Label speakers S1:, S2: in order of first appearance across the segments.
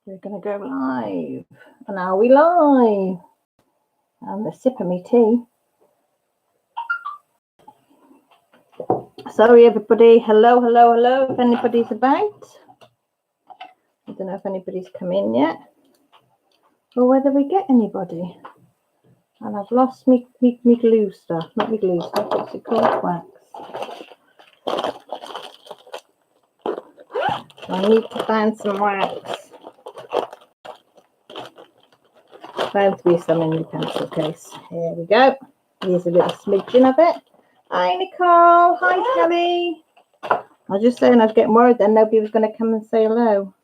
S1: We're going to go live. And are we live? And the sip of me tea. Sorry, everybody. Hello, hello, hello. If anybody's about. I don't know if anybody's come in yet. Or whether we get anybody. And I've lost me glue stuff. Not me glue stuff. What's it called? Wax. I need to find some wax. Found to be some in the pencil case. Here we go. Here's a little smidgen of it. Hi, Nicole. Hi, Kelly. I was just saying I was getting worried then nobody was going to come and say hello.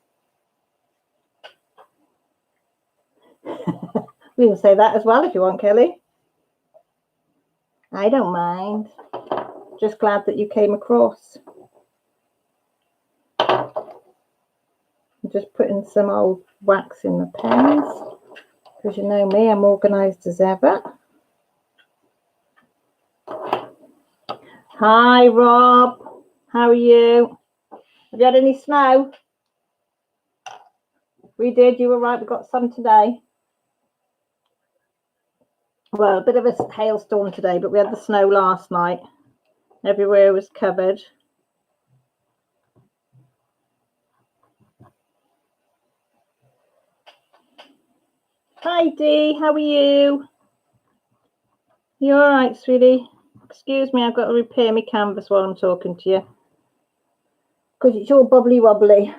S1: We can say that as well if you want, Kelly. I don't mind. Just glad that you came across. I'm just putting some old wax in the pens. Because you know me, I'm organised as ever. Hi, Rob. How are you? Have you had any snow? We did. You were right. We got some today. Well, a bit of a hailstorm today, but we had the snow last night. Everywhere was covered. Hi, Dee. How are you? You all right, sweetie? Excuse me, I've got to repair my canvas while I'm talking to you. Because it's all bubbly wobbly.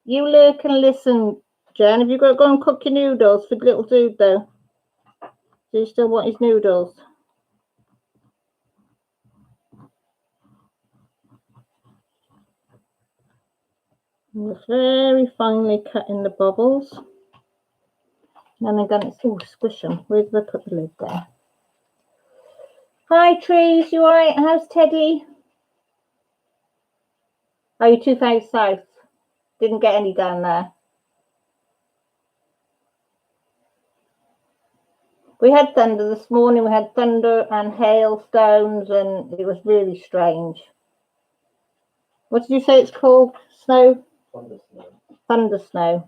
S1: You lurk and listen, Jen. Have you got to go and cook your noodles for the little dude, though? Do you still want his noodles? I'm just very finely cutting the bubbles. And I'm going to squish them. Where did I put the lid there? Hi, Trees. You all right? How's Teddy? Oh, you're too far south. Didn't get any down there. We had thunder this morning. We had thunder and hailstones, and it was really strange. What did you say it's called? Snow?
S2: Thunder snow.
S1: Thunder snow.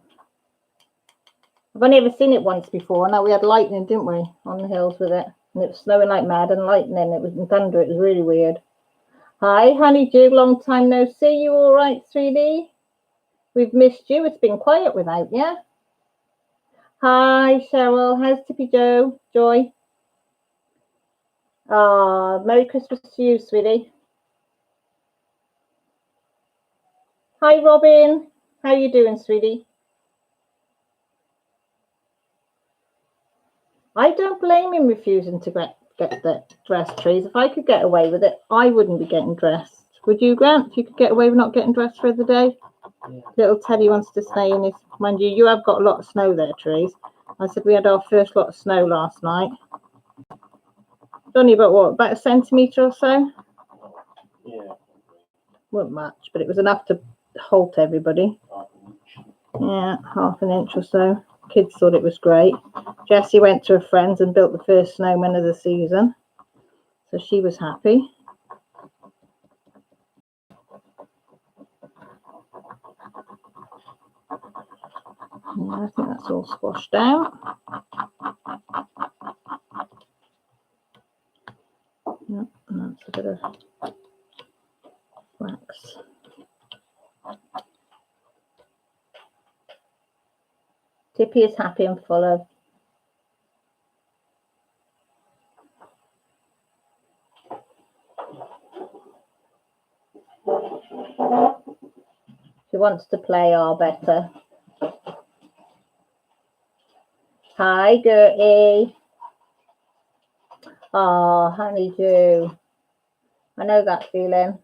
S1: I've only ever seen it once before. Now we had lightning, didn't we, on the hills with it? And it was snowing like mad and lightning. It was in thunder. It was really weird. Hi, Honeydew. Long time no see. You all right, sweetie? We've missed you. It's been quiet without you. Hi, Cheryl. How's Tippy Joe? Joy? Merry Christmas to you, sweetie. Hi, Robin. How you doing, sweetie? I don't blame him refusing to get the dress, Trees. If I could get away with it, I wouldn't be getting dressed. Would you, Grant? If you could get away with not getting dressed for the day? Yeah. Little Teddy wants to stay in his... Mind you have got a lot of snow there, Trees. I said we had our first lot of snow last night. Only about, what, about a centimetre or so?
S2: Yeah.
S1: Wasn't much, but it was enough to halt everybody. Yeah, half an inch or so. Kids thought it was great. Jessie went to her friends and built the first snowman of the season. So she was happy. Yeah, I think that's all squashed out. Yep, and that's a bit of wax. Tippy is happy and full of. She wants to play our better. Hi, Gertie. Oh, honeydew. I know that feeling.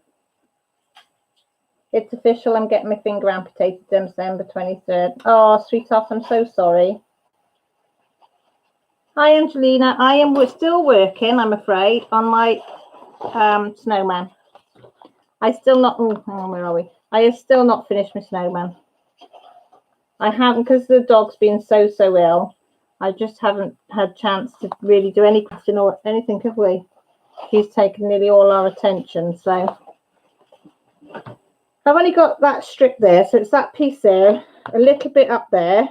S1: It's official. I'm getting my finger amputated December 23rd. Oh, sweetheart, I'm so sorry. Hi, Angelina. We're still working, I'm afraid, on my snowman. I still not... Oh, where are we? I have still not finished my snowman. I haven't, because the dog's been so ill. I just haven't had a chance to really do any crafting or anything, have we? He's taken nearly all our attention, so... I've only got that strip there, so it's that piece there, a little bit up there,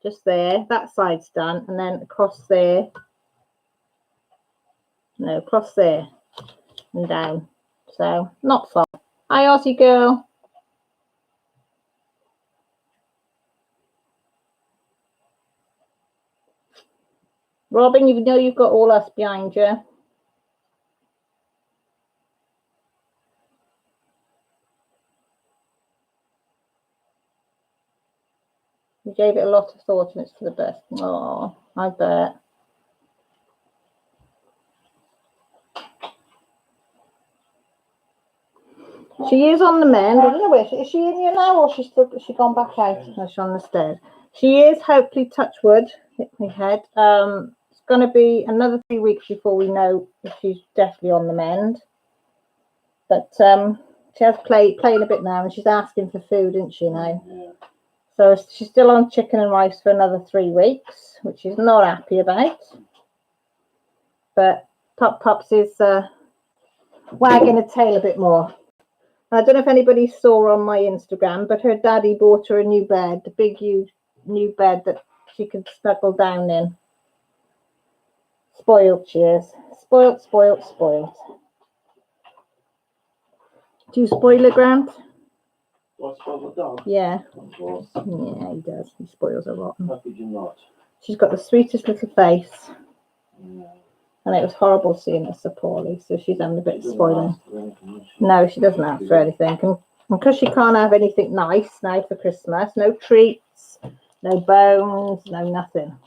S1: just there, that side's done, and then across there, no, across there and down. So not far. Hi Aussie girl. Robin, you know you've got all us behind you. You gave it a lot of thought and it's for the best. Oh, I bet. She is on the mend. I don't know where is she in here now, or she's gone back out? No, she's on the stairs. She is, hopefully, touch wood, hit my head. It's going to be another 3 weeks before we know if she's definitely on the mend. But she has playing a bit now, and she's asking for food, isn't she now?
S2: Yeah.
S1: So she's still on chicken and rice for another 3 weeks, which she's not happy about. But Pops is wagging her tail a bit more. I don't know if anybody saw on my Instagram, but her daddy bought her a new bed, the big, huge new bed that she could snuggle down in. Spoiled she is. Spoiled, spoiled, spoiled. Do you spoil her, Grant?
S2: What, spoil the dog?
S1: Yeah.
S2: Of course.
S1: Yeah, he does. He spoils her rotten.
S2: How could you not?
S1: She's got the sweetest little face.
S2: Yeah.
S1: And it was horrible seeing her so poorly, so she's having a bit of spoiling.
S2: Anything,
S1: No, she doesn't ask for anything. And because she can't have anything nice now for Christmas, no treats, no bones, no nothing.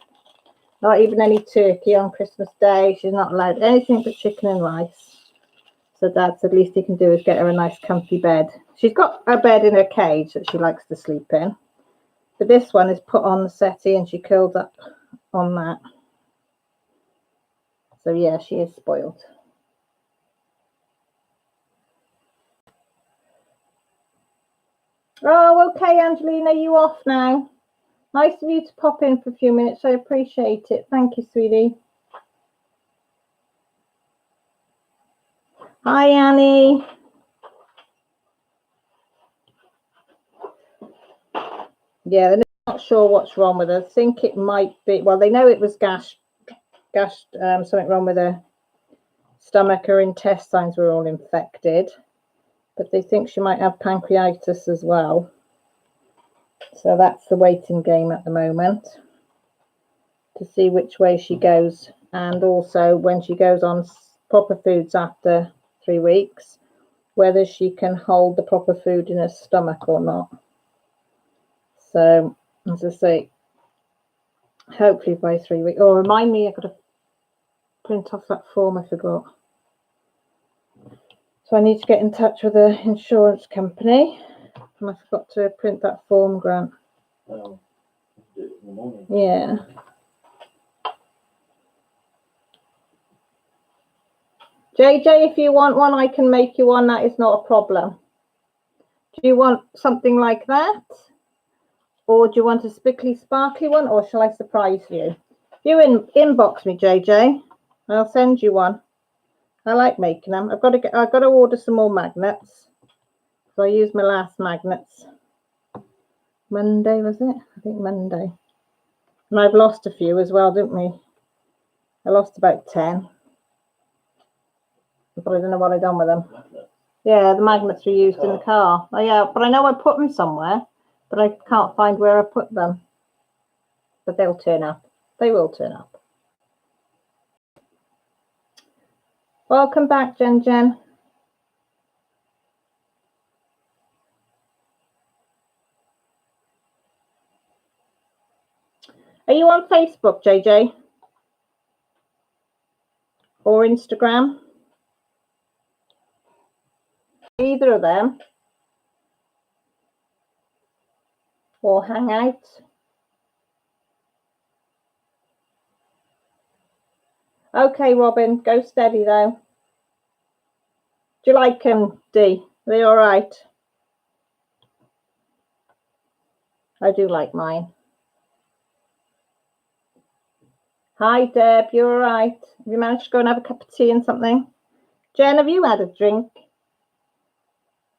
S1: Not even any turkey on Christmas Day. She's not allowed anything but chicken and rice. So Dad said, least he can do is get her a nice comfy bed. She's got a bed in her cage that she likes to sleep in. But this one is put on the settee and she curled up on that. So yeah, she is spoiled. Oh, okay, Angelina, you off now? Nice of you to pop in for a few minutes. I appreciate it. Thank you, sweetie. Hi, Annie. Yeah, they're not sure what's wrong with her. I think it might be, well, they know it was something wrong with her stomach. Her intestines were all infected, but they think she might have pancreatitis as well. So that's the waiting game at the moment to see which way she goes, and also when she goes on proper foods after 3 weeks, whether she can hold the proper food in her stomach or not. So, as I say, hopefully by 3 weeks. Oh, remind me, I've got to print off that form I forgot. So I need to get in touch with the insurance company, and I forgot to print that form, Grant.
S2: do it in the morning.
S1: Yeah. JJ, if you want one, I can make you one. That is not a problem. Do you want something like that? Or do you want a spickly sparkly one? Or shall I surprise you? You inbox me, JJ. I'll send you one. I like making them. I've got to order some more magnets. So I used my last magnets. Monday, was it? I think Monday. And I've lost a few as well, didn't we? I lost about 10. But I don't know what I've done with them. Yeah, the magnets were used in the car. Oh, yeah, but I know I put them somewhere, but I can't find where I put them. But they'll turn up. They will turn up. Welcome back, Jen. Are you on Facebook, JJ? Or Instagram? Either of them. Or Hangout? Okay, Robin, go steady though. Do you like them, D? Are they all right? I do like mine. Hi, Deb, you all right? Have you managed to go and have a cup of tea and something? Jen, have you had a drink?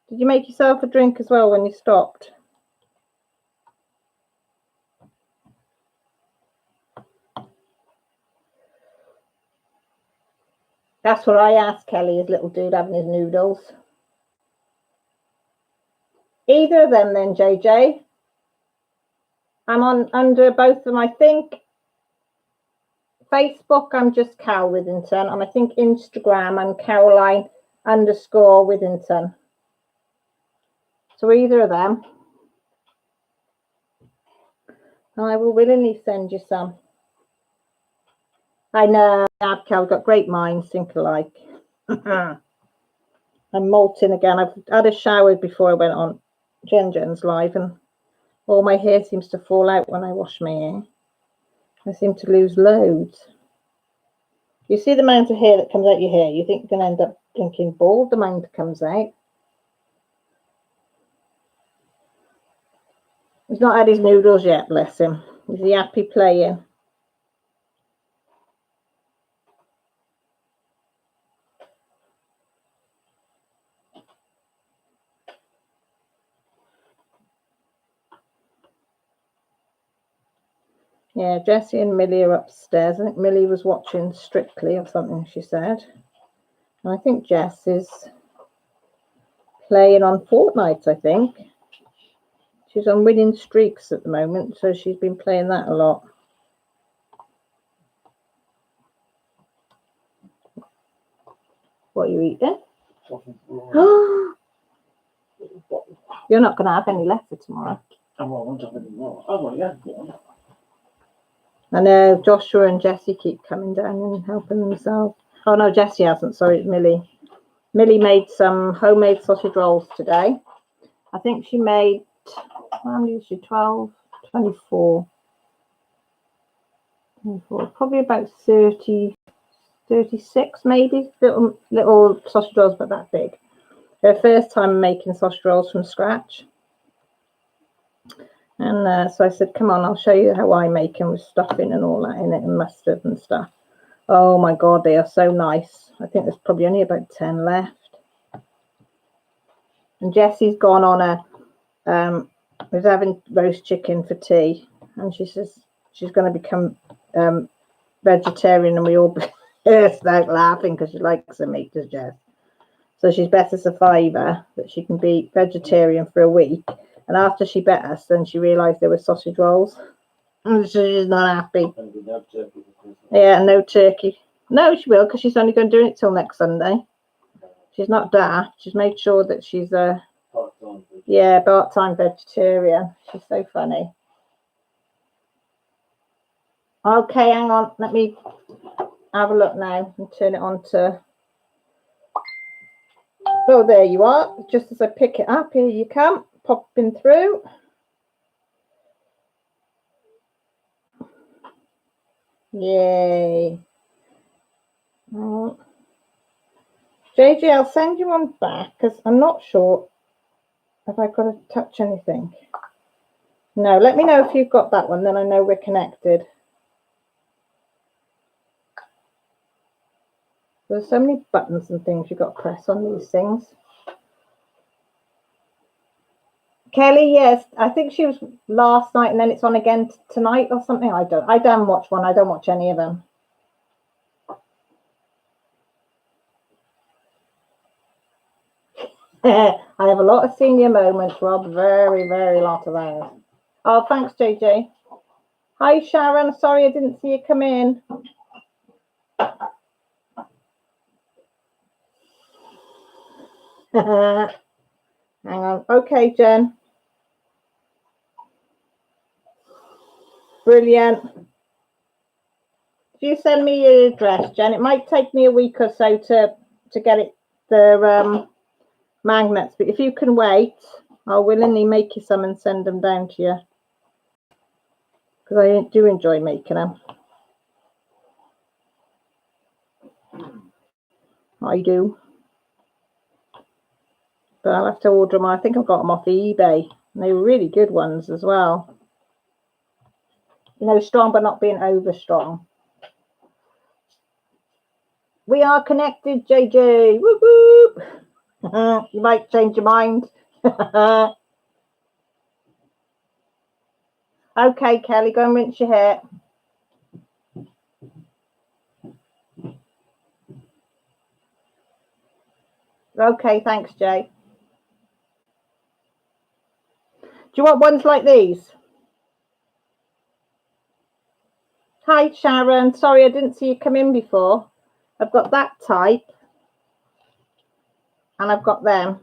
S1: Did you make yourself a drink as well when you stopped? That's what I asked Kelly, his little dude having his noodles. Either of them then, JJ. I'm on under both of them. I think Facebook, I'm just Cal Withington. And I think Instagram, I'm Caroline_Withington. So either of them. I will willingly send you some. I know, Abcal got great minds, think alike. I'm molting again. I've had a shower before I went on Jen's live, and all my hair seems to fall out when I wash my hair. I seem to lose loads. You see the amount of hair that comes out your hair, you think you're going to end up thinking bald, the amount that comes out. He's not had his noodles yet, bless him. Is he happy playing? Yeah, Jessie and Millie are upstairs. I think Millie was watching Strictly or something, she said. And I think Jess is playing on Fortnite, I think. She's on winning streaks at the moment, so she's been playing that a lot. What are you eating? You're not going to have any left for tomorrow.
S2: Oh, I won't have any more. Oh, well, yeah.
S1: I know Joshua and Jessie keep coming down and helping themselves. Oh, no, Jessie hasn't. Sorry, it's Millie. Millie made some homemade sausage rolls today. I think she made, how many is she? 12, 24. Probably about 30, 36 maybe. Little sausage rolls, but that big. Her first time making sausage rolls from scratch. And so I said, come on, I'll show you how I make them with stuffing and all that in it and mustard and stuff. Oh my God, they are so nice. I think there's probably only about 10 left. And Jessie's gone on was having roast chicken for tea. And she says she's going to become vegetarian, and we all burst out laughing because she likes the meat, does Jess. So she's bet us a £5 that she can be vegetarian for a week. And after she bet us, then she realised there were sausage rolls. And she's not happy. Yeah, no turkey. No, she will, because she's only going to do it till next Sunday. She's not daft. She's made sure that she's a part-time vegetarian. She's so funny. Okay, hang on. Let me have a look now and turn it on to... Oh, there you are. Just as I pick it up, here you come. Popping through. Yay. JJ, I'll send you one back because I'm not sure if I've got to touch anything. No, let me know if you've got that one, then I know we're connected. There's so many buttons and things you've got to press on these things. Kelly, yes, I think she was last night and then it's on again tonight or something. I don't watch one. I don't watch any of them. I have a lot of senior moments, Rob. Very, very lot of those. Oh, thanks, JJ. Hi, Sharon. Sorry I didn't see you come in. Hang on. Okay, Jen. Brilliant. If you send me your address, Jen, it might take me a week or so to get it the magnets, but if you can wait, I'll willingly make you some and send them down to you, because I do enjoy making them. I do, but I'll have to order them. I think I've got them off eBay, and they were really good ones as well. You know, strong but not being over strong. We are connected, JJ. Whoop whoop. You might change your mind. Okay, Kelly, go and rinse your hair. Okay, thanks, Jay. Do you want ones like these? Hi, Sharon. Sorry, I didn't see you come in before. I've got that type. And I've got them.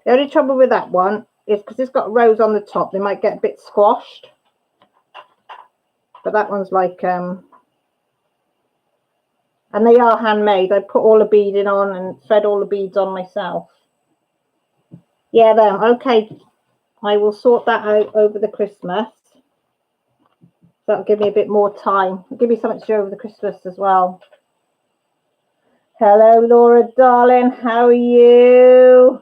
S1: The only trouble with that one is because it's got rows on the top, they might get a bit squashed. But that one's like, and they are handmade. I put all the beading on and thread all the beads on myself. Yeah, them. Okay, I will sort that out over the Christmas. That'll give me a bit more time. It'll give me something to do over the Christmas as well. Hello, Laura, darling. How are you?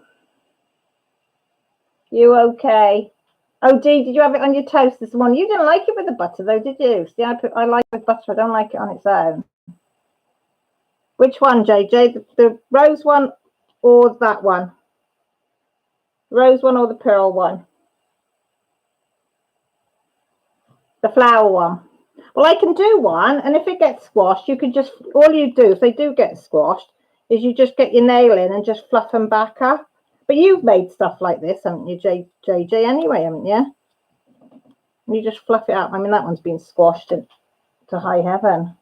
S1: You okay? Oh, Dee, did you have it on your toast this morning? You didn't like it with the butter, though, did you? See, I like it with butter. I don't like it on its own. Which one, JJ? The rose one or that one? Rose one or the pearl one? The flower one. Well, I can do one, and if it gets squashed, you can just, all you do, if they do get squashed, is you just get your nail in and just fluff them back up. But you've made stuff like this, haven't you, JJ, anyway, haven't you? You just fluff it up. I mean, that one's been squashed to high heaven.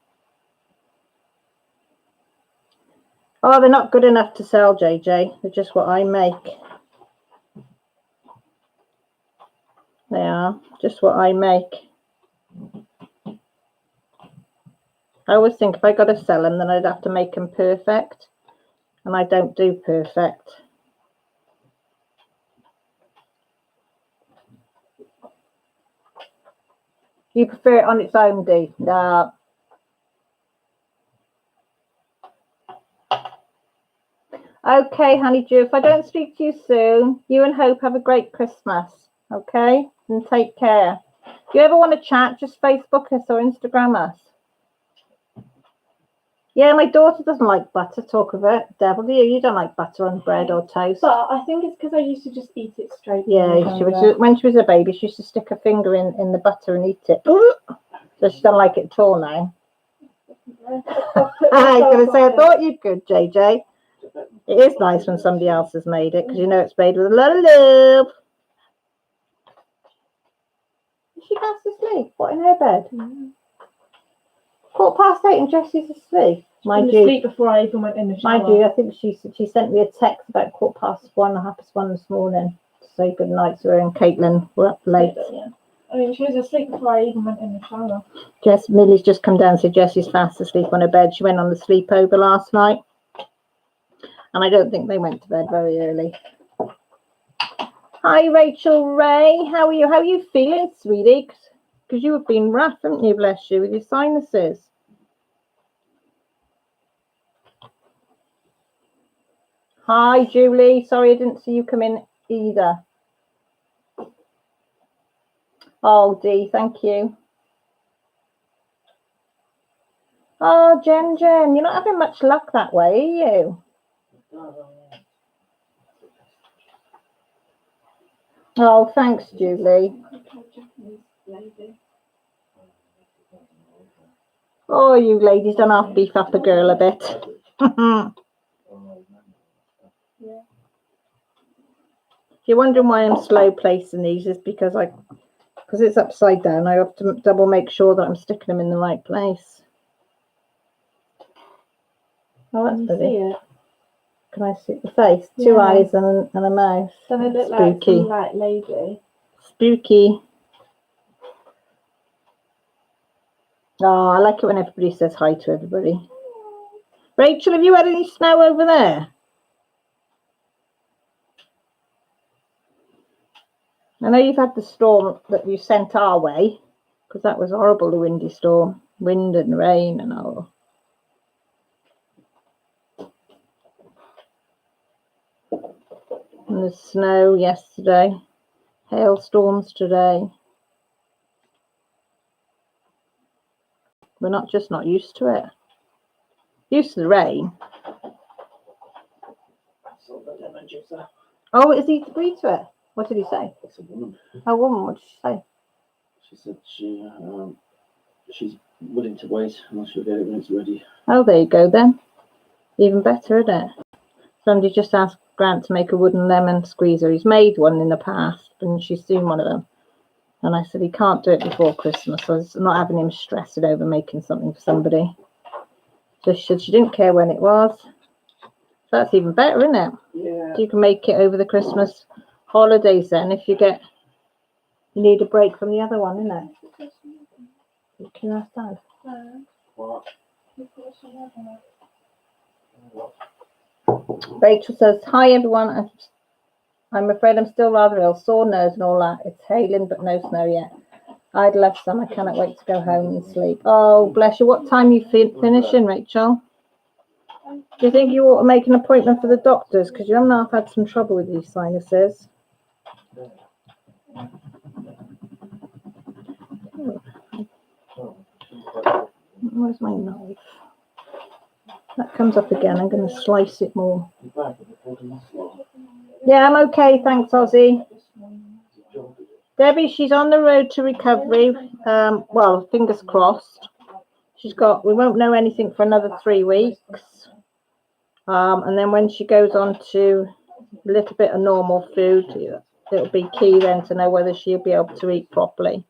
S1: Oh, they're not good enough to sell, JJ. They're just what I make. They are just what I make. I always think if I got to sell them, then I'd have to make them perfect. And I don't do perfect. You prefer it on its own, Dee? No. Okay, honeydew, if I don't speak to you soon, you and Hope have a great Christmas, okay? And take care. If you ever want to chat, just Facebook us or Instagram us. Yeah, my daughter doesn't like butter, talk of it. Devil, do you? You don't like butter on bread or toast.
S3: But I think it's because I used to just eat it straight.
S1: Yeah, when she was a baby, she used to stick her finger in the butter and eat it. So she doesn't like it at all now. I was going to say, I thought you could, JJ. It is nice when somebody else has made it, because you know it's made with a lot of love. Is she fast asleep? What, in her bed?
S3: Mm.
S1: 8:15 and Jessie's asleep.
S3: Mind you, asleep before I even went in the shower.
S1: Mind you, I think she sent me a text about 1:15, 1:30 this morning to say good night to her, and Caitlin were up late.
S3: Yeah. I mean, she was asleep before I even went in the shower.
S1: Millie's just come down and said Jessie's fast asleep on her bed. She went on the sleepover last night. And I don't think they went to bed very early. Hi, Rachel Ray. How are you? How are you feeling, sweetie? Because you have been rough, haven't you? Bless you, with your sinuses. Hi, Julie. Sorry I didn't see you come in either. Oh, Dee, thank you. Oh, Jen, you're not having much luck that way, are you? Oh, thanks, Julie. Oh, you ladies don't have to beef up a girl a bit.
S3: Yeah.
S1: If you're wondering why I'm slow placing these, is because it's upside down. I have to double make sure that I'm sticking them in the right place. Oh, that's pretty. Can I see the face? Yeah. 2 eyes and a mouth.
S3: Does it look
S1: spooky?
S3: Like some lady?
S1: Spooky. Oh, I like it when everybody says hi to everybody. Rachel, have you had any snow over there? I know you've had the storm that you sent our way, because that was horrible, the windy storm. Wind and rain and all. And the snow yesterday. Hailstorms today. We're not used to it. Used to the rain.
S2: producer.
S1: Oh, is he agreed to it? What did he say?
S2: It's a woman.
S1: A woman, what did she say?
S2: She said she's willing to wait and she'll get it when it's ready.
S1: Oh, there you go then. Even better, isn't it? Somebody just asked Grant to make a wooden lemon squeezer. He's made one in the past, and she's seen one of them. And I said he can't do it before Christmas, so I'm not having him stressing over making something for somebody. So she said she didn't care when it was. So that's even better, isn't it?
S2: Yeah.
S1: You can make it over the Christmas holidays then if you need a break from the other one, isn't it? You can ask Dad.
S2: What?
S1: Rachel says, hi everyone. I'm afraid I'm still rather ill, sore nose and all that. It's hailing but no snow yet. I'd love some. I cannot wait to go home and sleep. Oh, bless you. What time are you finishing, Rachel? Do you think you ought to make an appointment for the doctors? Because you haven't had some trouble with these sinuses. Where's my knife? That comes up again. I'm going to slice it more. Yeah, I'm okay. Thanks, Ozzy. Debbie, she's on the road to recovery. Well, fingers crossed. We won't know anything for another 3 weeks. And then when she goes on to a little bit of normal food, it'll be key then to know whether she'll be able to eat properly.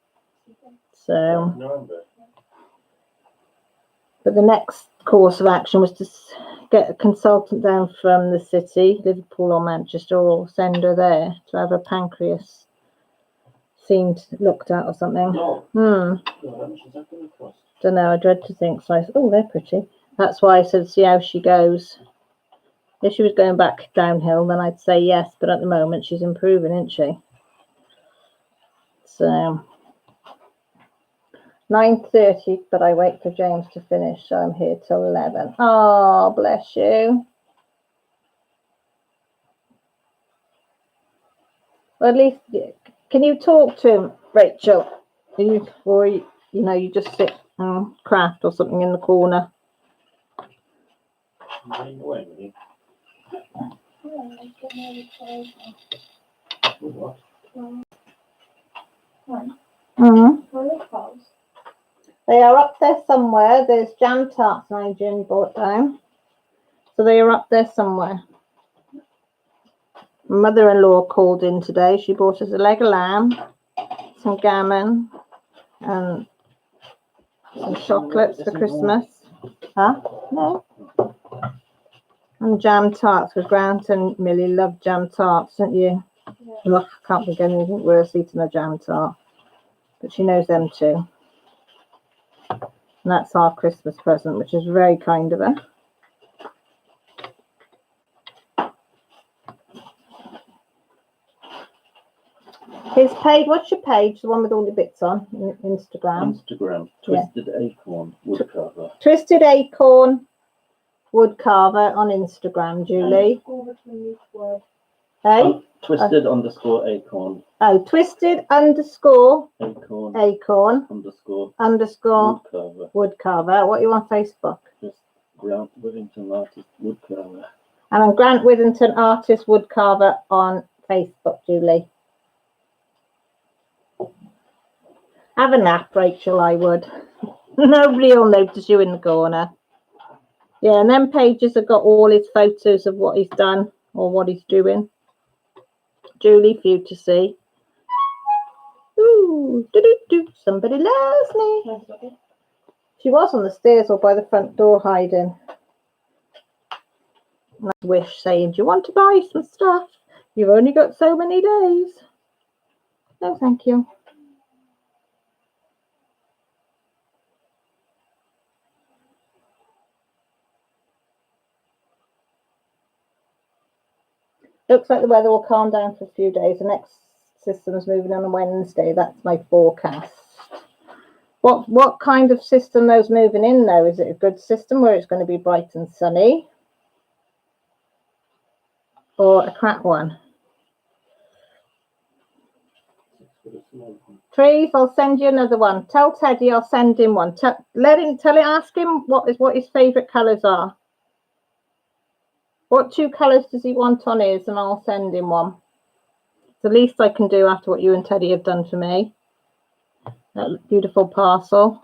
S1: So, but the next course of action was to get a consultant down from the city, Liverpool or Manchester, or send her there to have her pancreas looked at or something. Don't know, I dread to think. So I said, oh, they're pretty. That's why I said, see how she goes. If she was going back downhill, then I'd say yes, but at the moment she's improving, isn't she? So 9:30, but I wait for James to finish, so I'm here till 11. Oh, bless you. Well, at least, can you talk to him, Rachel? Or you just sit and craft or something in the corner? They are up there somewhere. There's jam tarts and Jim brought down. So they are up there somewhere. Mother-in-law called in today. She brought us a leg of lamb, some gammon, and some chocolates for Christmas. Huh? No. And jam tarts, because Grant and Millie love jam tarts, don't you? Yeah. Ugh, I can't think of anything worse eating a jam tart. But she knows them too. And that's our Christmas present, which is very kind of her. His page, what's your page? The one with all the bits on Instagram.
S2: Twisted Acorn Woodcarver.
S1: Twisted Acorn Woodcarver on Instagram, Julie. Hey?
S2: Twisted underscore Acorn.
S1: Oh, Twisted underscore Acorn underscore Woodcarver. What are you on Facebook?
S2: Just Grant Withington Artist Woodcarver.
S1: And I'm Grant Withington Artist Woodcarver on Facebook, Julie. Have a nap, Rachel, I would. Nobody will notice you in the corner. Yeah, and then pages have got all his photos of what he's done or what he's doing. Julie, for you to see. Ooh, somebody loves me. She was on the stairs or by the front door hiding. And I wish saying, do you want to buy some stuff? You've only got so many days. No, thank you. Looks like the weather will calm down for a few days. The next system is moving on Wednesday. That's my forecast. What kind of system those moving in though? Is it a good system where it's going to be bright and sunny? Or a crap one? Trees, I'll send you another one. Tell Teddy I'll send him one. Ask him what his favourite colours are. What 2 colours does he want on his? And I'll send him one. It's the least I can do after what you and Teddy have done for me. That beautiful parcel.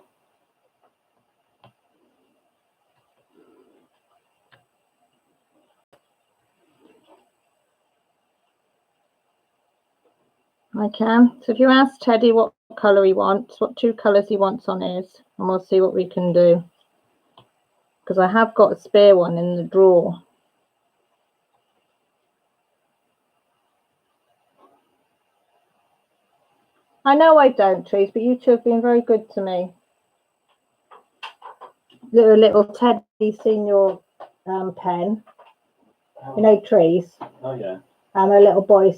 S1: I can. So if you ask Teddy what colour he wants, what 2 colours he wants on his, and we'll see what we can do. Because I have got a spare one in the drawer. I know I don't, Trees, but you two have been very good to me. Little Teddy's seen your pen. You know, Trees.
S2: Oh, yeah.
S1: And a little boy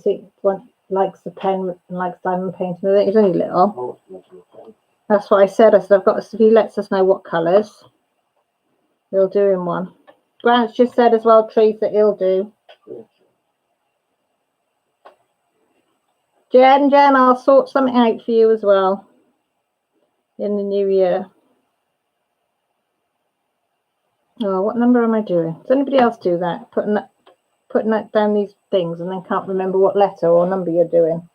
S1: likes the pen and likes diamond painting with it. He's only little. That's what I said. I said, if he lets us know what colours, we'll do him one. Grant's just said as well, Trees, that he'll do. Jen, I'll sort something out for you as well in the new year. Oh, what number am I doing? Does anybody else do that? Putting that down these things and then can't remember what letter or number you're doing.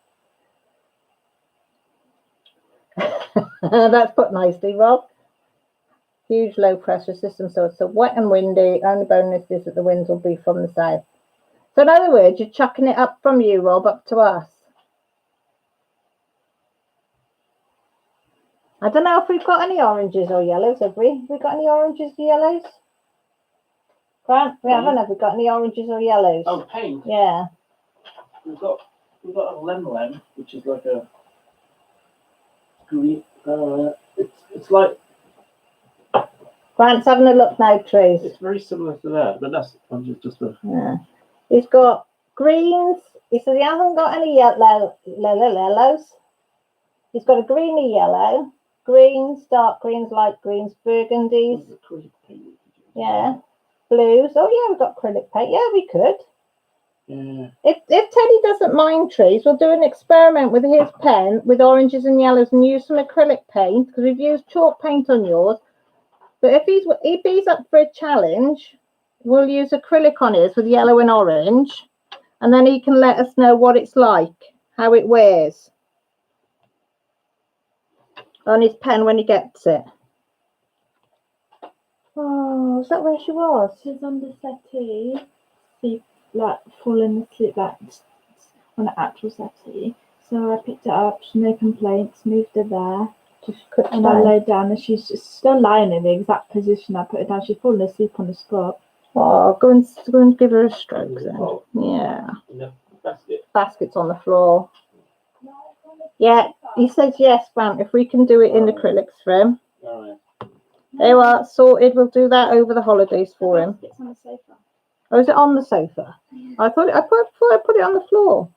S1: That's put nicely, Rob. Huge low pressure system, so it's so wet and windy. Only bonus is that the winds will be from the south. So in other words, you're chucking it up from you, Rob, up to us. I don't know if we've got any oranges or yellows, have we? Have we got any oranges or yellows? Grant, we haven't, have we got any oranges or yellows?
S2: Oh, paint?
S1: Yeah.
S2: We've got a lem, which is like a green, it's like...
S1: Grant's having a look now, Trees.
S2: It's very similar to that, but that's just a...
S1: Yeah. He's got greens. He says he hasn't got any yellows. He's got a greeny yellow. Greens, dark greens, light greens, burgundies. Yeah. Blues. Oh, yeah, we've got acrylic paint. Yeah, we could.
S2: Yeah.
S1: If Teddy doesn't mind, Trees, we'll do an experiment with his pen with oranges and yellows and use some acrylic paint because we've used chalk paint on yours. But if he's up for a challenge, we'll use acrylic on his with yellow and orange, and then he can let us know what it's like, how it wears on his pen when he gets it. Oh, is that where she was?
S3: She's on the settee, sleep, like falling asleep, like on the actual settee. So I picked it up, no complaints, moved her there, and I laid down, and she's just still lying in the exact position I put her down. She's fallen asleep on the spot.
S1: Oh, go and give her a stroke then. Yeah. Basket's on the floor. Yeah, he says yes, Grant, if we can do it in acrylics for him.
S2: All right.
S1: There we are, sorted. We'll do that over the holidays for him.
S3: It's on the sofa.
S1: Oh, is it on the sofa? I thought I put it on the floor.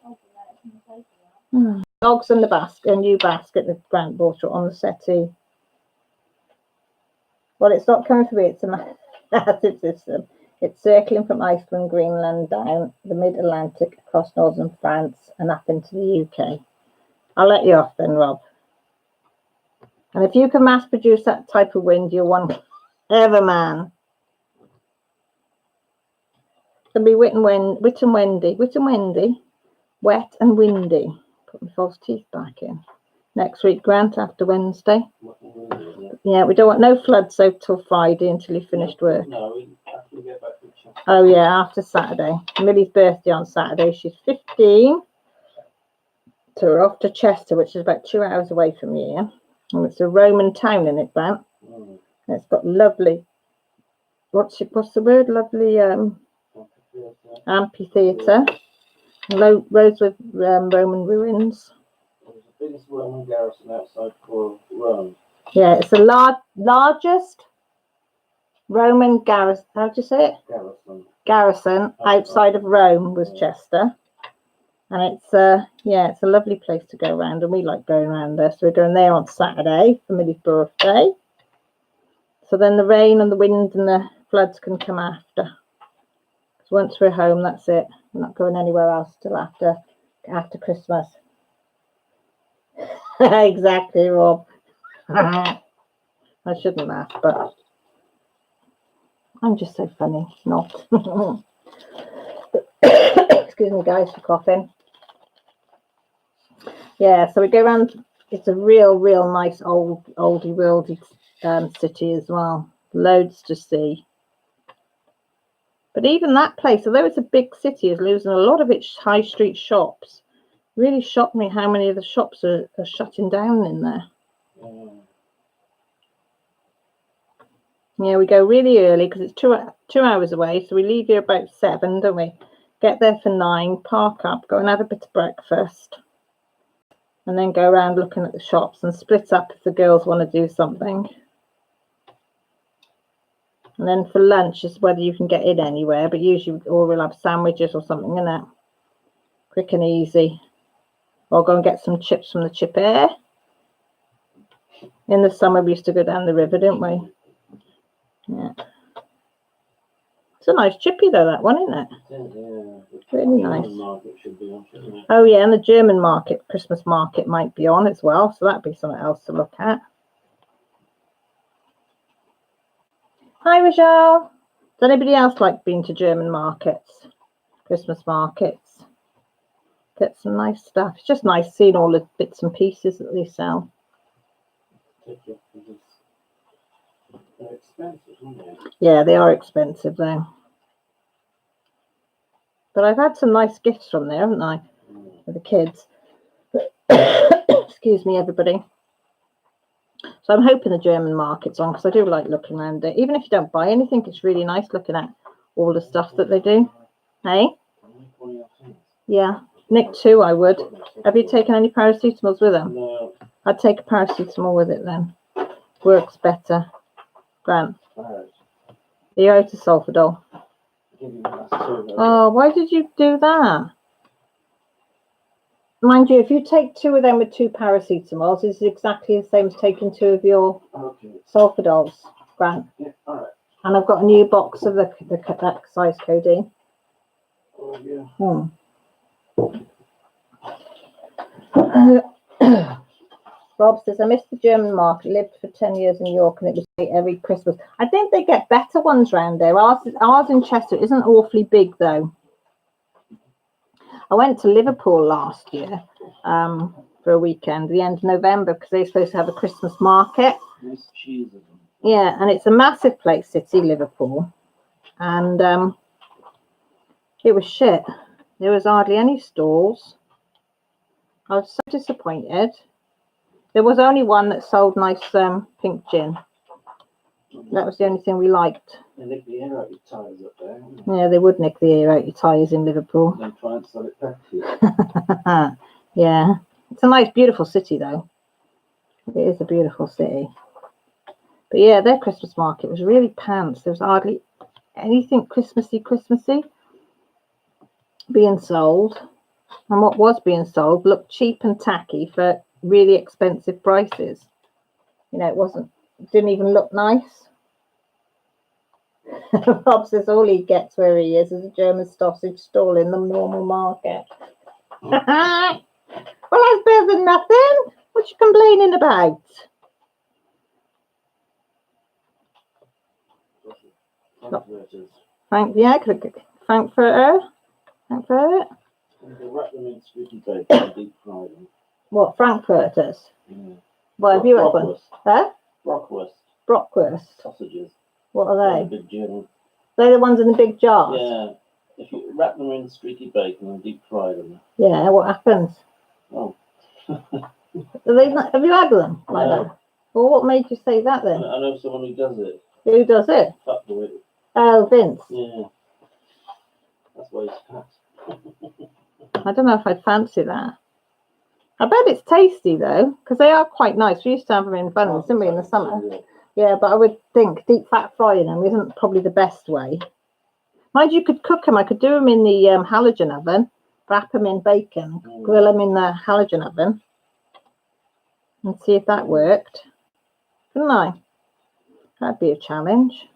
S1: Dogs in the basket, a new basket that Grant bought on the settee. Well, it's not coming for me. It's a massive system. It's circling from Iceland, Greenland, down the mid-Atlantic, across northern France, and up into the UK. I'll let you off then, Rob. And if you can mass produce that type of wind, you're one clever man. It's going to be wet and windy, wet and windy. Put my false teeth back in. Next week, Grant, after Wednesday. Yeah, we don't want no floods so till Friday until you finished work.
S2: No, after we get back to each other.
S1: Oh yeah, after Saturday. Millie's birthday on Saturday. She's 15. So we're off to Chester, which is about 2 hours away from here. And it's a Roman town in it, Grant. And it's got lovely, what's the word? Lovely amphitheatre. Roads with Roman ruins.
S2: It's the biggest Roman garrison outside of Rome.
S1: Yeah, it's the largest Roman garrison. How do you say it? Garrison outside of Rome was Chester. And it's it's a lovely place to go around, and we like going around there. So we're going there on Saturday for Millie's birthday. So then the rain and the wind and the floods can come after. Because once we're home, that's it. We're not going anywhere else till after Christmas. Exactly, Rob. I shouldn't laugh, but I'm just so funny. Not. Excuse me, guys, for coughing. Yeah, so we go around. It's a real nice oldie worldy city as well. Loads to see. But even that place, although it's a big city, is losing a lot of its high street shops. Really shocked me how many of the shops are shutting down in there. Yeah, we go really early because it's two hours away. So we leave here about 7, don't we? Get there for 9, park up, go and have a bit of breakfast. And then go around looking at the shops and split up if the girls want to do something. And then for lunch is whether you can get in anywhere, but usually we'll have sandwiches or something, innit? Quick and easy. Or go and get some chips from the chip air. In the summer, we used to go down the river, didn't we? Yeah. It's a nice chippy, though, that one, isn't it?
S2: Yeah.
S1: Really nice.
S2: Market should be on, shouldn't it?
S1: Oh, yeah, and the German market, Christmas market might be on as well. So that'd be something else to look at. Hi, Rachel. Does anybody else like being to German markets? Christmas markets? Get some nice stuff. It's just nice seeing all the bits and pieces that they sell.
S2: They're expensive, aren't they?
S1: Yeah, they are expensive though. But I've had some nice gifts from there, haven't I? For the kids. Excuse me, everybody. So I'm hoping the German market's on because I do like looking around it. Even if you don't buy anything, it's really nice looking at all the stuff that they do. Hey? Yeah. Nick too, I would. Have you taken any paracetamols with them?
S2: No.
S1: I'd take a paracetamol with it then. Works better. Grant.
S2: Alright.
S1: Are you out of sulfadol? Oh, why did you do that? Mind you, if you take 2 of them with 2 paracetamols, it's exactly the same as taking 2 of your sulfadols, Grant.
S2: Yeah, alright.
S1: And I've got a new box of the exercise codeine.
S2: Oh, yeah.
S1: Rob says, I missed the German market, lived for 10 years in New York, and it was great every Christmas. I think they get better ones round there. Ours in Chester isn't awfully big, though. I went to Liverpool last year for a weekend, the end of November, because they're supposed to have a Christmas market.
S2: Nice cheese of them.
S1: Yeah, and it's a massive place, city, Liverpool. And it was shit. There was hardly any stalls. I was so disappointed. There was only one that sold nice pink gin. That was the only thing we liked.
S2: They nick the air out your tyres up there.
S1: Yeah, they would nick the air out your tyres in Liverpool.
S2: Then try and sell it back to you.
S1: Yeah. It's a nice, beautiful city, though. It is a beautiful city. But yeah, their Christmas market was really pants. There was hardly anything Christmassy being sold. And what was being sold looked cheap and tacky for really expensive prices. You know, it didn't even look nice. Rob says all he gets where he is a German sausage stall in the normal market. Well, that's better than nothing. What you complaining about? Frankfurter.
S2: They wrap them in squeaky bacon and deep fry them.
S1: What, Frankfurters?
S2: Yeah.
S1: What have you had one? Huh?
S2: Brockwurst.
S1: Brockwurst.
S2: Sausages.
S1: What are they?
S2: Big German.
S1: They're the ones in the big jars?
S2: Yeah. If you wrap them in squeaky bacon and deep fry them.
S1: Yeah, what happens?
S2: Oh.
S1: Have you had them like that? Well, what made you say that then?
S2: I know someone who does it.
S1: Who does it?
S2: Fuck with it.
S1: Oh, Vince.
S2: Yeah. That's why he's fat.
S1: I don't know if I'd fancy that. I bet it's tasty though, because they are quite nice. We used to have them in buns, didn't we, in the summer? Yeah, but I would think deep fat frying them isn't probably the best way. Mind you, could cook them. I could do them in the halogen oven, wrap them in bacon, grill them in the halogen oven, and see if that worked. Couldn't I? That'd be a challenge.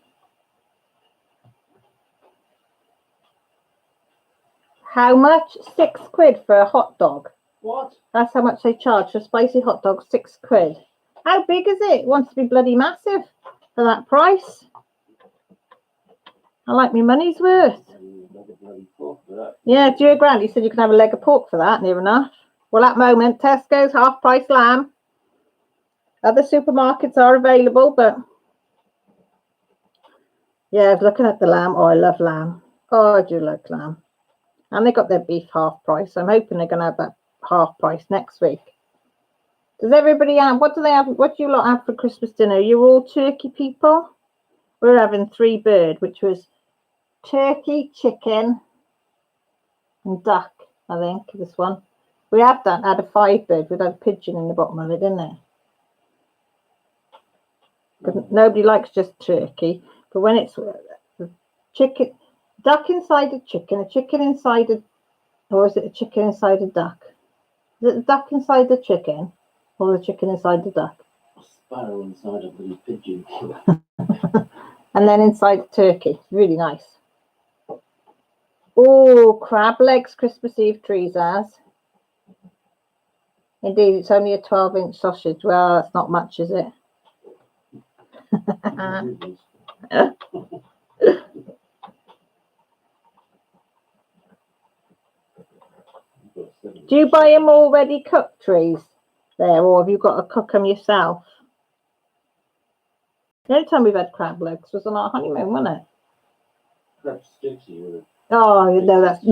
S1: How much? £6 for a hot dog.
S2: What?
S1: That's how much they charge for a spicy hot dog, £6. How big is it? It wants to be bloody massive for that price. I like my money's worth.
S2: Leg of bloody pork for that.
S1: Yeah, dear Grant, you said you can have a leg of pork for that, near enough. Well, at the moment, Tesco's half-price lamb. Other supermarkets are available, but yeah, I was looking at the lamb. Oh, I love lamb. Oh, I do like lamb. And they got their beef half price. I'm hoping they're going to have that half price next week. Does everybody have, what do they have? What do you lot have for Christmas dinner? You're all turkey people? We're having 3 bird, which was turkey, chicken, and duck, I think, this one. We have done had a 5 bird with a pigeon in the bottom of it, didn't it? Because nobody likes just turkey. But when it's chicken, duck inside a chicken inside a, or is it a chicken inside a duck? Is it the duck inside the chicken, or the chicken inside the duck?
S2: A sparrow inside a bloody pigeon.
S1: And then inside the turkey. It's really nice. Oh, crab legs, Christmas Eve trees has. Indeed, it's only a 12-inch sausage. Well, that's not much, is it? Do you buy them already cooked trees there, or have you got to cook them yourself? The only time we've had crab legs was on our honeymoon, wasn't it?
S2: Crab sticks you with.
S1: Oh, you know that's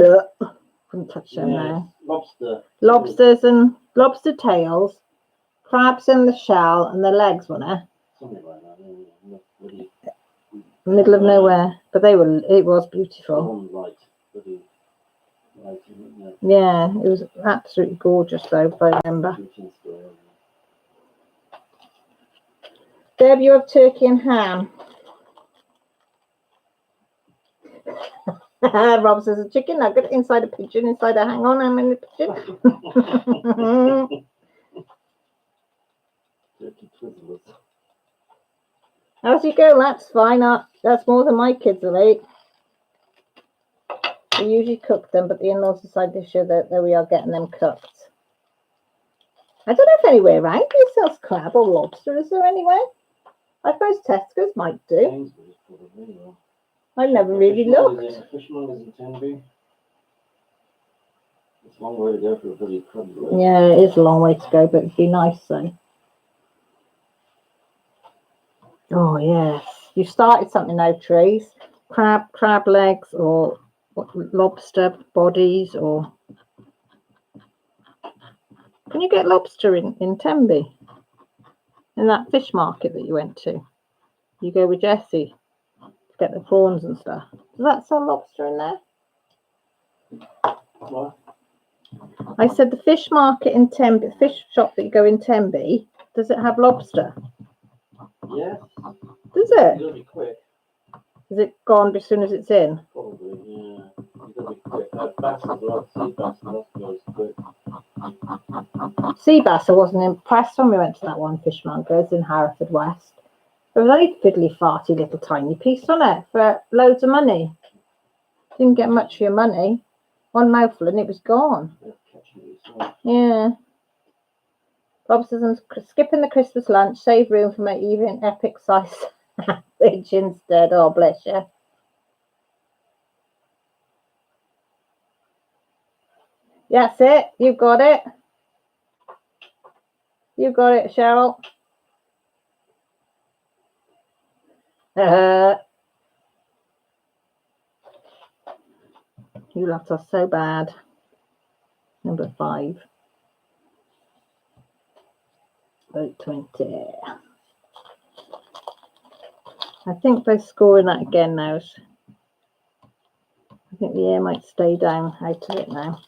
S1: couldn't touch them now.
S2: Lobster.
S1: Lobsters and lobster tails, crabs in the shell, and the legs, wasn't it?
S2: Something like that. Yeah.
S1: Middle of nowhere, but they were. It was beautiful. Yeah, it was absolutely gorgeous, though. If I remember. Deb, you have turkey and ham. Rob says a chicken nugget inside a pigeon, inside a hang on, I'm in the pigeon. As you go, that's fine. That's more than my kids will eat. We usually cook them, but the in-laws decided this year that we are getting them cooked. I don't know if anywhere around here sells crab or lobster. Is there anywhere? I suppose Tesco's might do. I've never really looked.
S2: Fishmongers in Tenby. It's a long way to go for a bloody crab leg.
S1: Yeah, it is a long way to go, but it'd be nice though. Oh yes, you started something now, trees. Crab legs, or lobster bodies, or can you get lobster in Tenby? In that fish market that you went to? You go with Jessie to get the prawns and stuff. Does that sell lobster in there?
S2: What?
S1: I said the fish market in Tenby, the fish shop that you go in Tenby, does it have lobster?
S2: Yeah.
S1: Does it?
S2: You gotta be quick.
S1: Is it gone as soon as it's in?
S2: Probably, yeah. You gotta be quick. Bass as well, sea bass, and that goes quick.
S1: Sea bass, I wasn't impressed when we went to that one fishmonger's in Hereford West. It was only a fiddly farty little tiny piece on it for loads of money. Didn't get much for your money. One mouthful and it was gone. Yeah. Bob says I'm skipping the Christmas lunch, save room for my even epic size sandwich instead. Oh, bless you. That's it. You've got it. You got it, Cheryl. You lot are so bad. Number 5. Vote 20. I think they're scoring that again now. I think the air might stay down out of it now.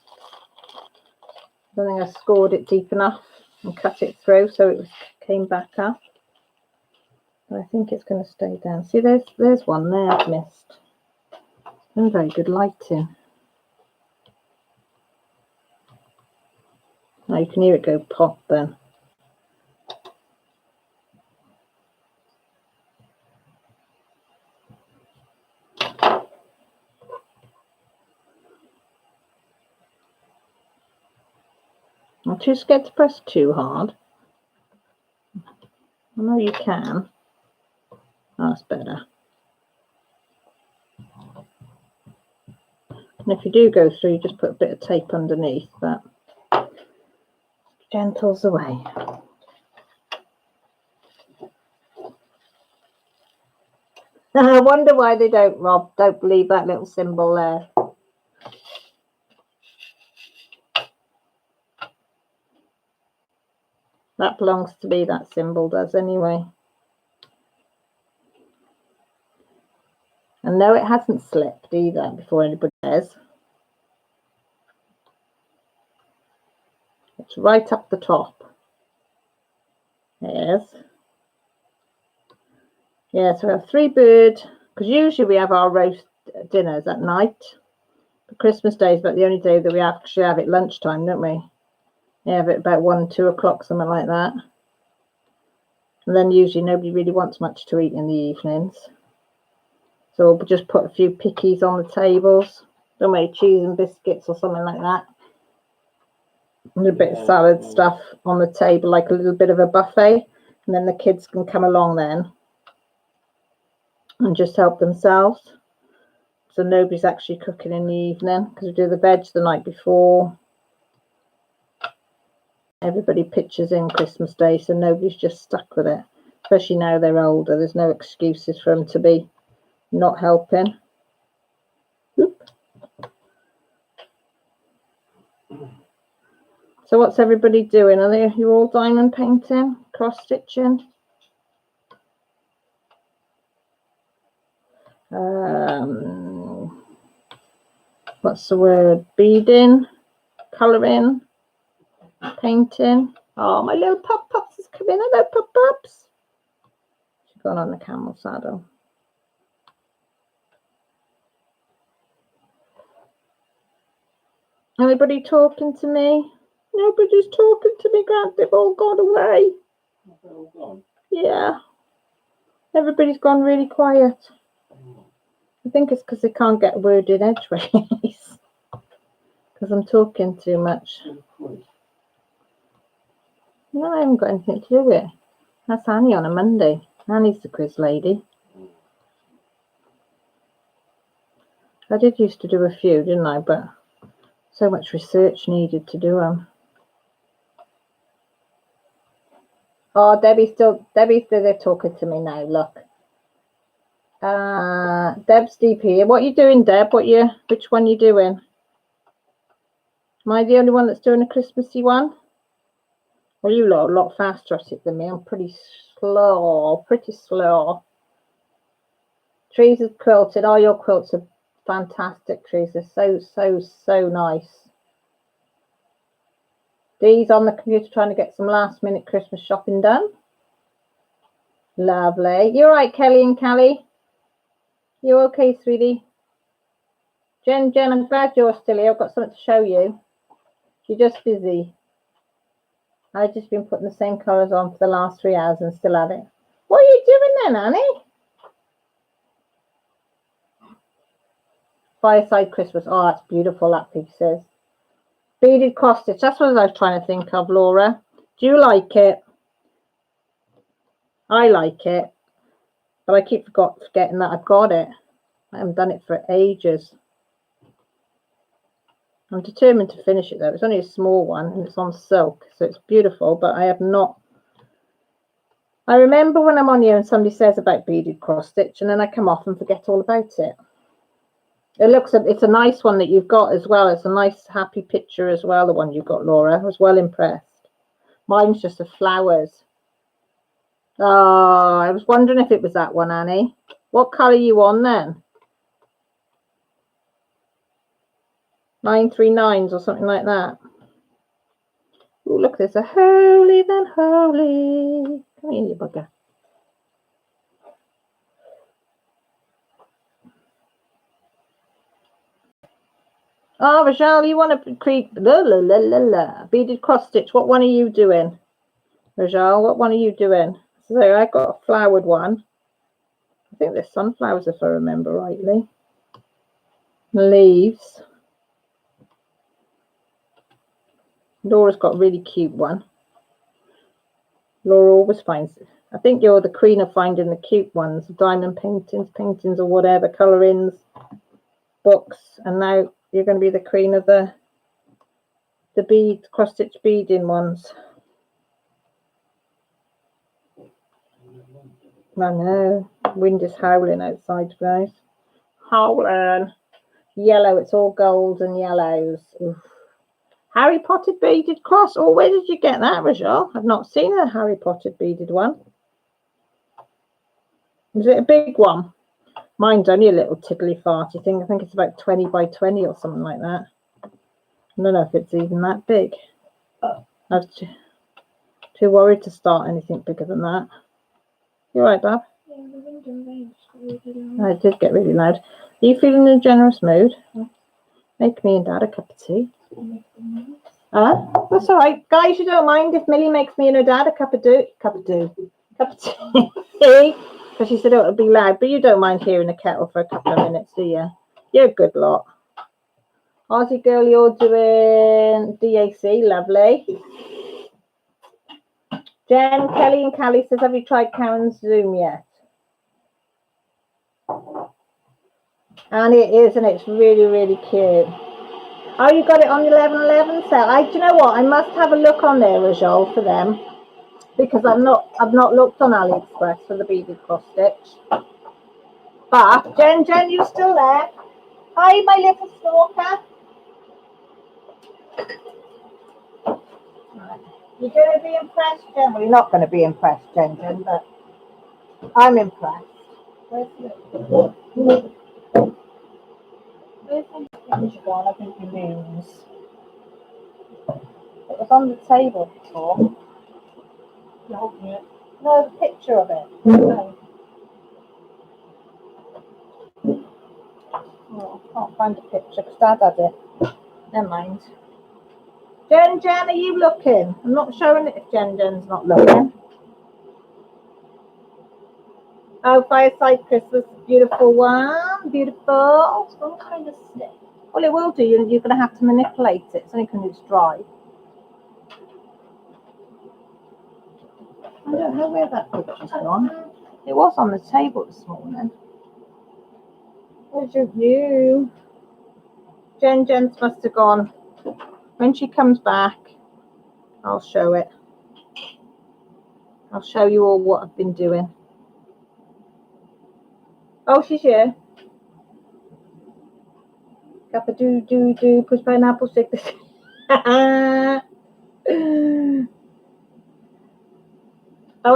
S1: I don't think I scored it deep enough and cut it through, so it came back up. But I think it's going to stay down. See, there's one there I've missed. And very good lighting. Now you can hear it go pop then. I'm too scared to press too hard. I know you can. That's better. And if you do go through, you just put a bit of tape underneath, but gentles away. I wonder why they don't, Rob. Don't leave that little symbol there. That belongs to me, that symbol does anyway. And no, it hasn't slipped either before anybody says. It's right up the top. Yes. Yeah, so we have 3 bird, because usually we have our roast dinners at night. But Christmas Day is about the only day that we actually have it lunchtime, don't we? We have it about 1, 2 o'clock, something like that. And then usually nobody really wants much to eat in the evenings. So we'll just put a few pickies on the tables. Don't we? Cheese and biscuits or something like that. And a bit of salad stuff on the table, like a little bit of a buffet. And then the kids can come along then and just help themselves. So nobody's actually cooking in the evening, because we do the veg the night before. Everybody pitches in Christmas Day, so nobody's just stuck with it. Especially now they're older. There's no excuses for them to be not helping. Oop. So what's everybody doing? Are you all diamond painting, cross stitching? What's the word? Beading, colouring, painting. Oh, my little pups is coming. Hello, pups. She's gone on the camel saddle. Anybody talking to me? Nobody's talking to me, Grant. They've all gone away.
S2: They're all gone.
S1: Yeah. Everybody's gone really quiet. I think it's because they can't get a word in edgeways. Because I'm talking too much. No, I haven't got anything to do with it. That's Annie on a Monday. Annie's the quiz lady. I did used to do a few, didn't I? But so much research needed to do them. Oh, Debbie's they're talking to me now. Look. Deb's DP. What are you doing, Deb? Which one are you doing? Am I the only one that's doing a Christmassy one? Well, you lot are a lot faster at it than me. I'm pretty slow. Teresa's quilted. Oh, your quilts are fantastic, Teresa. So nice. Dee's on the computer trying to get some last minute Christmas shopping done. Lovely. You all right, Kelly and Callie? You okay, sweetie? Jen, I'm glad you're still here. I've got something to show you. You're just busy. I've just been putting the same colours on for the last 3 hours and still at it. What are you doing then, Annie? Fireside Christmas. Oh, that's beautiful, that piece says. Beaded cross stitch. That's what I was trying to think of, Laura. Do you like it? I like it. But I keep forgetting that I've got it. I haven't done it for ages. I'm determined to finish it though. It's only a small one and it's on silk, so it's beautiful, but I have not. I remember when I'm on here and somebody says about beaded cross stitch and then I come off and forget all about it. It's a nice one that you've got as well. It's a nice happy picture as well, the one you've got, Laura. I was well impressed. Mine's just the flowers. Oh, I was wondering if it was that one, Annie. What colour are you on then? 939s or something like that. Oh, look, there's a holy then holy. Come here, you bugger. Oh, Rachel, you want to create beaded cross stitch. What one are you doing? Rachel, what one are you doing? So I got a flowered one. I think there's sunflowers if I remember rightly. Leaves. Laura's got a really cute one. Laura always finds it. I think you're the queen of finding the cute ones, diamond paintings or whatever, colorings, books. And now You're going to be the queen of the bead, cross-stitch beading ones. I know. Wind is howling outside, guys. Howling. Yellow. It's all golds and yellows. Oof. Harry Potter beaded cross. Oh, where did you get that, Rachel? I've not seen a Harry Potter beaded one. Is it a big one? Mine's only a little tiddly farty thing. I think it's about 20 by 20 or something like that. I don't know if it's even that big. I'm too worried to start anything bigger than that. You all right, Bob?
S3: Yeah, the window range really loud.
S1: I did get really loud. Are you feeling in a generous mood? Make me and Dad a cup of tea. That's all right. Guys, you don't mind if Millie makes me and her dad a cup of tea? Because she said it would be loud, but you don't mind hearing the kettle for a couple of minutes, do you? You're a good lot. Aussie girl, you're doing DAC, lovely. Jen, Kelly and Callie says, have you tried Karen's Zoom yet? And it is, and it's really, really cute. Oh, you got it on the 11/11 sale. Do you know what? I must have a look on there, Rajol, for them, because I've not looked on AliExpress for the beaded cross stitch. But Jen, you still there? Hi, my little stalker. You're going to be impressed, Jen. Well, you're not going to be impressed, Jen, but I'm impressed. Where's the picture gone? I think you lose. It was on the table before. You're holding it? No, the picture of it. No. Oh, I can't find the picture because Dad had it. Never mind. Jen, are you looking? I'm not showing it if Jen's not looking. Oh, Fireside Christmas, beautiful one. Beautiful. It's all kind of stiff. Well, it will do. You're going to have to manipulate it. It's only because it's dry. I don't know where that picture's gone. It was on the table this morning. Where's your view? Jen's must have gone. When she comes back, I'll show it. I'll show you all what I've been doing. Oh, she's here. Kappa do, push pineapple, shake this. I'll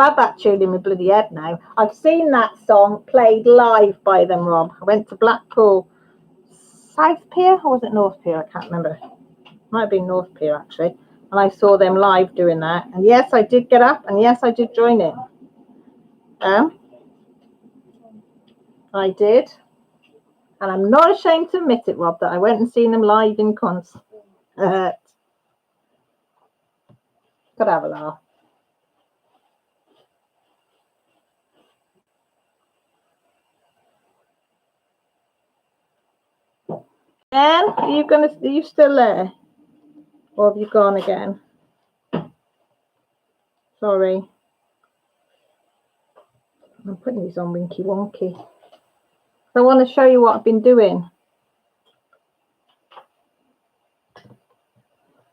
S1: have that tune in my bloody head now. I've seen that song played live by them, Rob. I went to Blackpool, South Pier, or was it North Pier? I can't remember. Might have been North Pier, actually. And I saw them live doing that. And yes, I did get up, and yes, I did join it. I did. And I'm not ashamed to admit it, Rob, that I went and seen them live in concert. Gotta have a laugh. Jen, are you still there? Or have you gone again? Sorry. I'm putting these on Winky Wonky. I want to show you what I've been doing.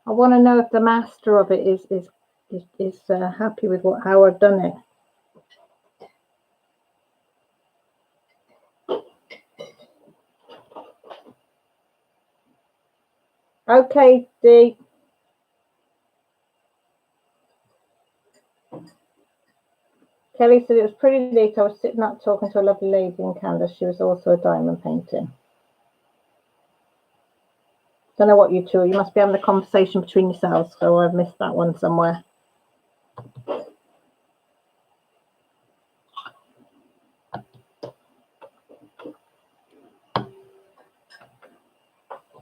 S1: I want to know if the master of it is happy with how I've done it. Okay, Dee. Kelly said it was pretty late. I was sitting up talking to a lovely lady in Canada. She was also a diamond painting. Don't know what you two are. You must be having a conversation between yourselves, so I've missed that one somewhere.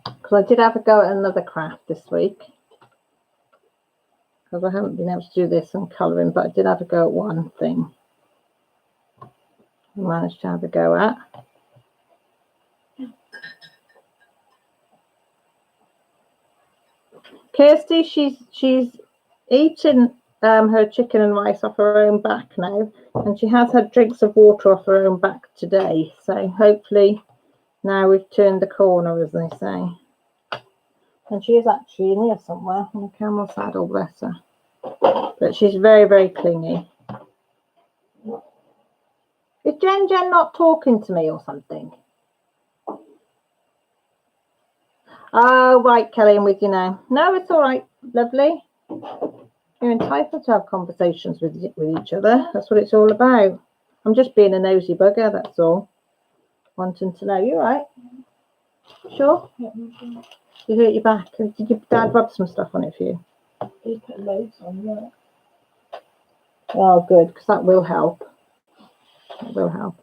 S1: Because I did have a go at another craft this week. Because I haven't been able to do this and colouring, but I did have a go at one thing. I managed to have a go at. Kirsty, she's eating her chicken and rice off her own back now, and she has had drinks of water off her own back today. So hopefully now we've turned the corner, as they say. And she is actually in here somewhere on the camel saddle, bless her. But she's very, very clingy. Is Jen not talking to me or something? Oh, right, Kelly, I'm with you now. No, it's all right, lovely. You're entitled to have conversations with each other. That's what it's all about. I'm just being a nosy bugger, that's all. Wanting to know. You all right? Sure? You hurt your back. Did your dad rub some stuff on it for you?
S3: He put loads on that.
S1: Oh, good, because that will help. It will help.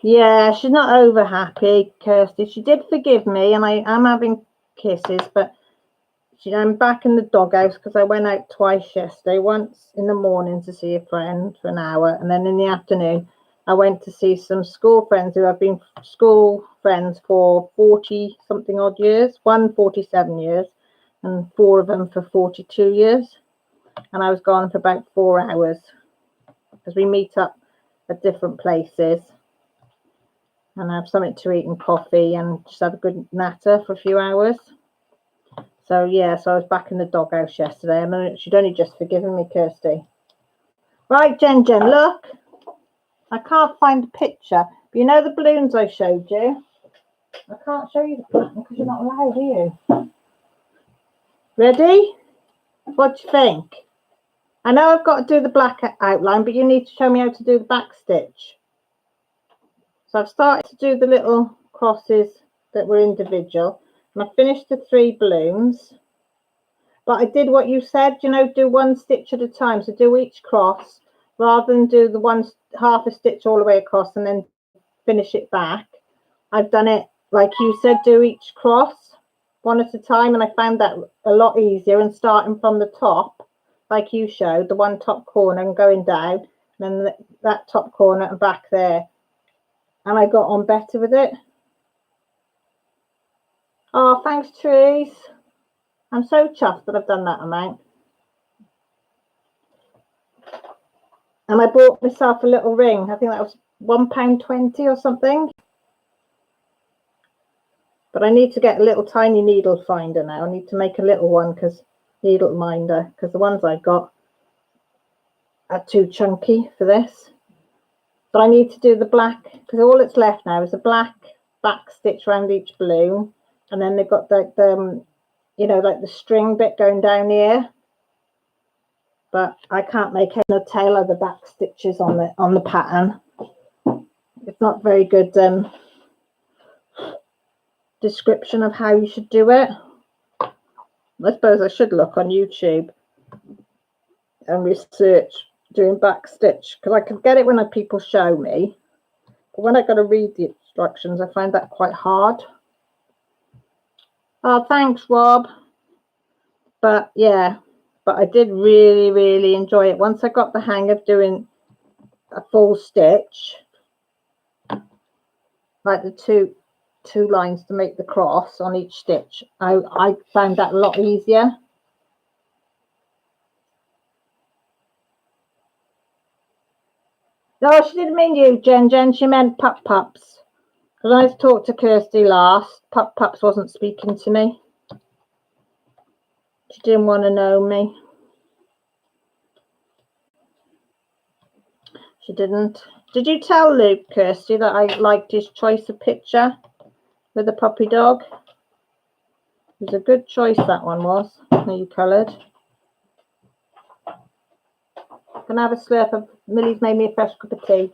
S1: Yeah, she's not over happy, Kirsty. She did forgive me, and I am having kisses, but I'm back in the doghouse because I went out twice yesterday. Once in the morning to see a friend for an hour, and then in the afternoon I went to see some school friends who have been school friends for 40 something odd years. One 47 years, and 4 of them for 42 years. And I was gone for about 4 hours because we meet up at different places and have something to eat and coffee and just have a good natter for a few hours. So yeah, so I was back in the doghouse yesterday, and she'd only just forgiven me, Kirsty. Right, Jen, look. I can't find the picture, but you know the balloons I showed you? I can't show you the black one because you're not allowed, are you? Ready? What do you think? I know I've got to do the black outline, but you need to show me how to do the back stitch. So I've started to do the little crosses that were individual, and I finished the 3 balloons. But I did what you said, you know, do 1 stitch at a time. So do each cross rather than do the half a stitch all the way across and then finish it back. I've done it like you said, do each cross 1 at a time, and I found that a lot easier. And starting from the top, like you showed, the one top corner and going down, and then that top corner and back there. And I got on better with it. Oh, thanks, Trees. I'm so chuffed that I've done that amount. And I bought myself a little ring. I think that was £1.20 or something. But I need to get a little tiny needle finder now. I need to make a little one needle minder, because the ones I got are too chunky for this. But I need to do the black, because all that's left now is a black back stitch around each balloon, and then they've got the you know, like the string bit going down here. But I can't make head or tail of the back stitches on the pattern. It's not very good description of how you should do it. I suppose I should look on YouTube and research doing back stitch, because I can get it when people show me, but when I got to read the instructions I find that quite hard. Oh, thanks, Rob. But yeah, but I did really, really enjoy it once I got the hang of doing a full stitch, like the two lines to make the cross on each stitch. I found that a lot easier. No, she didn't mean you, Jen. She meant pups. Because I talked to Kirsty last, pups wasn't speaking to me. She didn't want to know me. She didn't. Did you tell Luke, Kirsty, that I liked his choice of picture with the puppy dog? It was a good choice, that one was. You coloured. Can I have a slurp of Millie's made me a fresh cup of tea.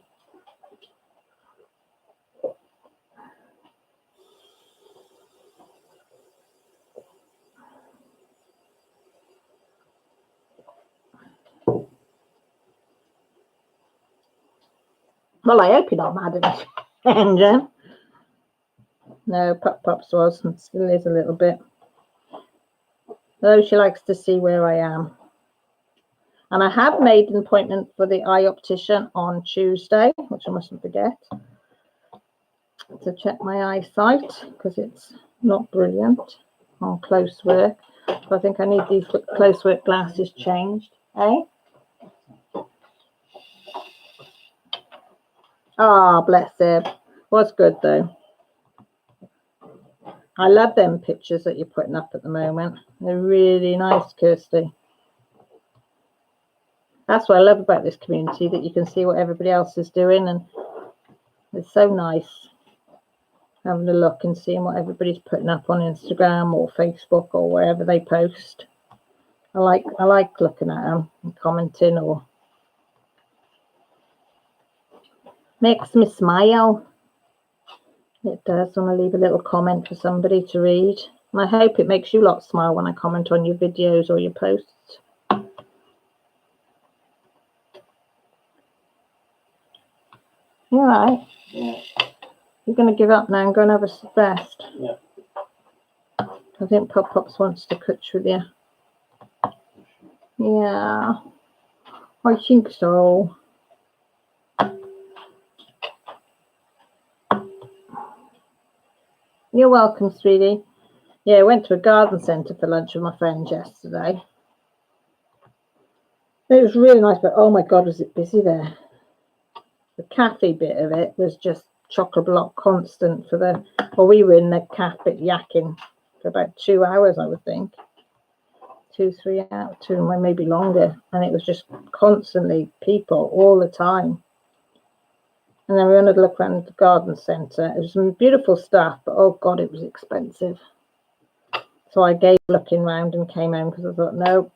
S1: Well, I hope you're not mad at me, Jen. No, pups was and still is a little bit. Though she likes to see where I am. And I have made an appointment for the eye optician on Tuesday, which I mustn't forget, to check my eyesight, because it's not brilliant on close work. So I think I need these close work glasses changed, eh? Ah, bless him. Was good though. I love them pictures that you're putting up at the moment. They're really nice, Kirsty. That's what I love about this community, that you can see what everybody else is doing, and it's so nice having a look and seeing what everybody's putting up on Instagram or Facebook or wherever they post. I like looking at them and commenting, or makes me smile. It does when I leave a little comment for somebody to read. And I hope it makes you lot smile when I comment on your videos or your posts. You all right?
S2: Yeah.
S1: You're going to give up now and go and have a rest?
S2: Yeah.
S1: I think Pop Pops wants to coach with you. Yeah, I think so. You're welcome, sweetie. Yeah, I went to a garden centre for lunch with my friends yesterday. It was really nice, but oh my God, was it busy there. The cafe bit of it was just chock-a-block constant for the... Well, we were in the cafe yakking for about 2 hours, I would think. 2, 3 hours, maybe longer. And it was just constantly people all the time. And then we wanted to look around the garden centre. It was some beautiful stuff, but oh God, it was expensive. So I gave looking round and came home because I thought, no,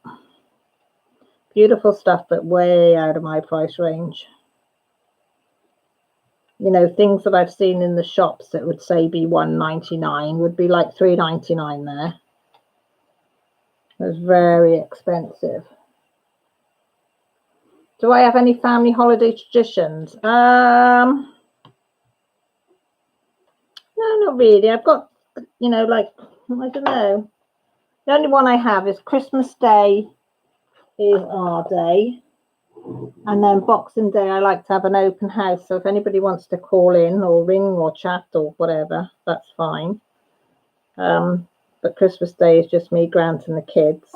S1: beautiful stuff, but way out of my price range. You know, things that I've seen in the shops that would say be $1.99 would be like $3.99 there. It was very expensive. Do I have any family holiday traditions? No, not really. I've got, you know, like, I don't know. The only one I have is Christmas Day is our day. And then Boxing Day, I like to have an open house. So if anybody wants to call in or ring or chat or whatever, that's fine. But Christmas Day is just me, Grant, and the kids.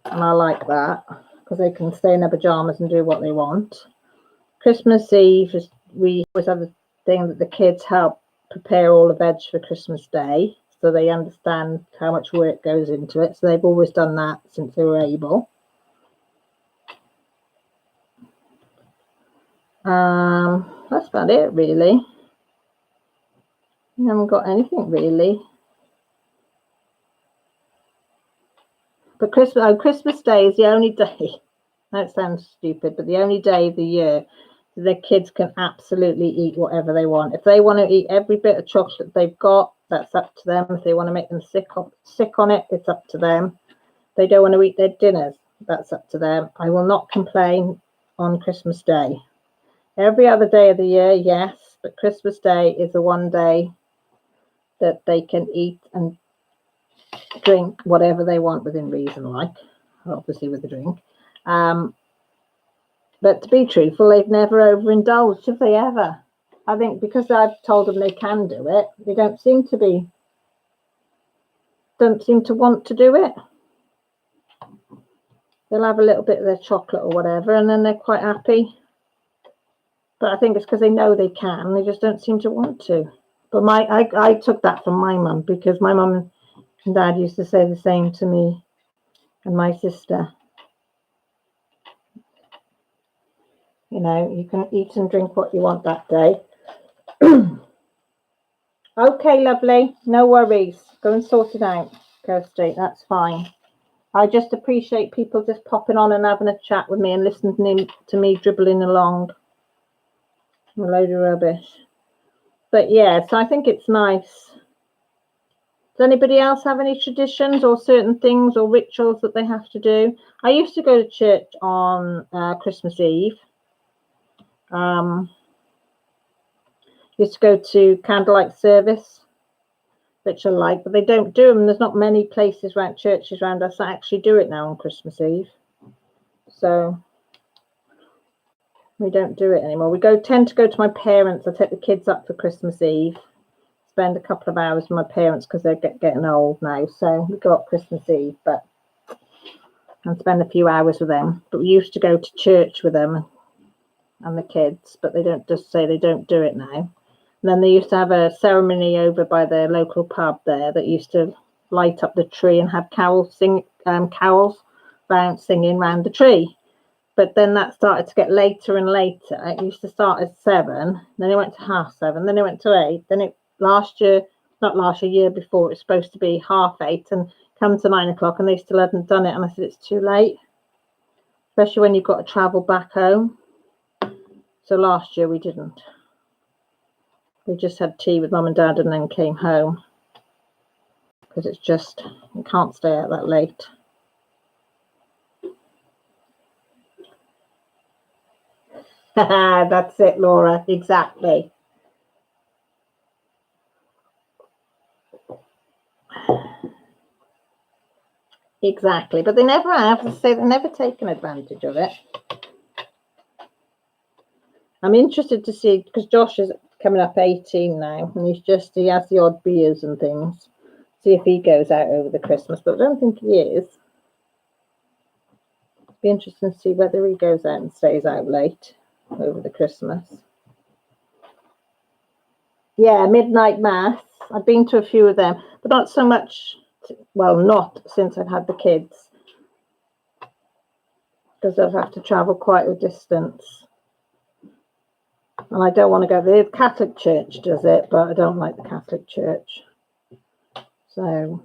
S1: And I like that because they can stay in their pajamas and do what they want. Christmas Eve, we always have a thing that the kids help prepare all the veg for Christmas Day. So they understand how much work goes into it. So they've always done that since they were able. That's about it, really. I haven't got anything really. But Christmas Day is the only day. That sounds stupid, but the only day of the year that the kids can absolutely eat whatever they want. If they want to eat every bit of chocolate they've got, that's up to them. If they want to make them sick on it, it's up to them. If they don't want to eat their dinners, that's up to them. I will not complain on Christmas Day. Every other day of the year, yes, but Christmas Day is the one day that they can eat and drink whatever they want within reason, like, obviously with the drink. But to be truthful, they've never overindulged, have they ever? I think because I've told them they can do it, they don't seem to want to do it. They'll have a little bit of their chocolate or whatever, and then they're quite happy. But I think it's because they know they can. They just don't seem to want to. But I took that from my mum, because my mum and dad used to say the same to me and my sister. You know, you can eat and drink what you want that day. Okay, lovely. No worries. Go and sort it out, Kirsty. That's fine. I just appreciate people just popping on and having a chat with me and listening to me dribbling along. A load of rubbish. But yeah, so I think it's nice. Does anybody else have any traditions or certain things or rituals that they have to do? I used to go to church on Christmas Eve. Used to go to candlelight service, which I like, but they don't do them. There's not many places around churches around us that actually do it now on Christmas Eve. So we don't do it anymore. We tend to go to my parents. I take the kids up for Christmas Eve, spend a couple of hours with my parents because they're getting old now. So we go up Christmas Eve, and spend a few hours with them. But we used to go to church with them and the kids, but they don't just say they don't do it now. And then they used to have a ceremony over by their local pub there that used to light up the tree and have carols round singing round the tree. But then that started to get later and later. It used to start at 7, then it went to 7:30, then it went to 8. Then year before, it was supposed to be 8:30 and come to 9 o'clock, and they still hadn't done it. And I said, it's too late, especially when you've got to travel back home. So last year we didn't. We just had tea with Mum and Dad and then came home, because it's just, you can't stay out that late. That's it, Laura, exactly. Exactly, but they never have. To say they've never taken advantage of it. I'm interested to see, because Josh is coming up 18 now, and he has the odd beers and things. See if he goes out over the Christmas, but I don't think he is. Be interesting to see whether he goes out and stays out late over the Christmas. Yeah, midnight mass. I've been to a few of them, but not so much. Well, not since I've had the kids, because I'd have to travel quite a distance. And I don't want to go. The Catholic Church does it, but I don't like the Catholic Church. So,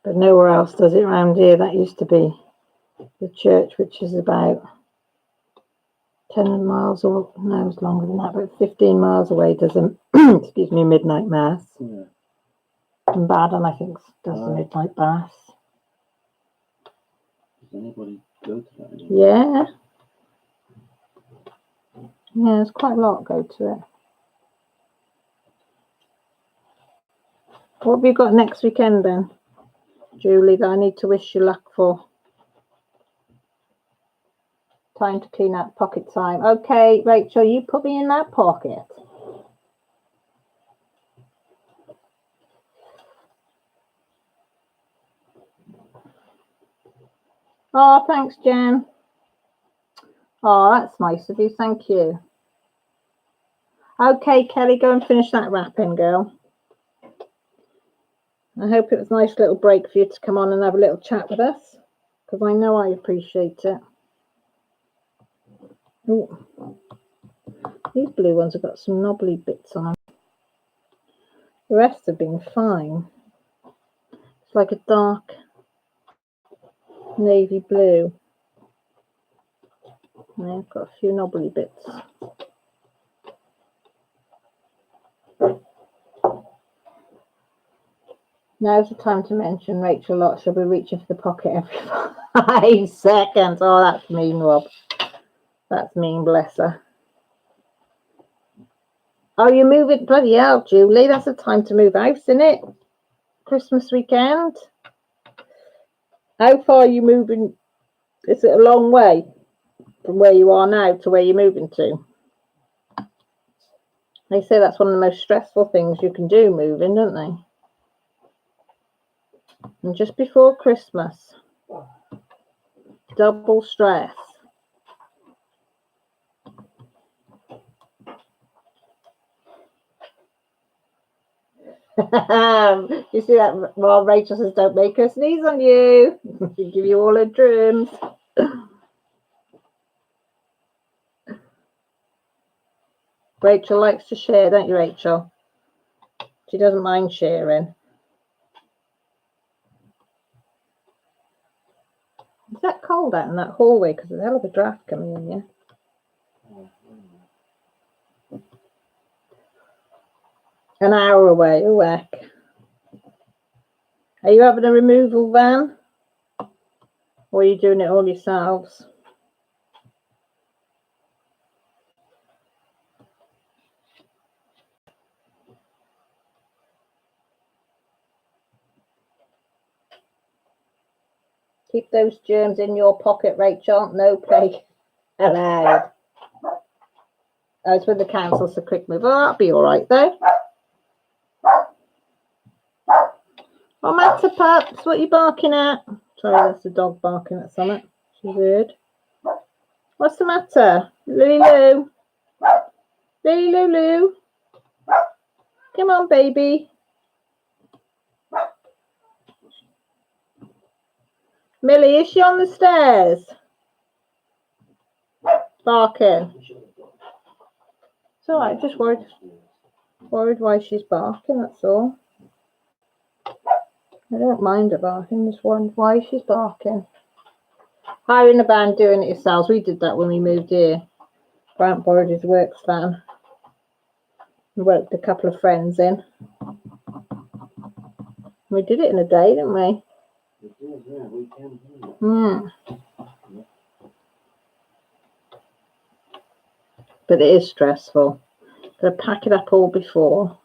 S1: but nowhere else does it around here. That used to be the church, which is about 10 miles, or no, it's longer than that, but 15 miles away, does a excuse me, midnight mass.
S2: Yeah.
S1: And Baden, I think, does the midnight mass.
S2: Does anybody go to that anymore?
S1: Yeah. Yeah, there's quite a lot go to it. What have you got next weekend then, Julie, that I need to wish you luck for? Time to clean out pocket time. Okay, Rachel, you put me in that pocket. Oh, thanks, Jen. Oh, that's nice of you. Thank you. Okay, Kelly, go and finish that wrapping, girl. I hope it was a nice little break for you to come on and have a little chat with us, because I know I appreciate it. Ooh. These blue ones have got some knobbly bits on them. The rest have been fine. It's like a dark navy blue. And I've got a few knobbly bits. Now's the time to mention Rachel Lott. She'll be reaching for the pocket every 5 seconds. Oh, that's mean, Rob. That's mean, bless her. Oh, you're moving? Bloody hell, Julie. That's the time to move house, isn't it? Christmas weekend. How far are you moving? Is it a long way from where you are now to where you're moving to? They say that's one of the most stressful things you can do, moving, don't they? And just before Christmas, double stress. You see that? Well, Rachel says, don't make her sneeze on you. She'll give you all her drums. Rachel likes to share, don't you, Rachel? She doesn't mind sharing. Is that cold out in that hallway? Because there's a hell of a draft coming in, yeah? An hour away, oh heck. Are you having a removal van? Or are you doing it all yourselves? Keep those germs in your pocket, Rachel. No play allowed. Oh, it's with the council, so quick move. Oh, that'll be all right, though. Oh, matter pups, what are you barking at? Sorry, that's the dog barking at something. She's weird. What's the matter? Lulu? Lulu? Come on, baby. Millie, is she on the stairs? Barking. It's all right, just worried why she's barking, that's all. I don't mind her barking, just wondered why she's barking. Hiring a van, doing it yourselves. We did that when we moved here. Grant borrowed his works van. We worked a couple of friends in. We did it in a day, didn't we?
S2: We did, yeah, weekend, didn't it?
S1: But it is stressful. Got to pack it up all before,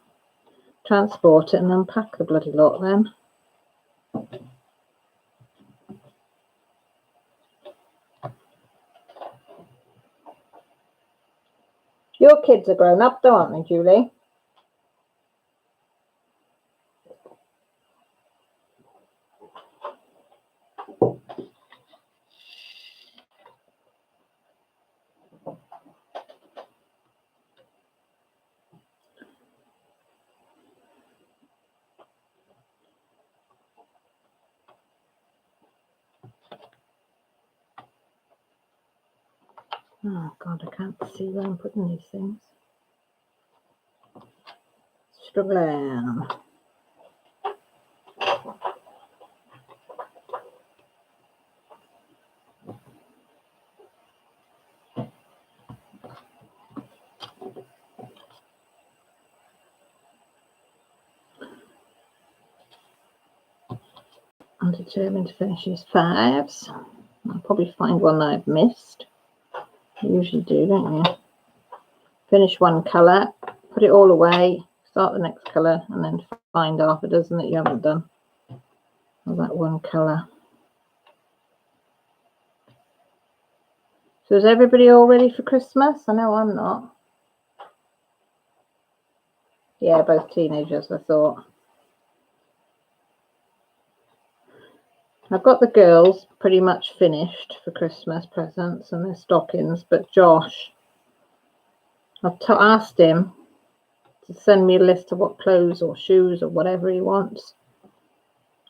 S1: transport it, and unpack the bloody lot then. Your kids are grown up, though, aren't they, Julie? Oh, God, I can't see where I'm putting these things. Struggling. I'm determined to finish these 5s. I'll probably find one that I've missed. You usually do, don't you? Finish one colour, put it all away, start the next colour, and then find half a dozen that you haven't done of that one colour. So is everybody all ready for Christmas? I know I'm not. Yeah, both teenagers, I thought. I've got the girls pretty much finished for Christmas presents and their stockings, but Josh, I've asked him to send me a list of what clothes or shoes or whatever he wants.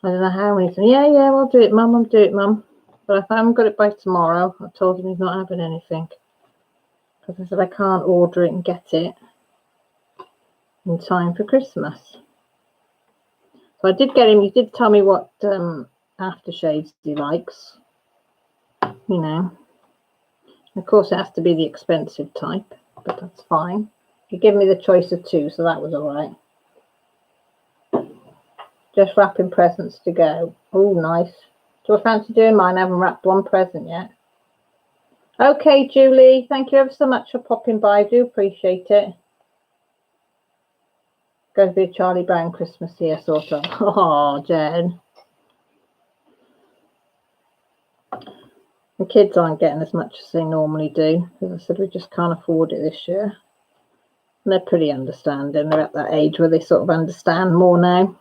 S1: I don't know how many. Yeah, I'll do it, Mum. I'll do it, Mum. But if I haven't got it by tomorrow, I told him he's not having anything. Because I said I can't order it and get it in time for Christmas. So I did get him. He did tell me what aftershades he likes. You know. Of course, it has to be the expensive type, but that's fine. He gave me the choice of 2, so that was all right. Just wrapping presents to go. Oh, nice. Do I fancy doing mine? I haven't wrapped one present yet. Okay, Julie. Thank you ever so much for popping by. I do appreciate it. Going to be a Charlie Brown Christmas here, sort of. Oh, Jen. The kids aren't getting as much as they normally do. As I said, we just can't afford it this year. And they're pretty understanding. They're at that age where they sort of understand more now.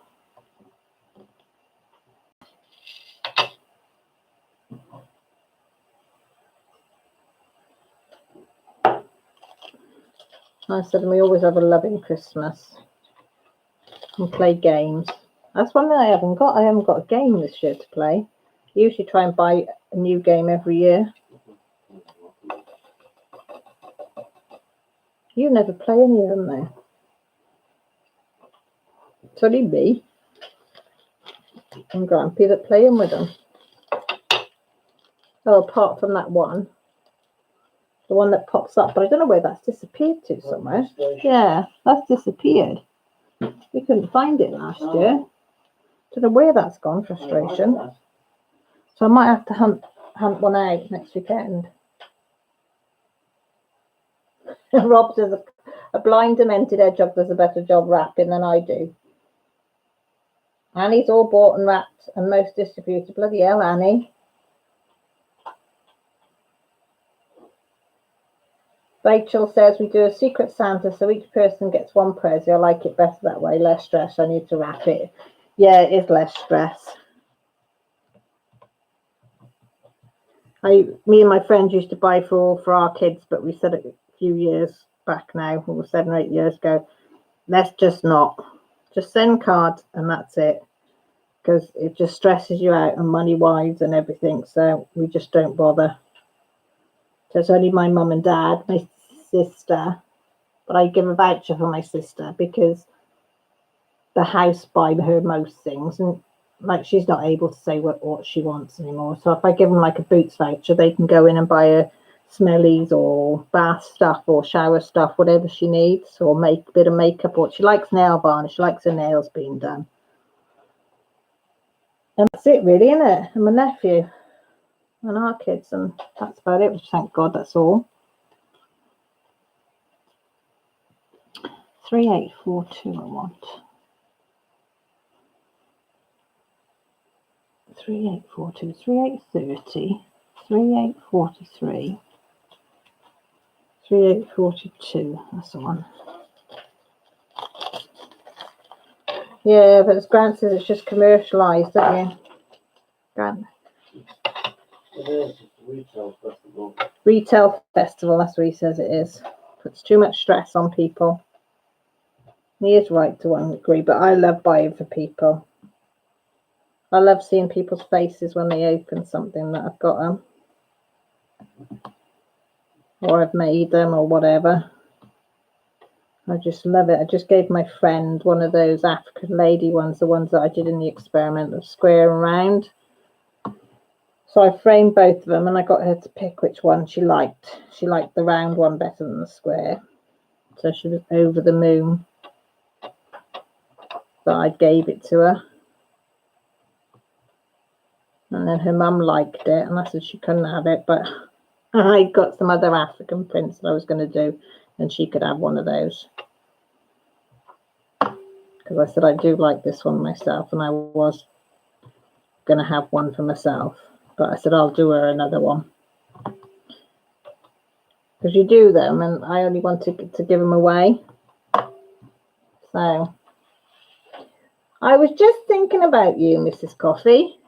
S1: I said, and we always have a loving Christmas and play games. That's one thing I haven't got. I haven't got a game this year to play. I usually try and buy a new game every year. You never play any of them, though. It's only me and Grampy that play them with them. Oh, apart from that one. The one that pops up, but I don't know where that's disappeared to somewhere. Yeah, that's disappeared. We couldn't find it last year. Don't know where that's gone, frustration. So I might have to hunt one out next weekend. Rob says a blind demented hedgehog does a better job wrapping than I do. Annie's all bought and wrapped and most distributed. Bloody hell, Annie. Rachel says we do a secret Santa so each person gets one present. I like it better that way. Less stress. I need to wrap it. Yeah, it is less stress. Me and my friends used to buy for our kids, but we said it a few years back now, or 7 or 8 years ago, let's just not. Just send cards and that's it. Because it just stresses you out and money-wise and everything. So we just don't bother. So it's only my mum and dad, my sister. But I give a voucher for my sister because the house buy her most things. And like she's not able to say what she wants anymore. So if I give them like a Boots voucher, they can go in and buy her smellies or bath stuff or shower stuff, whatever she needs, or make a bit of makeup. Or she likes nail varnish. She likes her nails being done. And that's it really, isn't it? And my nephew and our kids, and that's about it. Thank God, that's all. 3842 I want. 3842, 3830, 3843, 3842. That's the one. Yeah, but as Grant says, it's just commercialised, don't you? Grant.
S2: It is retail festival.
S1: Retail festival, that's what he says it is. Puts too much stress on people. He is right to one degree, but I love buying for people. I love seeing people's faces when they open something that I've got them. Or I've made them or whatever. I just love it. I just gave my friend one of those African lady ones, the ones that I did in the experiment of square and round. So I framed both of them and I got her to pick which one she liked. She liked the round one better than the square. So she was over the moon that I gave it to her. And then her mum liked it and I said she couldn't have it, but I got some other African prints that I was going to do and she could have one of those. Because I said I do like this one myself and I was going to have one for myself. But I said I'll do her another one. Because you do them and I only want to give them away. So I was just thinking about you, Mrs. Coffee.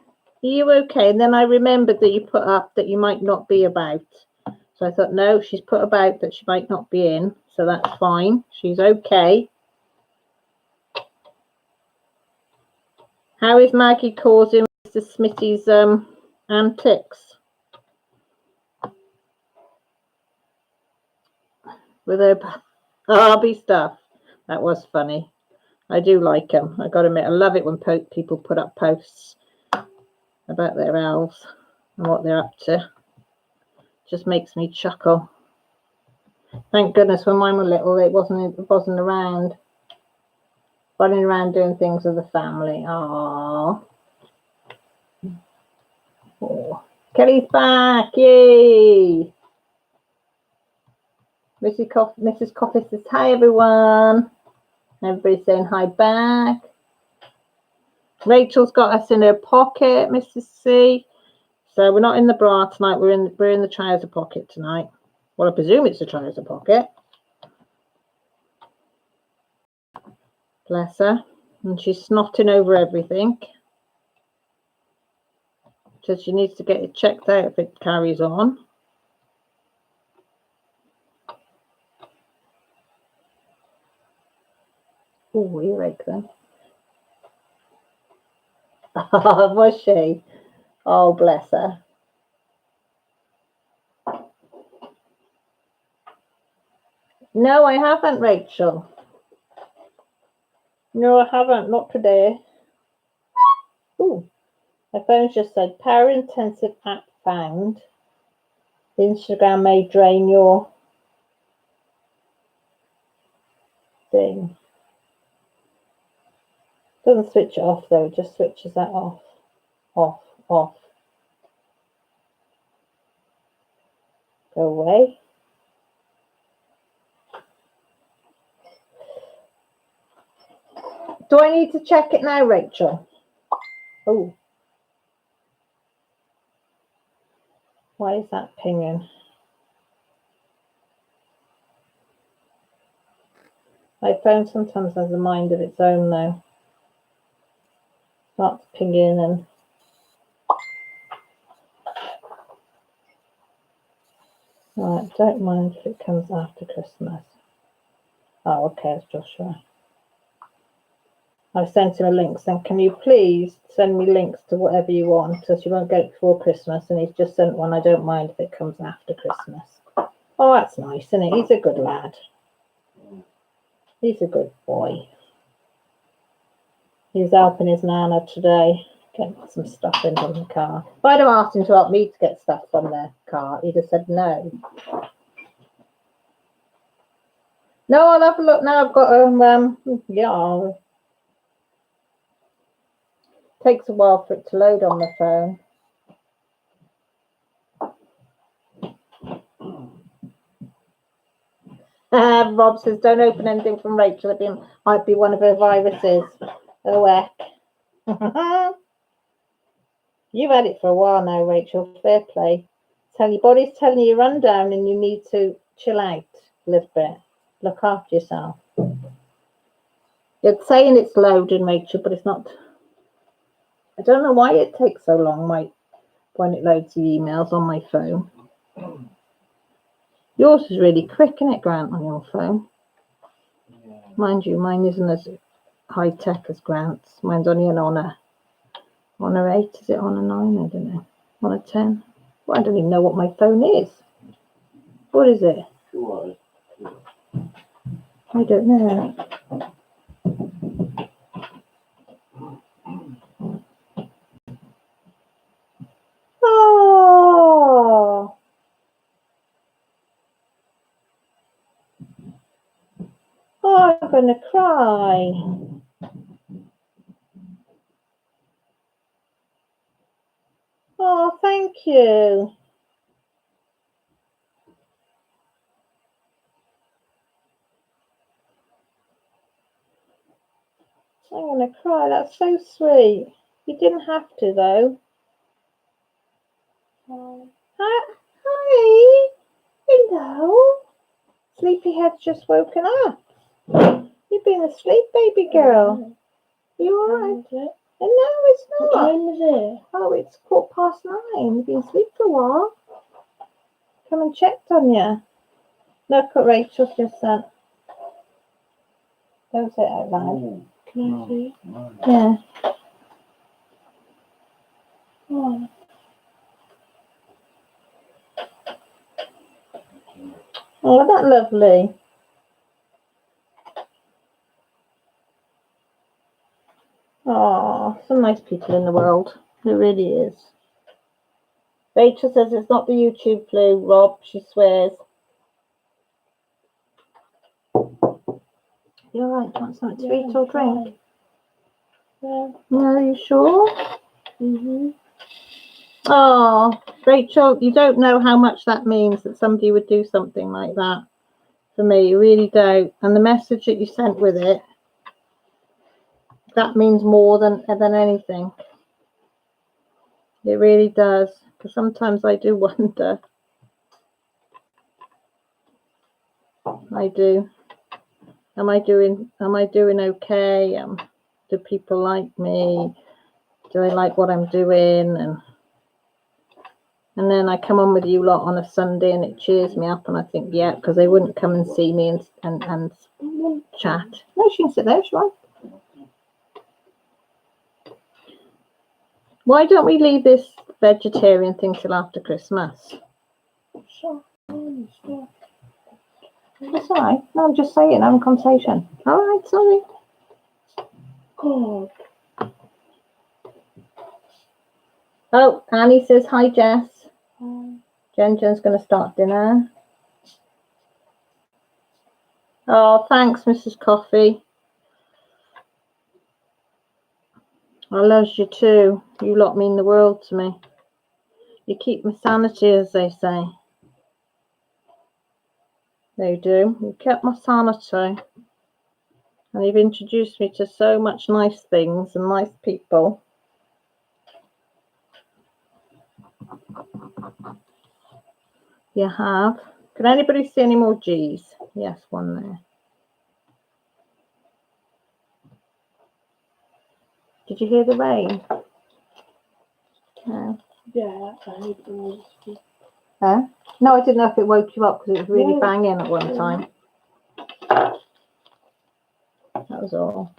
S1: Are you okay? And then I remembered that you put up that you might not be about. So I thought, no, she's put about that she might not be in. So that's fine. She's okay. How is Maggie causing Mr. Smitty's antics? With her Barbie stuff. That was funny. I do like them. I got to admit, I love it when people put up posts about their elves and what they're up to. Just makes me chuckle. Thank goodness when mine were little, it wasn't around. Running around doing things with the family. Aww. Oh. Kelly's back. Yay. Mrs. Coffee says, hi, everyone. Everybody's saying hi back. Rachel's got us in her pocket, Mrs. C. So we're not in the bra tonight. We're in the trouser pocket tonight. Well, I presume it's a trouser pocket. Bless her. And she's snotting over everything. So she needs to get it checked out if it carries on. Oh, earache then. Was she? Oh, bless her. No, I haven't, Rachel. No, I haven't. Not today. Ooh. My phone just said power intensive app found. Instagram may drain your thing. Doesn't switch it off though, it just switches that off. Off. Go away. Do I need to check it now, Rachel? Oh. Why is that pinging? My phone sometimes has a mind of its own though. Starts pinging and Right, don't mind if it comes after Christmas. Oh, okay, it's Joshua. I've sent him a link saying, can you please send me links to whatever you want, because you won't get it before Christmas, and he's just sent one. I don't mind if it comes after Christmas. Oh, that's nice, isn't it? He's a good lad. He's a good boy. He's helping his nana today, getting some stuff in from the car. If I'd have asked him to help me to get stuff from the car, he'd have said no. No, I'll have a look now. I've got yeah. Takes a while for it to load on the phone. Rob says, don't open anything from Rachel. It might be one of her viruses. Oh, heck. You've had it for a while now, Rachel. Fair play. Your body's telling you run down and you need to chill out a little bit. Look after yourself. It's saying it's loading, Rachel, but it's not. I don't know why it takes so long when it loads the emails on my phone. Yours is really quick, isn't it, Grant, on your phone?
S2: Yeah.
S1: Mind you, mine isn't as high tech as Grant's. Mine's only on a 8. Is it on a 9? I don't know. On a 10. Well, I don't even know what my phone is. What is it?
S2: Sure.
S1: I don't know. Oh, I'm gonna cry. Oh, thank you. I'm gonna cry. That's so sweet. You didn't have to, though. Hi. Hello. Sleepyhead's just woken up. You've been asleep, baby girl. You alright? No, it's not.
S3: What time is it?
S1: Oh, it's 9:15. You've been asleep for a while. Come and checked on you. Look what Rachel's just said. Don't say it out loud.
S3: Can I see?
S1: Yeah.
S3: Oh.
S1: Oh, isn't that lovely? Oh, some nice people in the world. There really is. Rachel says it's not the YouTube flu, Rob. She swears. You're right. Do you want something to eat or drink?
S3: Yeah.
S1: No, you sure? Oh, Rachel, you don't know how much that means that somebody would do something like that for me. You really don't. And the message that you sent with it, that means more than anything. It really does. Because sometimes I do wonder. I do. Am I doing okay? Do people like me? Do they like what I'm doing? And then I come on with you lot on a Sunday and it cheers me up and I think, yeah, because they wouldn't come and see me and chat. No, she can sit there, she won't. Why don't we leave this vegetarian thing till after Christmas?
S3: Sure.
S1: That's all right. No, I'm just saying, I'm a conversation. All right, sorry.
S3: God.
S1: Oh, Annie says, hi, Jess. Jen's going to start dinner. Oh, thanks, Mrs. Coffee. I love you too. You lot mean the world to me. You keep my sanity, as they say. They do. You kept my sanity. And you've introduced me to so much nice things and nice people. You have. Can anybody see any more G's? Yes, one there. Did you hear the rain? No.
S3: Yeah, I hate the noise.
S1: Huh? No, I didn't know if it woke you up because it was really
S3: No.
S1: banging at one time. That was all.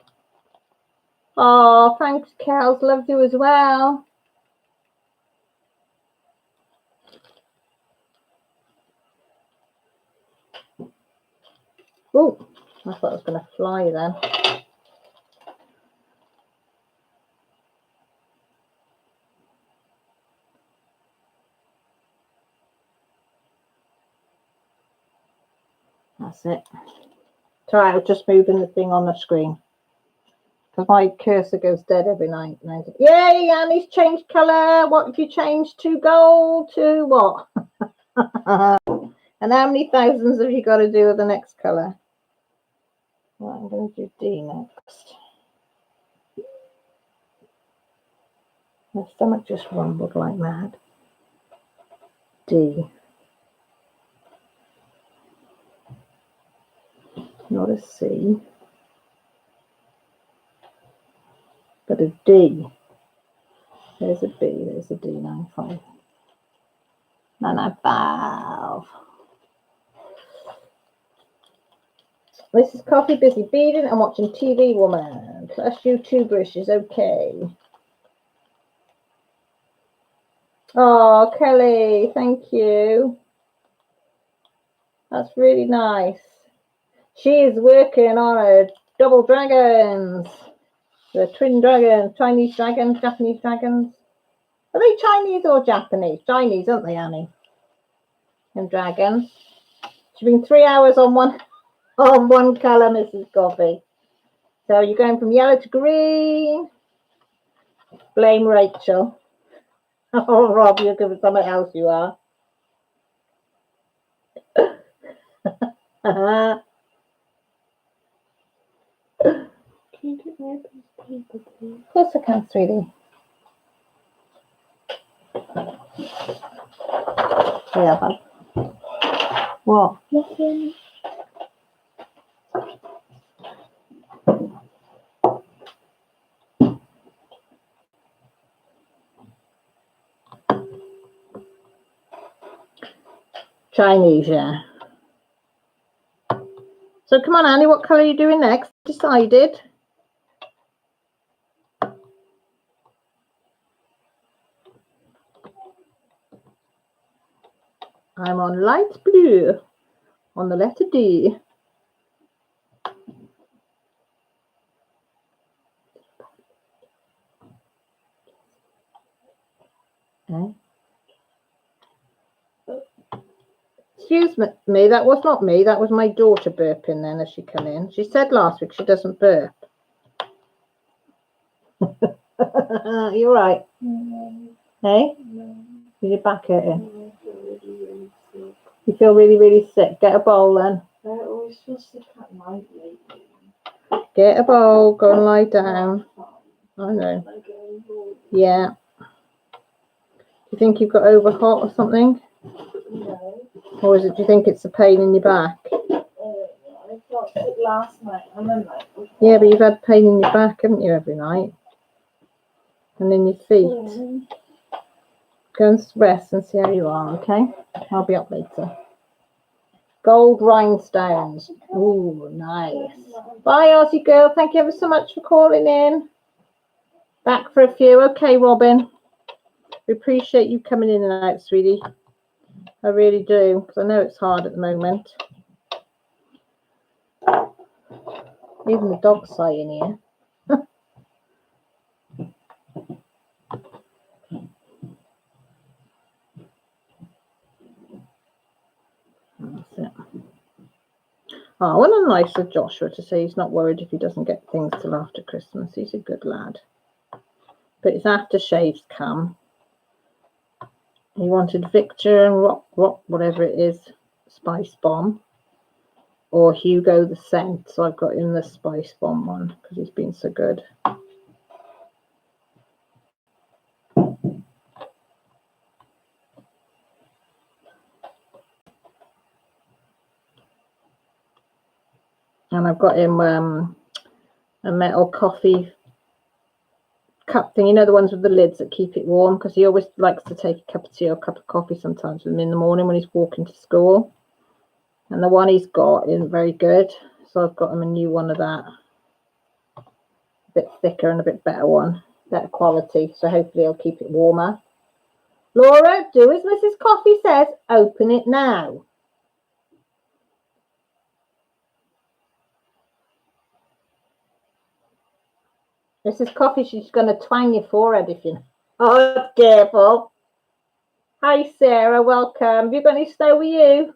S1: Oh, thanks, Kels. Loved you as well. Oh, I thought I was going to fly then. That's it. It's all right, I was just moving the thing on the screen. Because my cursor goes dead every night. Yay, Annie's changed colour. What have you changed to? Gold to what? And how many thousands have you got to do with the next colour? Well, I'm going to do D next. My stomach just rumbled like mad. D. Not a C. But a D. There's a B. There's a D. 9-5. 9-5. This is Coffee Busy Beading and watching TV Woman. Plus YouTuberish is okay. Oh, Kelly, thank you. That's really nice. She is working on her double dragons. The twin dragons, Chinese dragons, Japanese dragons. Are they Chinese or Japanese? Chinese, aren't they, Annie? And dragons. She's been 3 hours on one colour, Mrs. Coffee. So you're going from yellow to green. Blame Rachel. Oh, Rob, you're good for something else, you are.
S3: Can you get me a piece of paper, please?
S1: Of course I can, sweetie. Yeah, bud. What?
S3: Nothing.
S1: Chinese, yeah. So come on, Annie, what colour are you doing next? Decided. I'm on light blue on the letter D. Okay. Excuse me, that was not me. That was my daughter burping then as she came in. She said last week she doesn't burp. You're right.
S3: No.
S1: Hey?
S3: No.
S1: Is your back hurting?
S3: No, I feel really sick.
S1: You feel really, really sick. Get a bowl then.
S3: I always feel sick at night lately.
S1: Get a bowl. Go and lie down. I know. Yeah. Do you think you've got over hot or something?
S3: No.
S1: Or is it? Do you think it's a pain in your back?
S3: I felt sick last night and the night before.
S1: Yeah, but you've had pain in your back, haven't you, every night? And in your feet. Go and rest and see how you are, okay? I'll be up later. Gold rhinestones. Ooh, nice. Bye, Aussie girl. Thank you ever so much for calling in. Back for a few. Okay, Robin. We appreciate you coming in and out, sweetie. I really do, because I know it's hard at the moment. Even the dog's sighing here. That's it. Oh, wasn't it nice of Joshua to say he's not worried if he doesn't get things till after Christmas. He's a good lad. But his aftershave's come. He wanted Victor and Rock, whatever it is, Spice Bomb. Or Hugo the Scent. So I've got him the Spice Bomb one because he's been so good. And I've got him a metal coffee cup thing, you know, the ones with the lids that keep it warm, because he always likes to take a cup of tea or a cup of coffee sometimes with him in the morning when he's walking to school. And the one he's got isn't very good, so I've got him a new one of that, a bit thicker and a bit better one, better quality, so hopefully he'll keep it warmer. Laura, do as Mrs. Coffee says, open it now. Mrs. Coffee, she's going to twang your forehead if you know. Oh, careful. Hi, Sarah, welcome. Have you got any snow with you?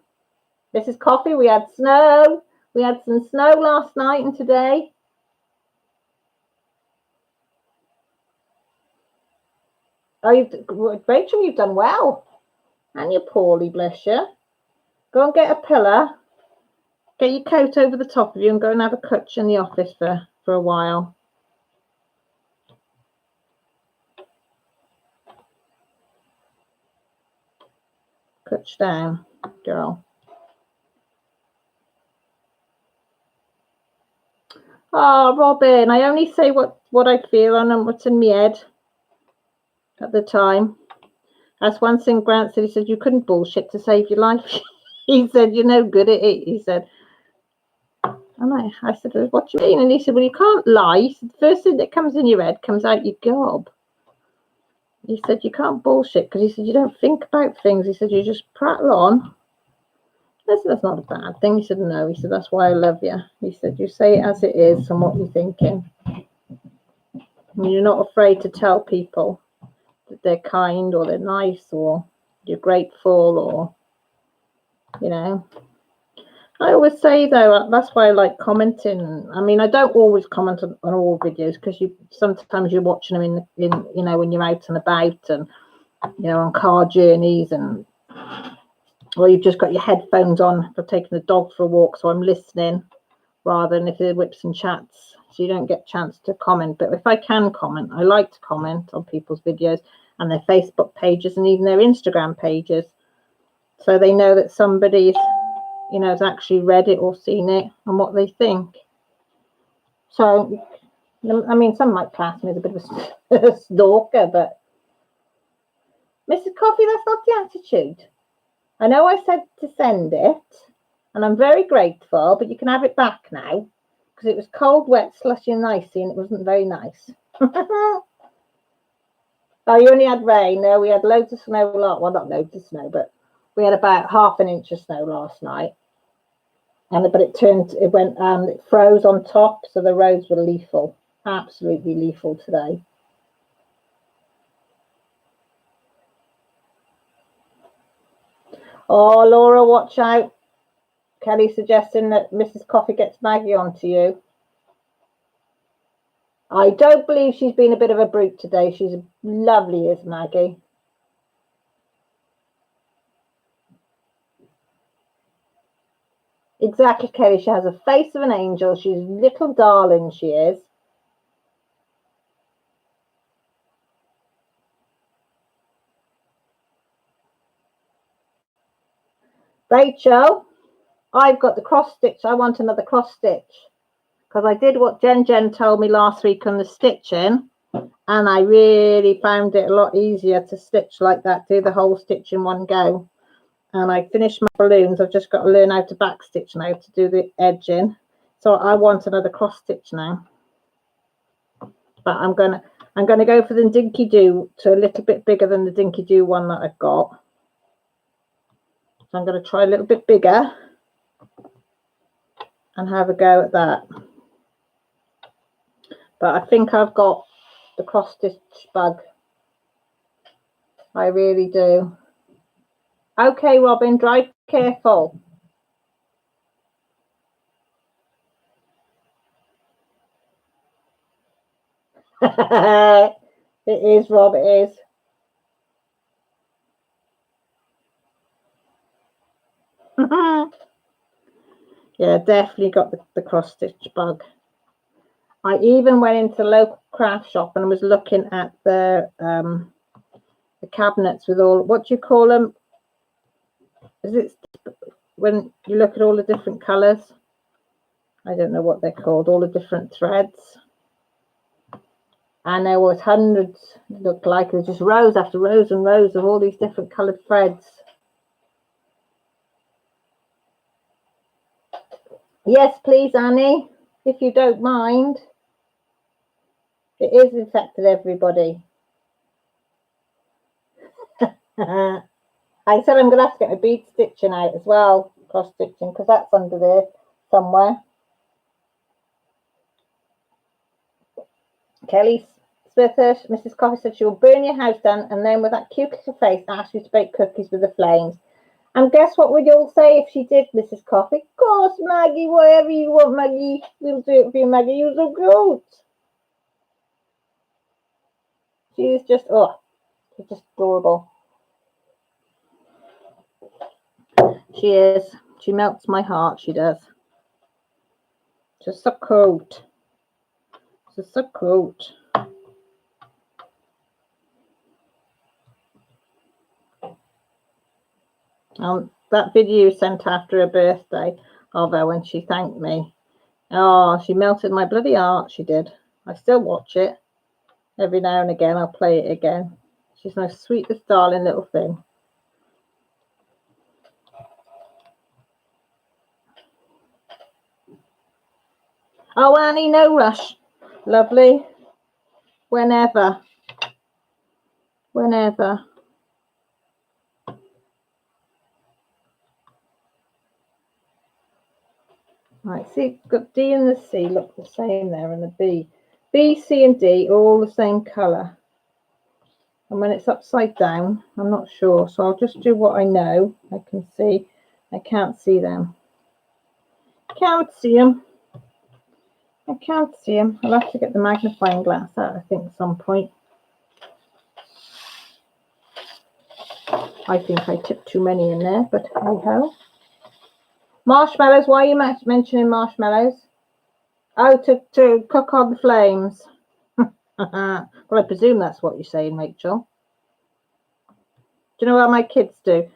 S1: Mrs. Coffee, we had snow. We had some snow last night and today. Oh, Rachel, you've done well. And you're poorly, bless you. Go and get a pillow. Get your coat over the top of you and go and have a cutch in the office for a while. Cutch down, girl. Oh, Robin, I only say what I feel and what's in my head at the time. That's one thing Grant said. He said, you couldn't bullshit to save your life. He said, you're no good at it. He said, and I said, what do you mean? And he said, well, you can't lie. He said, the first thing that comes in your head comes out your gob. He said, you can't bullshit, because he said, you don't think about things. He said, you just prattle on. I said, that's not a bad thing. He said, no. He said, that's why I love you. He said, you say it as it is and what you're thinking. And you're not afraid to tell people that they're kind or they're nice or you're grateful or, you know. I always say, though, that's why I like commenting. I mean, I don't always comment on all videos, because sometimes you're watching them in you know, when you're out and about and, you know, on car journeys, and or you've just got your headphones on for taking the dog for a walk, so I'm listening rather than if they're whips and chats, so you don't get a chance to comment. But if I can comment, I like to comment on people's videos and their Facebook pages and even their Instagram pages, so they know that somebody's, you know, has actually read it or seen it and what they think. So, I mean, some might class me as a bit of a stalker, but Mrs. Coffee, that's not the attitude. I know I said to send it, and I'm very grateful, but you can have it back now, because it was cold, wet, slushy and icy, and it wasn't very nice. Oh, you only had rain? No, we had loads of snow. Well, not loads of snow, but we had about half an inch of snow last night. But it froze on top, so the roads were lethal, absolutely lethal today. Oh, Laura, watch out. Kelly suggesting that Mrs. Coffee gets Maggie onto you. I don't believe she's been a bit of a brute today. She's lovely, is Maggie. Exactly, Kelly. She has a face of an angel. She's a little darling, she is. Rachel, I've got the cross stitch. I want another cross stitch, because I did what Jen told me last week on the stitching, and I really found it a lot easier to stitch like that, do the whole stitch in one go. And I finished my balloons. I've just got to learn how to back stitch now to do the edging. So I want another cross stitch now. But I'm gonna go for the Dinky Doo, to a little bit bigger than the Dinky Doo one that I've got. So I'm going to try a little bit bigger and have a go at that. But I think I've got the cross stitch bug. I really do. Okay, Robin, drive careful. It is, Rob, it is. Yeah, definitely got the cross stitch bug. I even went into the local craft shop and was looking at the cabinets with all, what do you call them? Is it when you look at all the different colours? I don't know what they're called, all the different threads. And there was hundreds, it looked like it was just rows after rows and rows of all these different coloured threads. Yes, please, Annie, if you don't mind. It is infected everybody. I said I'm going to have to get my bead stitching out as well, cross stitching, because that's under there somewhere. Kelly Smithers, Mrs. Coffee said she will burn your house down and then with that cute little face ask you to bake cookies with the flames. And guess what would you all say if she did, Mrs. Coffee? Of course, Maggie, whatever you want, Maggie. We'll do it for you, Maggie. You're so cute. She's just, oh, she's just adorable. She is. She melts my heart, she does. Just so cute. Just so cute. That video sent after her birthday of her when she thanked me. Oh, she melted my bloody heart, she did. I still watch it. Every now and again, I'll play it again. She's the most sweetest, darling little thing. Oh, Annie, no rush. Lovely. Whenever. Whenever. Right, see, got D and the C look the same there, and the B. B, C, and D are all the same colour. And when it's upside down, I'm not sure. So I'll just do what I know. I can see. I can't see them. Can't see them. I can't see them. I'll have to get the magnifying glass out, I think, at some point. I think I tipped too many in there, but hey ho. Marshmallows, why are you mentioning marshmallows? Oh, to cook on the flames. Well, I presume that's what you're saying, Rachel. Do you know what my kids do?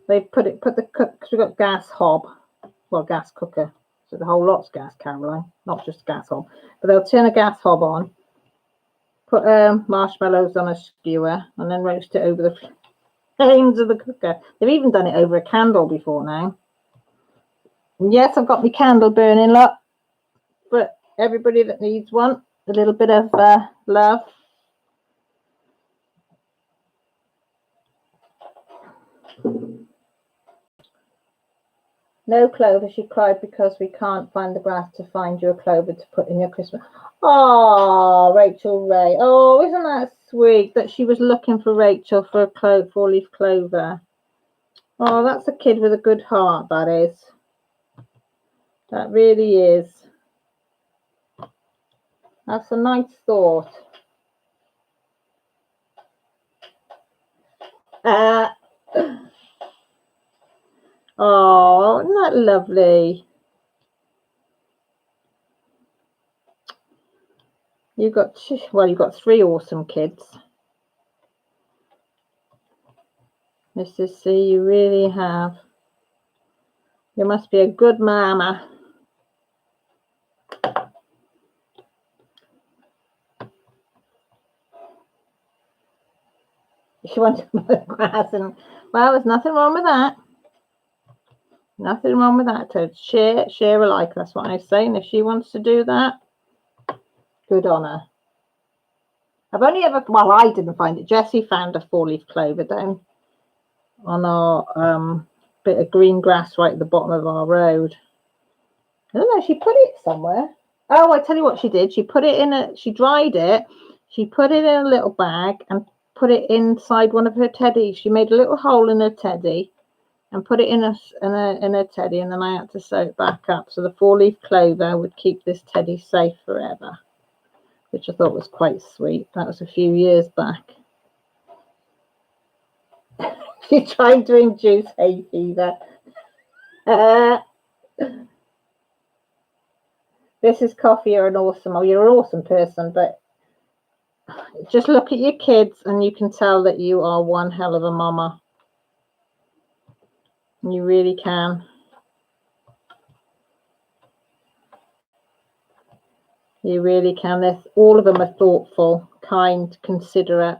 S1: They put the cook, because we've got gas hob, well, gas cooker. So the whole lot's gas, Caroline, not just gas hob. But they'll turn a gas hob on, put marshmallows on a skewer, and then roast it over the flames of the cooker. They've even done it over a candle before now. And yes, I've got my candle burning, look. But everybody that needs one, a little bit of love. No Clover, she cried because we can't find the grass to find you a clover to put in your Christmas. Oh, Rachel Ray. Oh, isn't that sweet that she was looking for Rachel for a four-leaf clover. Oh, that's a kid with a good heart, that is. That really is. That's a nice thought. Oh, isn't that lovely? You've got three awesome kids. Mrs. C, you really have. You must be a good mama. She wanted to mow grass, and well, there's nothing wrong with that. Nothing wrong with that. To share alike. That's what I say. And if she wants to do that, good on her. I've only ever, well, I didn't find it. Jessie found a four-leaf clover down on our bit of green grass right at the bottom of our road. I don't know. She put it somewhere. Oh, I tell you what she did. She put it in she dried it. She put it in a little bag and put it inside one of her teddies. She made a little hole in her teddy and put it in a teddy, and then I had to sew it back up so the four-leaf clover would keep this teddy safe forever, which I thought was quite sweet. That was a few years back. She tried to induce hay fever. This is Coffee. You're an awesome person, but just look at your kids and you can tell that you are one hell of a mama. You really can. You really can. All of them are thoughtful, kind, considerate.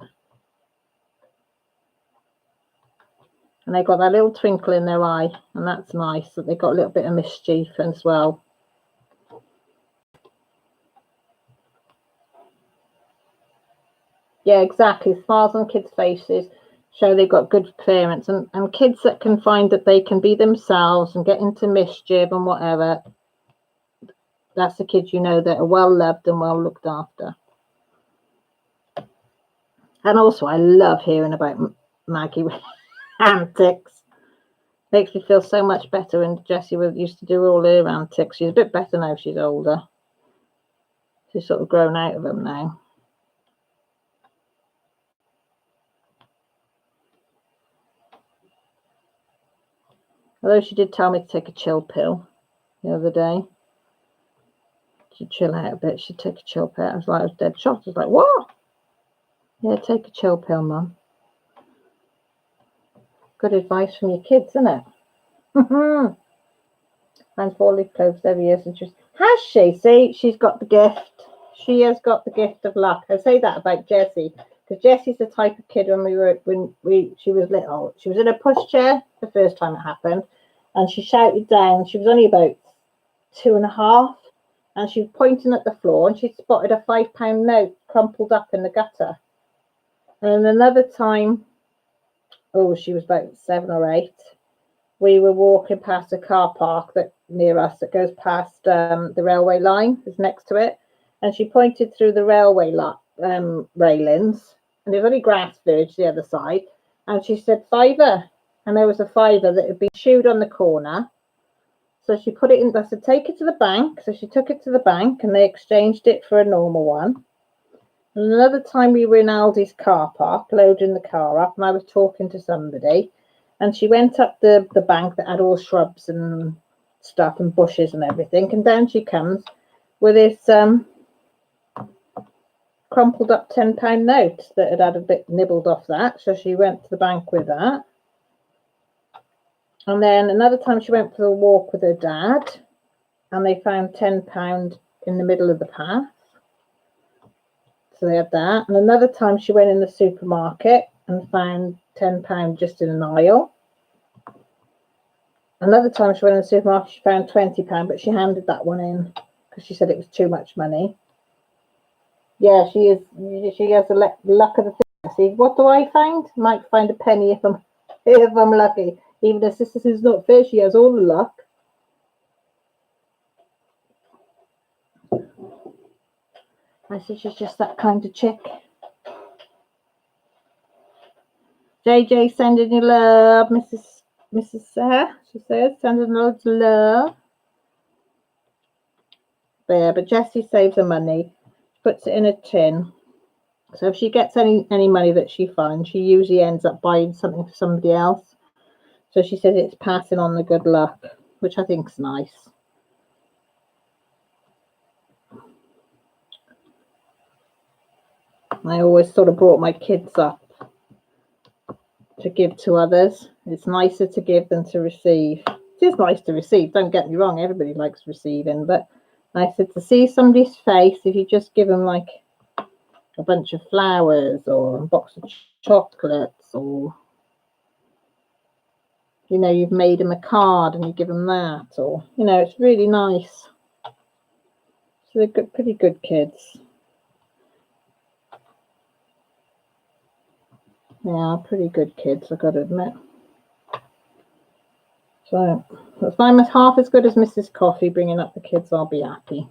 S1: And they've got that little twinkle in their eye, and that's nice, that they've got a little bit of mischief as well. Yeah, exactly. Smiles on kids' faces show they've got good parents, and kids that can find that they can be themselves and get into mischief and whatever, that's the kids you know that are well loved and well looked after. And also, I love hearing about Maggie with antics. Makes me feel so much better. And Jessie used to do all her antics. She's a bit better now she's older. She's sort of grown out of them now. Although she did tell me to take a chill pill the other day. To chill out a bit, she'd take a chill pill. I was dead shocked. I was like, what? Yeah, take a chill pill, Mum. Good advice from your kids, isn't it? And 4-leaf cloves every year since has she? See, she's got the gift. She has got the gift of luck. I say that about Jessie, because Jessie's the type of kid she was little. She was in a pushchair the first time it happened, and she shouted down. She was only about 2.5, and she was pointing at the floor, and she spotted a £5 note crumpled up in the gutter. And another time, she was about 7 or 8. We were walking past a car park near us that goes past the railway line, is next to it, and she pointed through the railway railings, and there's only grass verge the other side, and she said £5, and there was a £5 that had been chewed on the corner. So she put it in. I said, take it to the bank. So she took it to the bank, and they exchanged it for a normal one. And another time we were in Aldi's car park, loading the car up, and I was talking to somebody, and she went up the bank that had all shrubs and stuff and bushes and everything, and down she comes with this crumpled up £10 note that had a bit nibbled off that. So she went to the bank with that. And then another time she went for a walk with her dad, and they found £10 in the middle of the path. So they had that. And another time she went in the supermarket and found £10 just in an aisle. Another time she went in the supermarket, she found £20, but she handed that one in because she said it was too much money. Yeah, she has the luck of the thing. See, what do I find? Might find a penny if I'm lucky. Even if this is not fair, she has all the luck. I said she's just that kind of chick. JJ sending you love, Mrs. Sarah, she says, sending loads of love. There, but Jessie saves her money, puts it in a tin. So if she gets any money that she finds, she usually ends up buying something for somebody else. So she says it's passing on the good luck, which I think is nice. I always sort of brought my kids up to give to others. It's nicer to give than to receive. It is nice to receive, don't get me wrong, everybody likes receiving, but I said to see somebody's face, if you just give them like a bunch of flowers or a box of chocolates, or you've made them a card and you give them that, or it's really nice. So they're good, pretty good kids. Yeah, pretty good kids, I've got to admit. So if I'm half as good as Mrs. Coffee bringing up the kids, I'll be happy.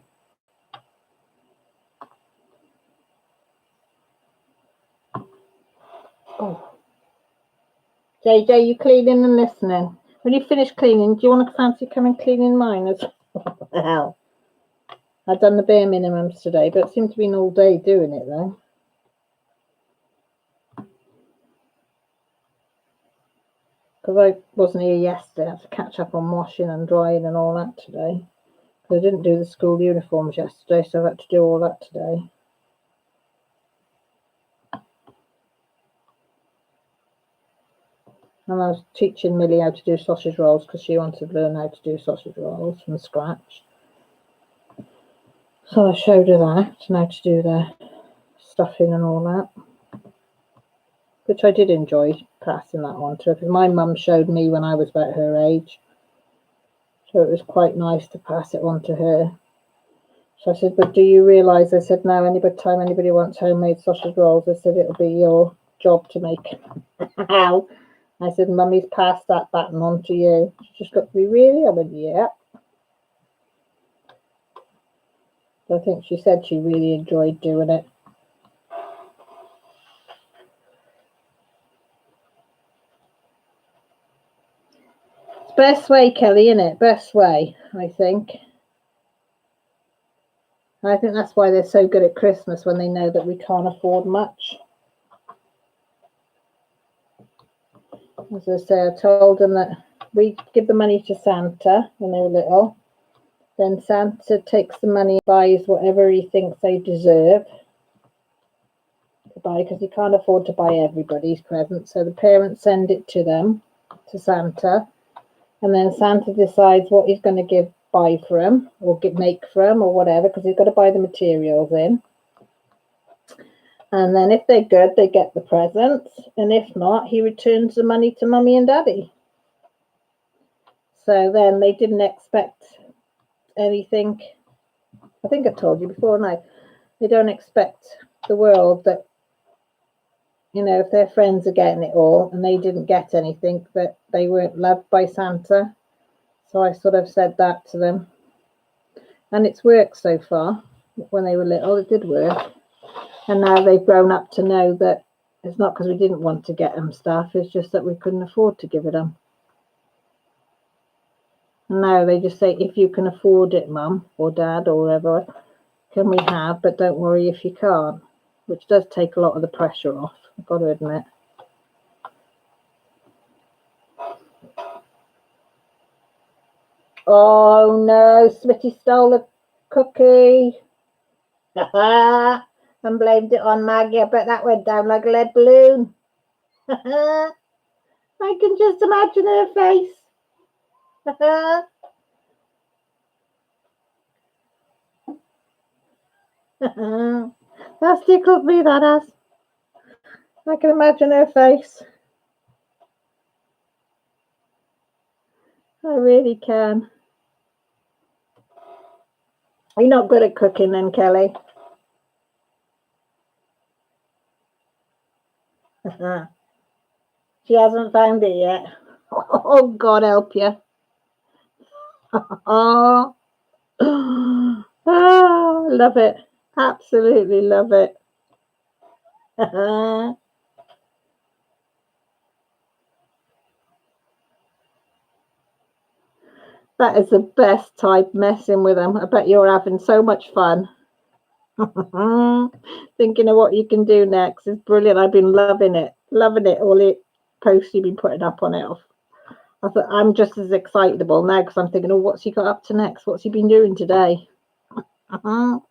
S1: Oh, JJ, you cleaning and listening? When you finish cleaning, do you want to fancy coming cleaning mine as well? I've done the bare minimums today, but it seemed to be an all day doing it though. Because I wasn't here yesterday, I had to catch up on washing and drying and all that today. Because I didn't do the school uniforms yesterday, so I had to do all that today. And I was teaching Millie how to do sausage rolls because she wanted to learn how to do sausage rolls from scratch. So I showed her that, how to do the stuffing and all that, which I did enjoy passing that on to her, because my mum showed me when I was about her age. So it was quite nice to pass it on to her. So I said, but do you realise, I said, now time anybody wants homemade sausage rolls, I said, it'll be your job to make. How? I said, Mummy's passed that baton on to you. She just looked at me, really? I went, yeah. So I think she said she really enjoyed doing it. It's best way, Kelly, innit? Best way, I think. I think that's why they're so good at Christmas, when they know that we can't afford much. As I say, I told them that we give the money to Santa when they were little. Then Santa takes the money and buys whatever he thinks they deserve to buy, because he can't afford to buy everybody's presents. So the parents send it to them, to Santa, and then Santa decides what he's going to buy for him, or make for him, or whatever, because he's got to buy the materials in. And then if they're good, they get the presents, and if not, he returns the money to Mummy and Daddy. So then they didn't expect anything. I think I told you before, no, they don't expect the world that, you know, if their friends are getting it all and they didn't get anything, that they weren't loved by Santa. So I sort of said that to them, and it's worked so far. When they were little, it did work, and now they've grown up to know that it's not because we didn't want to get them stuff, it's just that we couldn't afford to give it them. No, they just say, if you can afford it, Mum or Dad or whatever, can we have, but don't worry if you can't, which does take a lot of the pressure off, I've got to admit. Oh no, Smitty stole the cookie. And blamed it on Maggie. I bet that went down like a lead balloon. I can just imagine her face. That's tickled me, that has. I can imagine her face. I really can. You're not good at cooking then, Kelly. She hasn't found it yet. Oh, God help you. Oh, love it. Absolutely love it. That is the best type, messing with them. I bet you're having so much fun. Thinking of what you can do next is brilliant. I've been loving it. All the posts you've been putting up on it. I thought I'm just as excitable now, because I'm thinking, oh, what's he got up to next? What's he been doing today? So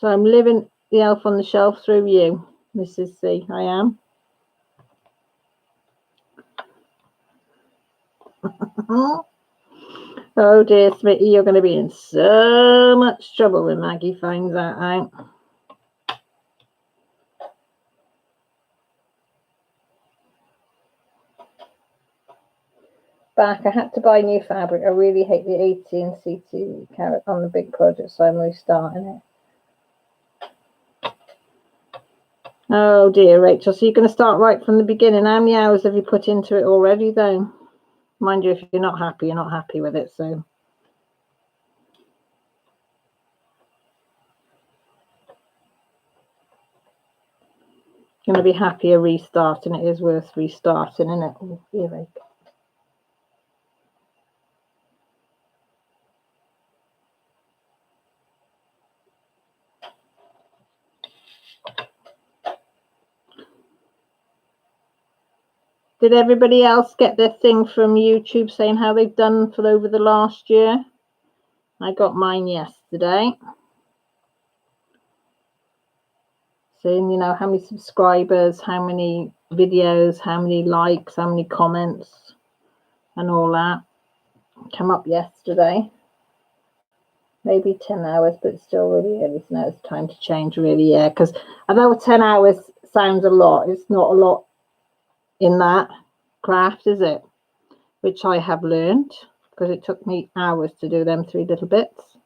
S1: I'm living the elf on the shelf through you, Mrs. C. I am. Oh dear, Smitty, you're going to be in so much trouble when Maggie finds that out. Back, I had to buy new fabric. I really hate the 18 CT carrot on the big project, so I'm restarting it. Oh dear, Rachel, so you're going to start right from the beginning. How many hours have you put into it already, though? Mind you, if you're not happy, you're not happy with it, so. Going to be happier restarting. It is worth restarting, isn't it? Oh, earache. Did everybody else get their thing from YouTube saying how they've done for over the last year? I got mine yesterday. Saying, you know, how many subscribers, how many videos, how many likes, how many comments, and all that. Come up yesterday. maybe 10 hours, but it's still really early. So now it's time to change, really, yeah. Because although 10 hours sounds a lot, it's not a lot in that craft, is it? Which I have learned, because it took me hours to do them 3 little bits.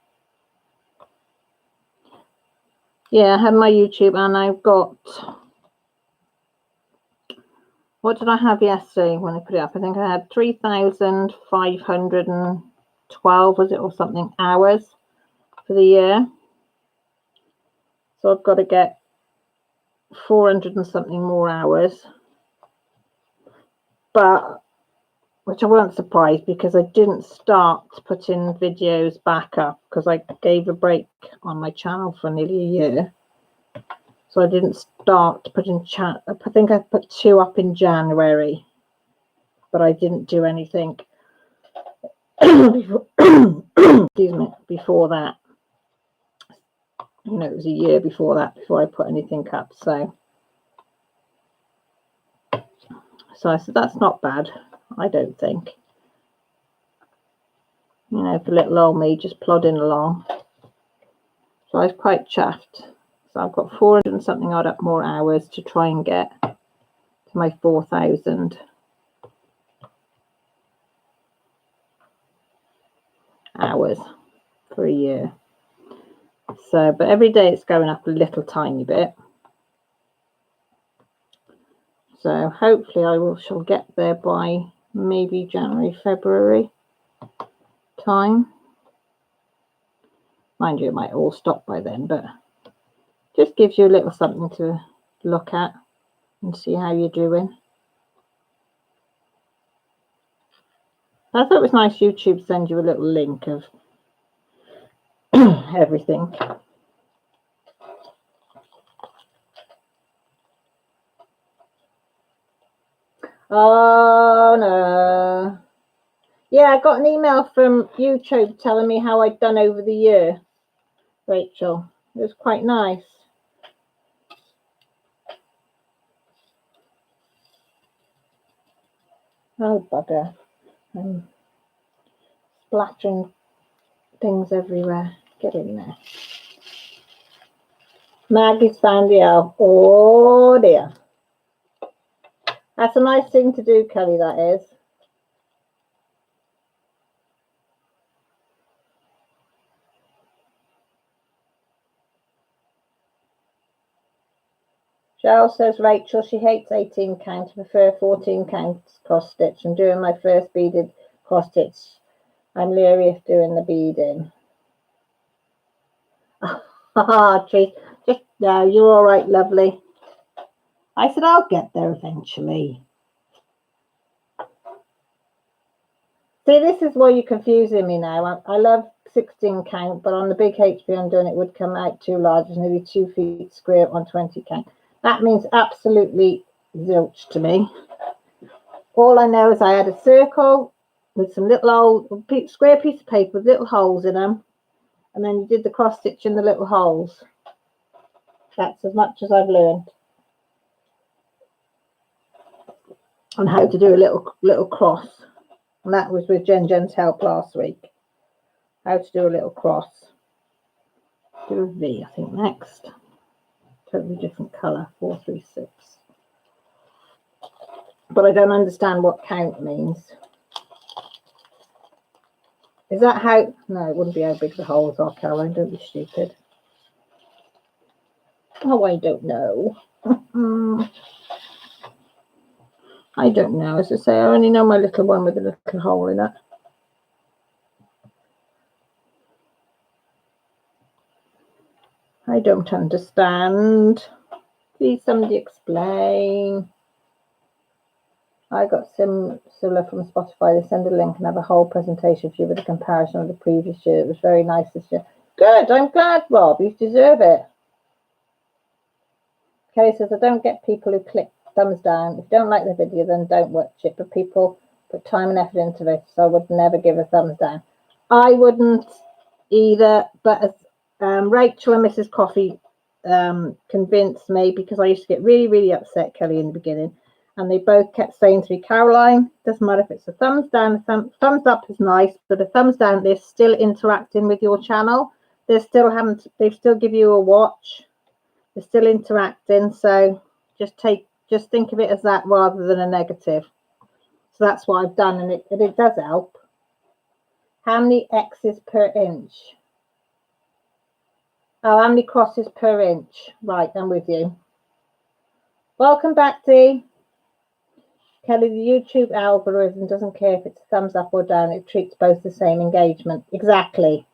S1: Yeah, I had my YouTube, and I've got, what did I have yesterday when I put it up? I think I had 3,512, was it, or something, hours for the year. So I've got to get 400 and something more hours. But, which I wasn't surprised, because I didn't start putting videos back up, because I gave a break on my channel for nearly a year. So I didn't start putting I think I put 2 up in January, but I didn't do anything before, excuse me, before that. You know, it was a year before that before I put anything up. So I said, that's not bad, I don't think. You know, for little old me just plodding along. So I was quite chuffed. So I've got 400 and something odd up more hours to try and get to my 4,000 hours for a year. So, but every day it's going up a little tiny bit. So hopefully shall get there by maybe January, February time. Mind you, it might all stop by then, but just gives you a little something to look at and see how you're doing. I thought it was nice YouTube send you a little link of everything. Oh no. Yeah, I got an email from YouTube telling me how I'd done over the year, Rachel. It was quite nice. Oh bugger. I'm splattering things everywhere. Get in there. Maggie's found the elf. Oh dear. That's a nice thing to do, Kelly, that is. Cheryl says, Rachel, she hates 18 count, prefer 14 count cross stitch. I'm doing my first beaded cross stitch. I'm leery of doing the beading. Treat, just no, you're all right, lovely. I said, I'll get there eventually. See, this is why you're confusing me now. I love 16 count, but on the big HB I'm doing, it would come out too large. It's nearly 2 feet square on 20 count. That means absolutely zilch to me. All I know is I had a circle with some little old square piece of paper with little holes in them, and then you did the cross stitch in the little holes. That's as much as I've learned on how to do a little cross, and that was with Jen's help last week. How to do a little cross. Do a V, I think, next. Totally different colour, 436. But I don't understand what count means. Is that how? No, it wouldn't be how big the holes are, Caroline. Don't be stupid. Oh, I don't know. I don't know. As I say, I only know my little one with a little hole in it. I don't understand. Please, somebody explain. I got similar from Spotify. They send a link and have a whole presentation for you with a comparison of the previous year. It was very nice this year. Good. I'm glad, Rob. You deserve it. Kelly says, I don't get people who click thumbs down. If you don't like the video, then don't watch it. But people put time and effort into it, so I would never give a thumbs down. I wouldn't either, but as Rachel and Mrs. Coffee convinced me, because I used to get really, really upset, Kelly, in the beginning. And they both kept saying to me, Caroline, doesn't matter if it's a thumbs down, thumbs up is nice, but a thumbs down, they're still interacting with your channel. They still give you a watch. They're still interacting. So just think of it as that rather than a negative. So that's what I've done, and it does help. How many X's per inch? Oh, how many crosses per inch? Right, I'm with you. Welcome back, Dee. Kelly, the YouTube algorithm doesn't care if it's a thumbs up or down. It treats both the same engagement. Exactly.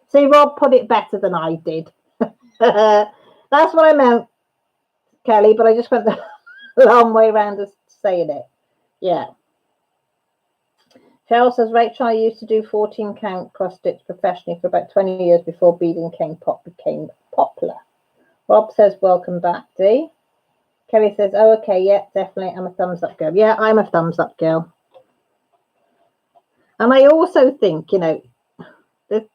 S1: See, Rob put it better than I did. That's what I meant, Kelly, but I just went the long way around of saying it. Yeah. Cheryl says, Rachel, I used to do 14 count cross stitch professionally for about 20 years before beading became popular. Rob says, welcome back, Dee. Kelly says, oh, okay, yeah, definitely. I'm a thumbs up girl. Yeah, I'm a thumbs up girl. And I also think, you know, that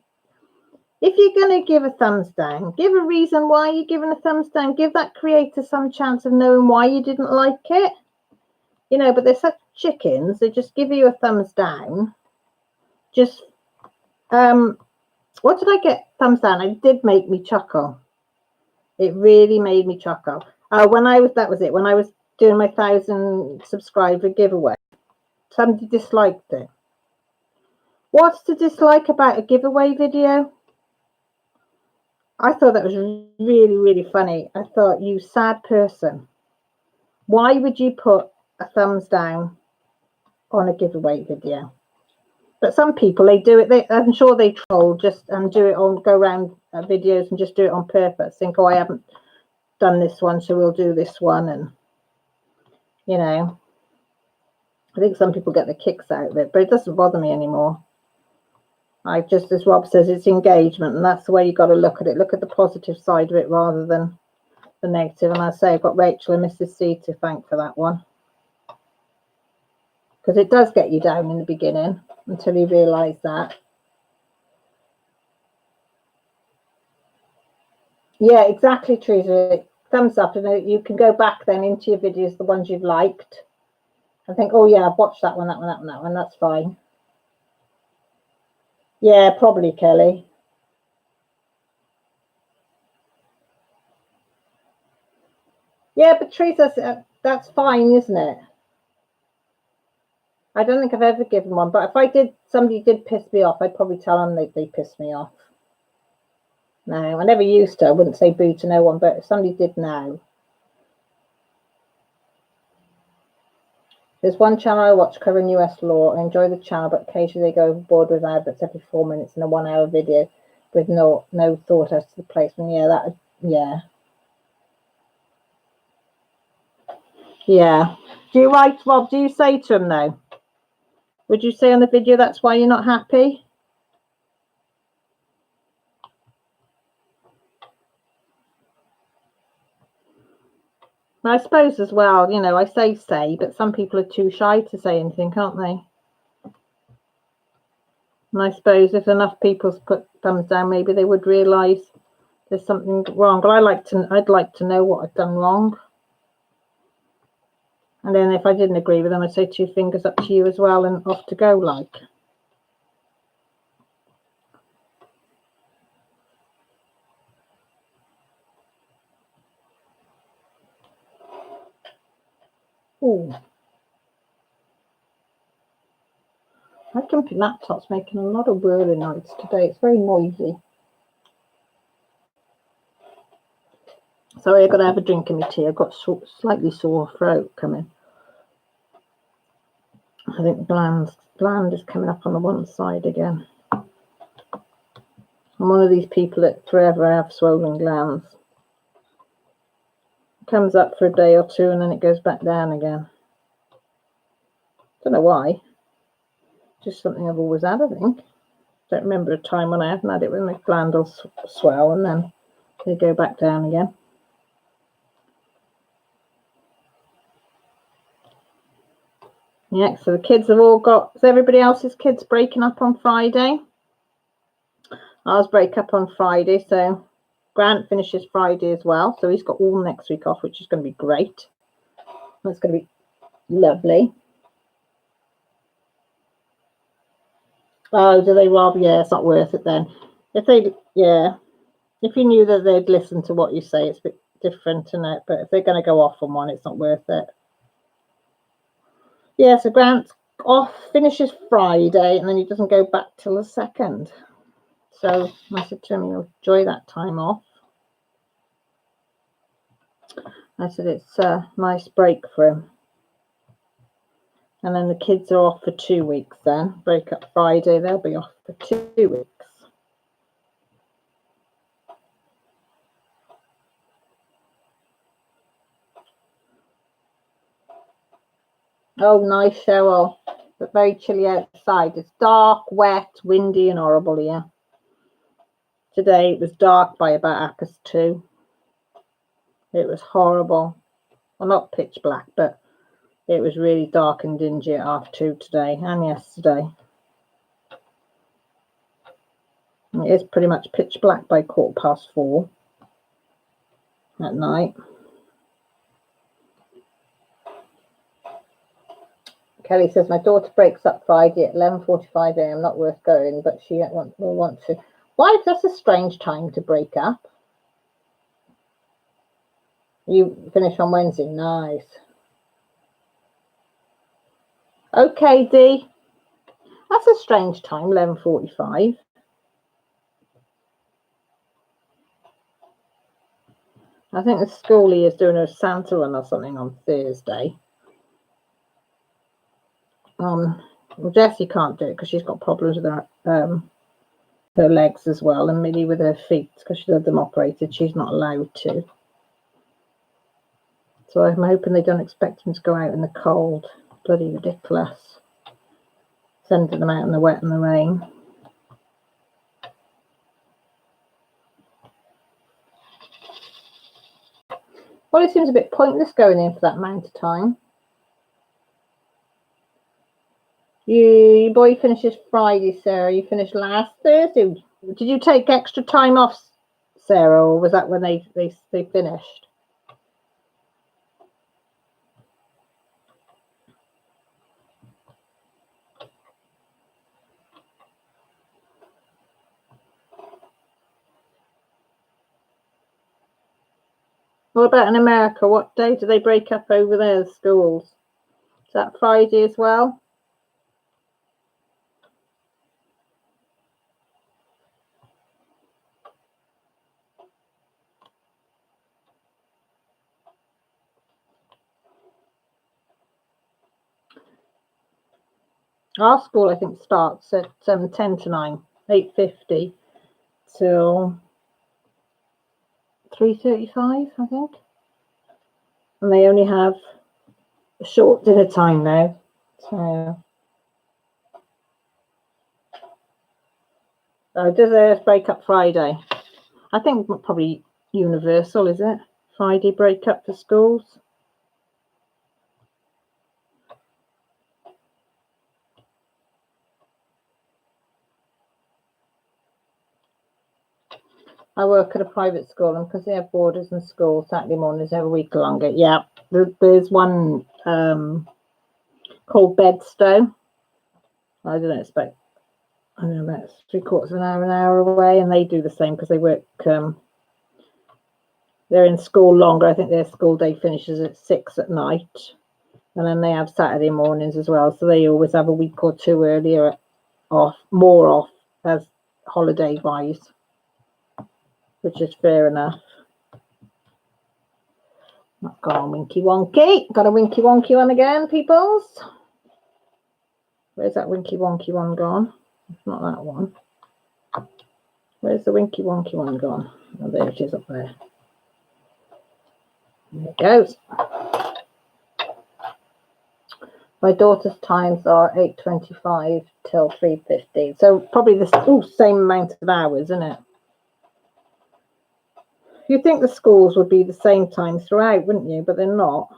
S1: if you're going to give a thumbs down, give a reason why you're giving a thumbs down. Give that creator some chance of knowing why you didn't like it. You know, but they're such chickens. They just give you a thumbs down. Just, what did I get thumbs down? It did make me chuckle. It really made me chuckle. When I was doing my 1,000 subscriber giveaway, somebody disliked it. What's to dislike about a giveaway video? I thought that was really, really funny. I thought, you sad person. Why would you put a thumbs down on a giveaway video? But some people, they do it. I'm sure they troll and do it on, go around videos and just do it on purpose. Think, oh, I haven't done this one, so we'll do this one. And, you know, I think some people get the kicks out of it, but it doesn't bother me anymore. Just as Rob says, it's engagement, and that's the way you got to look at it. Look at the positive side of it rather than the negative. And I say I've got Rachel and Mrs. C to thank for that one, because it does get you down in the beginning until you realise that. Yeah, exactly, Teresa. Thumbs up, and you can go back then into your videos, the ones you've liked, and think, oh yeah, I've watched that one, that one, that one, that one. That's fine. Yeah, probably, Kelly. Yeah, but Teresa, that's fine, isn't it? I don't think I've ever given one, but if somebody did piss me off, I'd probably tell them they pissed me off. No, I never used to. I wouldn't say boo to no one, but if somebody did now. There's one channel I watch covering US law. I enjoy the channel, but occasionally they go overboard with adverts every 4 minutes in a 1 hour video with no thought as to the placement. Yeah. Yeah. Do you write, Rob? Do you say to them though? Would you say on the video that's why you're not happy? I suppose as well, you know, I say, but some people are too shy to say anything, aren't they? And I suppose if enough people put thumbs down, maybe they would realise there's something wrong. But I'd like to know what I've done wrong. And then if I didn't agree with them, I'd say 2 fingers up to you as well, and off to go like. Oh, my computer laptop's making a lot of whirring noise today. It's very noisy. Sorry, I've got to have a drink of my tea. I've got slightly sore throat coming. I think the gland is coming up on the one side again. I'm one of these people that forever have swollen glands. It comes up for a day or two and then it goes back down again. Don't know why. Just something I've always had, I think. Don't remember a time when I haven't had it, when my gland will swell and then they go back down again. Yeah, so the kids have all got, is everybody else's kids breaking up on Friday? Ours break up on Friday, so Grant finishes Friday as well, so he's got all next week off, which is going to be great. It's going to be Lovely. Oh, do they rob? Yeah, it's not worth it then. If they, yeah, if you knew that they'd listen to what you say, it's a bit different, isn't it? But if they're going to go off on one, it's not worth it. Yeah, so Grant's off, finishes Friday, and then he doesn't go back till the 2nd. So I said to him, you'll enjoy that time off. I said it's a nice break for him. And then the kids are off for 2 weeks then. Break up Friday, they'll be off for 2 weeks. Oh, nice, Cheryl. But very chilly outside. It's dark, wet, windy and horrible here. Today it was dark by about 2:30. It was horrible. Well, not pitch black, but it was really dark and dingy at 2:30 today and yesterday. It is pretty much pitch black by 4:15 at night. Kelly says, my daughter breaks up Friday at 11:45 a.m. Not worth going, but she will want to. Why? That's a strange time to break up. You finish on Wednesday. Nice. Okay, Dee. That's a strange time, 11:45. I think the school here is doing a Santa run or something on Thursday. Well, Jessie can't do it because she's got problems with her legs as well, and Millie with her feet because she's had them operated. She's not allowed to. So I'm hoping they don't expect them to go out in the cold. Bloody ridiculous. Sending them out in the wet and the rain. Well, it seems a bit pointless going in for that amount of time. Your boy finishes Friday, Sarah. You finished last Thursday. Did you take extra time off, Sarah, or was that when they finished? What about in America? What day do they break up over there, the schools? Is that Friday as well? Our school, I think, starts at 10 to 9, 8:50 till 3:35, I think. And they only have a short dinner time now. So, does theirs break up Friday? I think probably universal, is it? Friday break up for schools. I work at a private school, and because they have boarders and schools, Saturday mornings have a week longer. Yeah, there's one called Bedstow. I don't expect, I don't know, about 3/4 of an hour away, and they do the same because they work. They're in school longer. I think their school day finishes at 6 at night, and then they have Saturday mornings as well. So they always have a week or two earlier off, more off as holiday wise, which is fair enough. Not gone winky wonky. Got a winky wonky one again, peoples. Where's that winky wonky one gone? It's not that one. Where's the winky wonky one gone? Oh, there it is up there. There it goes. My daughter's times are 8:25 till 3:15. So probably the same amount of hours, isn't it? You'd think the schools would be the same time throughout, wouldn't you? But they're not.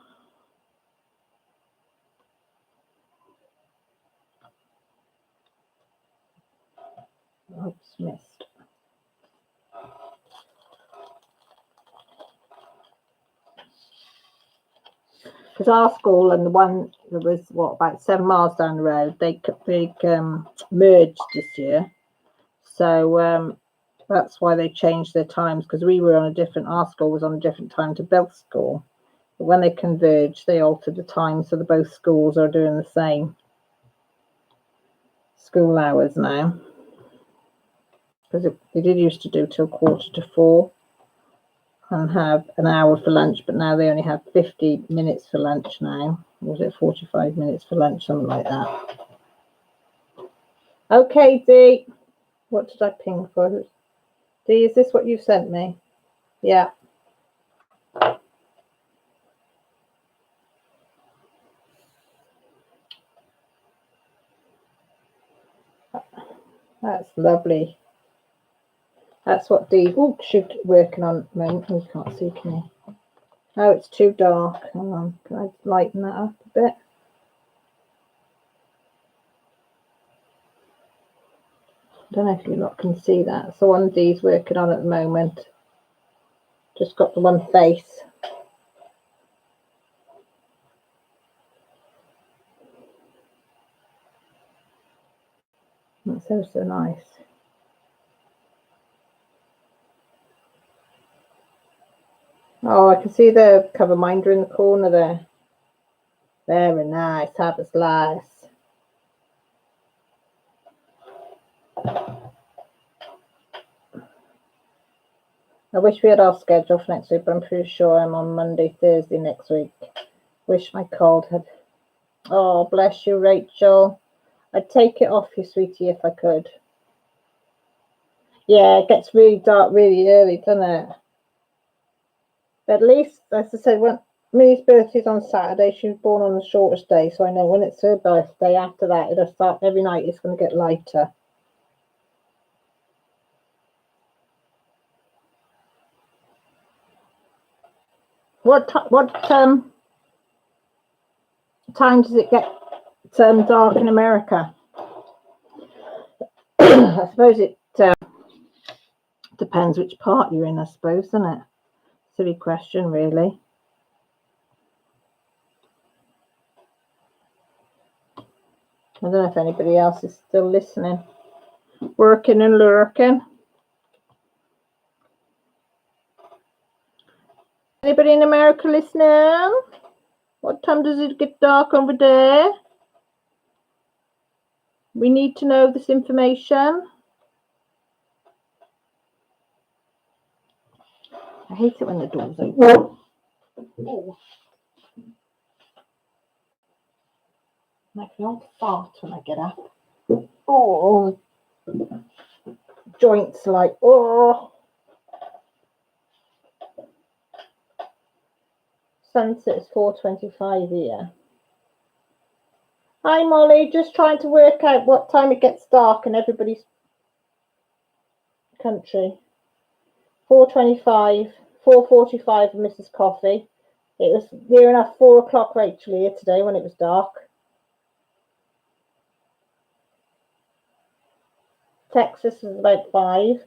S1: Oops, missed. Because our school and the one It was what, about 7 miles down the road. They merged this year, so that's why they changed their times, because we were on a different. Our school was on a different time to Bell's school, but when they converged, they altered the time so that both schools are doing the same school hours now. Because they did used to do till 3:45 and have an hour for lunch, but now they only have 50 minutes for lunch now. Or was it 45 minutes for lunch, something like that? Okay, Dee. What did I ping for? Dee, is this what you sent me? Yeah. That's lovely. That's what Dee she's working on at the moment. You can't see, can you? Oh, it's too dark. Hang on. Can I lighten that up a bit? I don't know if you lot can see that. So one Dee's working on at the moment. Just got the one face. That's so nice. Oh, I can see the cover minder in the corner there. Very nice. Have a slice. I wish we had our schedule for next week, but I'm pretty sure I'm on Monday, Thursday next week. Wish my cold had. Oh, bless you, Rachel. I'd take it off you, sweetie, if I could. Yeah, it gets really dark really early, doesn't it? But at least, as I said, when Minnie's birthday's on Saturday, she was born on the shortest day, so I know when it's her birthday, after that, it'll start every night, it's going to get lighter. What time does it get dark in America? I suppose it depends which part you're in, I suppose, isn't it? Silly question, really. I don't know if anybody else is still listening. Working and lurking. Anybody in America listening? What time does it get dark over there? We need to know this information. I hate it when the door's open. Oh. I can all fart when I get up. Oh, joints like, oh. Sunset is 4:25 here. Hi, Molly. Just trying to work out what time it gets dark in everybody's country. 4:25, 4:45 for Mrs. Coffee. It was near enough 4 o'clock, Rachel, here today when it was dark. Texas is about 5.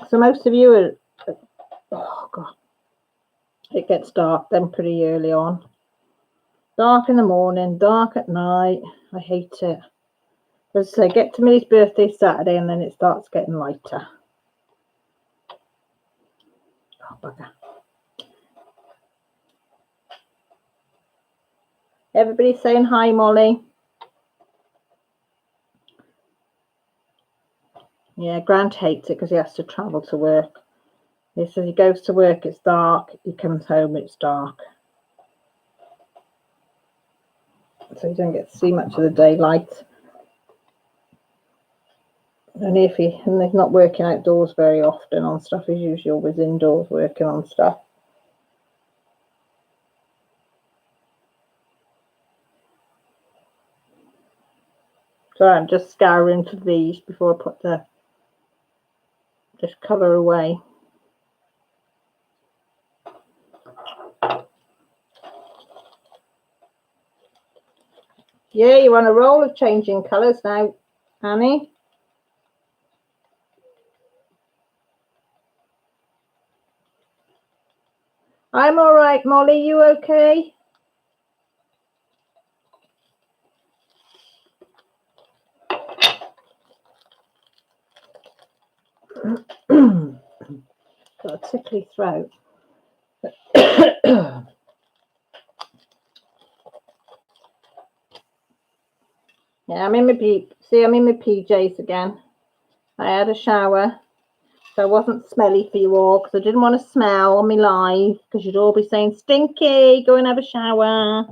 S1: So most of you are, oh God, it gets dark then pretty early on. Dark in the morning, dark at night. I hate it. As I say, get to Millie's birthday Saturday and then it starts getting lighter. Oh, bugger. Everybody's saying hi, Molly. Yeah, Grant hates it because he has to travel to work. He says he goes to work, it's dark. He comes home, it's dark. So you don't get to see much of the daylight. And if he's not working outdoors very often on stuff, he's usually always indoors working on stuff. So I'm just scouring for these before I put this cover away. Yeah, you're on a roll of changing colours now, Annie. I'm all right, Molly. You okay? Got a tickly throat. Yeah, I'm in my PJs again. I had a shower, so I wasn't smelly for you all because I didn't want to smell on me live because you'd all be saying, Stinky, go and have a shower.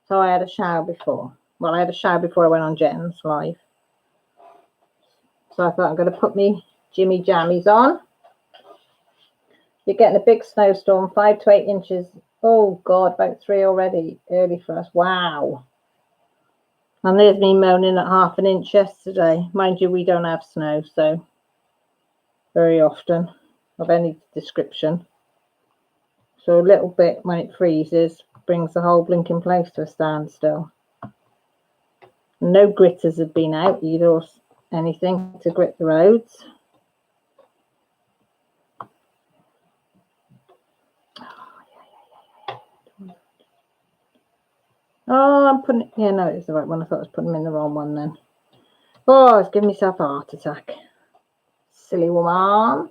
S1: So I had a shower before. Well, I had a shower before I went on Jen's live. So I thought I'm going to put me Jimmy Jammies on. You're getting a big snowstorm, 5 to 8 inches. Oh, God, about 3 already. Early for us. Wow. And there's me moaning at 1/2 inch yesterday. Mind you, we don't have snow, so very often of any description. So a little bit when it freezes brings the whole blinking place to a standstill. No gritters have been out either or anything to grit the roads. Oh, I'm putting, yeah, no, it's the right one. I thought I was putting them in the wrong one then. Oh, I was giving myself a heart attack. Silly woman.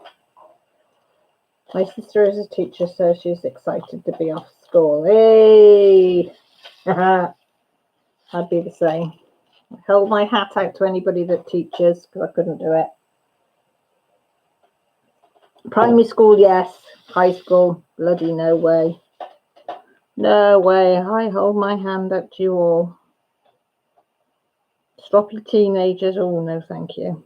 S1: My sister is a teacher, so she's excited to be off school. Hey! I'd be the same. I held my hat out to anybody that teaches because I couldn't do it. Primary school, yes. High school, bloody no way. No way. I hold my hand up to you all. Stroppy teenagers, oh no, thank you.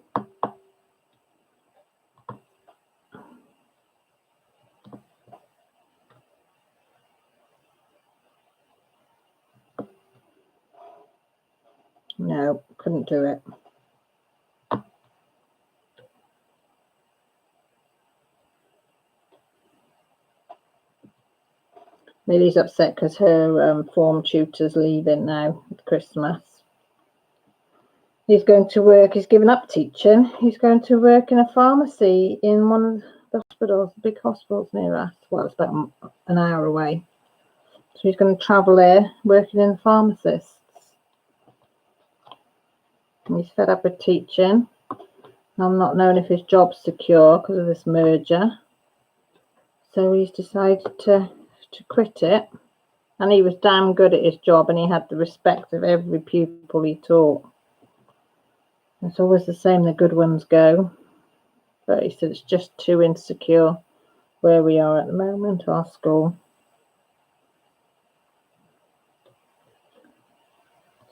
S1: No, couldn't do it. Millie's upset because her form tutor's leaving now at Christmas. He's going to work, he's given up teaching. He's going to work in a pharmacy in one of the hospitals, the big hospitals near us. Well, it's about an hour away. So he's going to travel there, working in pharmacists. And he's fed up with teaching. I'm not knowing if his job's secure because of this merger. So he's decided to quit it. And he was damn good at his job and he had the respect of every pupil he taught. It's always the same, the good ones go. But he said it's just too insecure where we are at the moment, our school.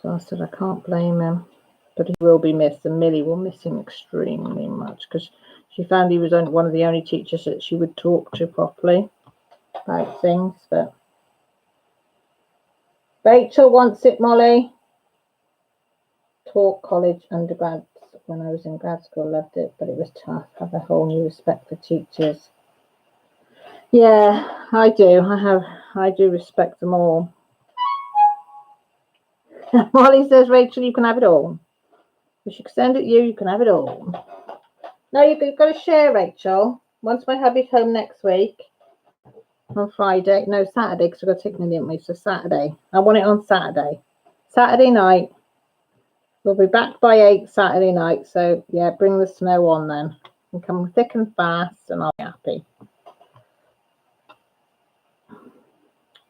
S1: So I said I can't blame him. But he will be missed, and Millie will miss him extremely much because she found he was one of the only teachers that she would talk to properly about things. But Rachel wants it, Molly. Taught college undergrads when I was in grad school, loved it, but it was tough. Have a whole new respect for teachers. Yeah, I do. I do respect them all. Molly says, Rachel, you can have it all. If she can send it you can have it all. No, you've got to share, Rachel. Once my hubby's home next week, on Friday, no, Saturday, because we've got to take Millie, haven't we? So Saturday. I want it on Saturday. Saturday night. We'll be back by 8 Saturday night. So, yeah, bring the snow on then. And come thick and fast, and I'll be happy.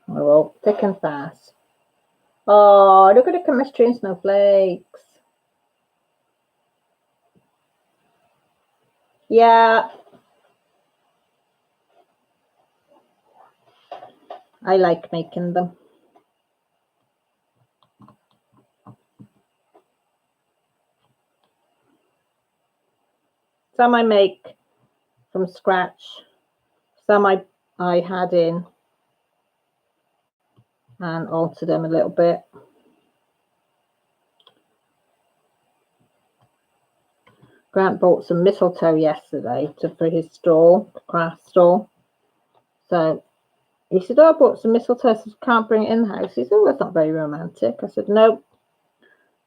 S1: I will. Thick and fast. Oh, look at the chemistry and snowflakes. Yeah. I like making them. Some I make from scratch. Some I had in and altered them a little bit. Grant bought some mistletoe yesterday for his stall, craft stall. So he said, oh, I bought some mistletoe. I said, can't bring it in the house. He said, oh, that's not very romantic. I said, no.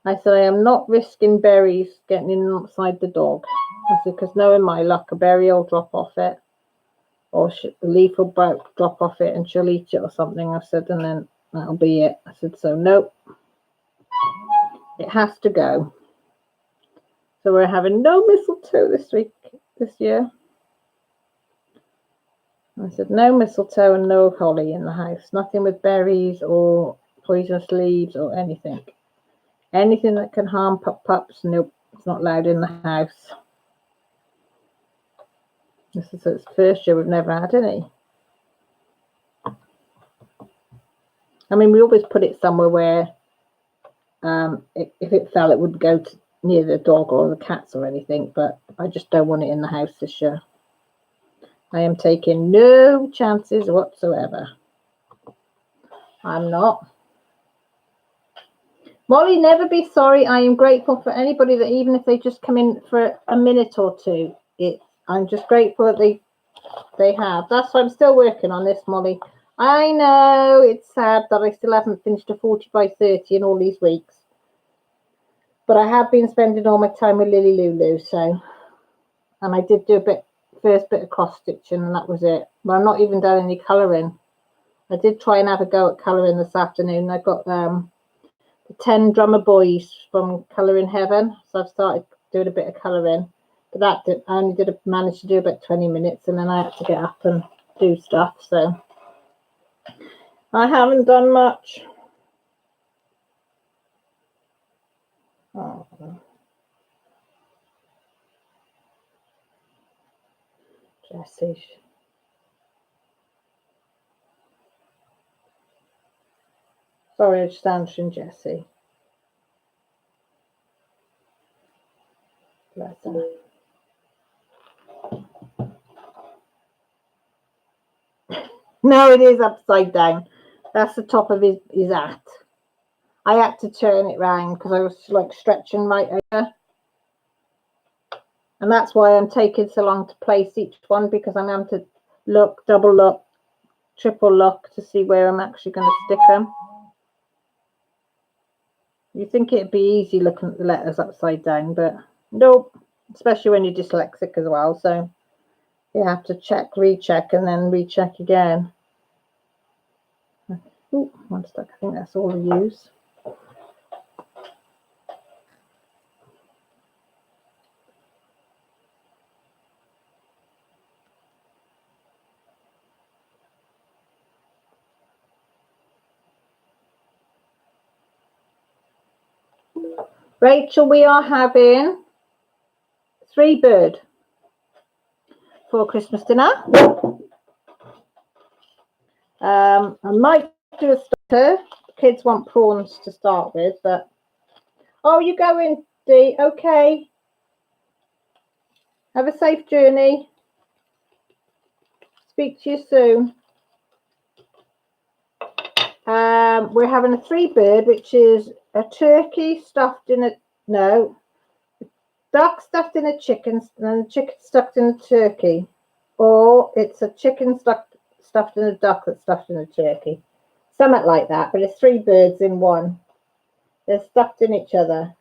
S1: I said, I am not risking berries getting inside the dog. I said, because knowing my luck, a berry will drop off it or the leaf will drop off it and she'll eat it or something. I said, and then that'll be it. I said, so nope, it has to go. So we're having no mistletoe this year. I said, no mistletoe and no holly in the house. Nothing with berries or poisonous leaves or anything. Anything that can harm pups, nope, it's not allowed in the house. This is the first year we've never had any. I mean, we always put it somewhere where if it fell, it wouldn't go near the dog or the cats or anything, but I just don't want it in the house this year. I am taking no chances whatsoever. I'm not. Molly, never be sorry. I am grateful for anybody that, even if they just come in for a minute or two, I'm just grateful that they have. That's why I'm still working on this, Molly. I know it's sad that I still haven't finished a 40 by 30 in all these weeks. But I have been spending all my time with Lily Lulu, so. And I did do first bit of cross stitching, and that was it. But I'm not even done any colouring. I did try and have a go at colouring this afternoon. I got the 10 drummer boys from Colouring Heaven, so I've started doing a bit of colouring. But I only managed to do about 20 minutes, and then I had to get up and do stuff. So I haven't done much. Oh. Jessie. Sorry, I just answering Jessie. Bless her. No, it is upside down. That's the top of his hat. I had to turn it round because I was like stretching right over. And that's why I'm taking so long to place each one, because I'm having to look, double look, triple look to see where I'm actually going to stick them. You think it'd be easy looking at the letters upside down, but nope, especially when you're dyslexic as well. So you have to check, recheck, and then recheck again. Ooh, one stuck. I think that's all I use. Rachel, we are having 3 bird for Christmas dinner. I might do a starter. The kids want prawns to start with, but oh, you going, Dee? Okay. Have a safe journey. Speak to you soon. We're having a 3 bird, which is a turkey stuffed in duck stuffed in a chicken, and a chicken stuffed in a turkey, or it's a chicken stuffed in a duck that's stuffed in a turkey, something like that. But it's 3 birds in one. They're stuffed in each other,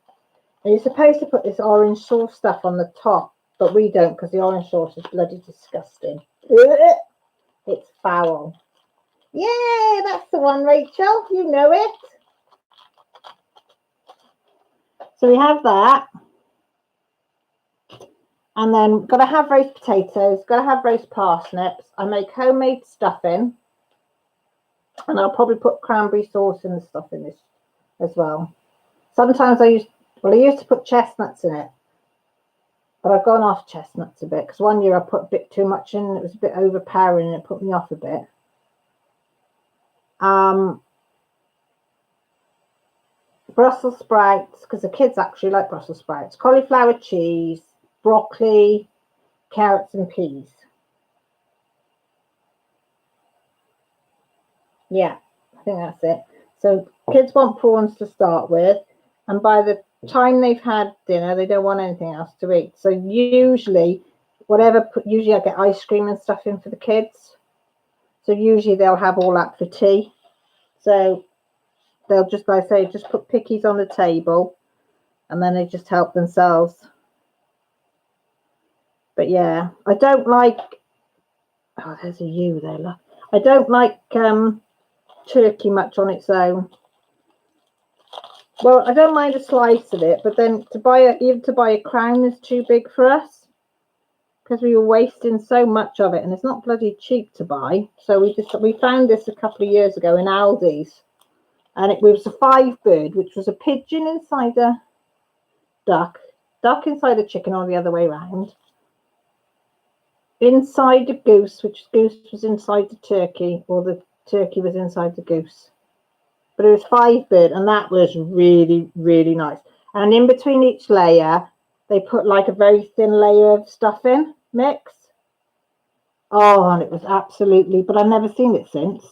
S1: and you're supposed to put this orange sauce stuff on the top, but we don't, because the orange sauce is bloody disgusting. It's foul. Yeah, that's the one, Rachel. You know it. So we have that. And then got to have roast potatoes, got to have roast parsnips. I make homemade stuffing. And I'll probably put cranberry sauce in the stuff in this as well. Sometimes I used to put chestnuts in it. But I've gone off chestnuts a bit, because one year I put a bit too much in and it was a bit overpowering and it put me off a bit. Brussels sprouts, because the kids actually like Brussels sprouts. Cauliflower cheese, broccoli, carrots and peas. Yeah, I think that's it. So kids want prawns to start with, and by the time they've had dinner, they don't want anything else to eat. So usually I get ice cream and stuff in for the kids. So usually they'll have all that for tea. So they'll just, like I say, just put pickies on the table, and then they just help themselves. But yeah, I don't like Oh, there's a U there, look. I don't like turkey much on its own. Well, I don't mind a slice of it, but then even to buy a crown is too big for us because we were wasting so much of it, and it's not bloody cheap to buy. So we found this a couple of years ago in Aldi's, and it was a 5-bird, which was a pigeon inside a duck inside a chicken, or the other way around. Inside a goose, which goose was inside the turkey, or the turkey was inside the goose. But it was 5-bird, and that was really, really nice. And in between each layer, they put like a very thin layer of stuffing mix. Oh, and it was absolutely, but I've never seen it since,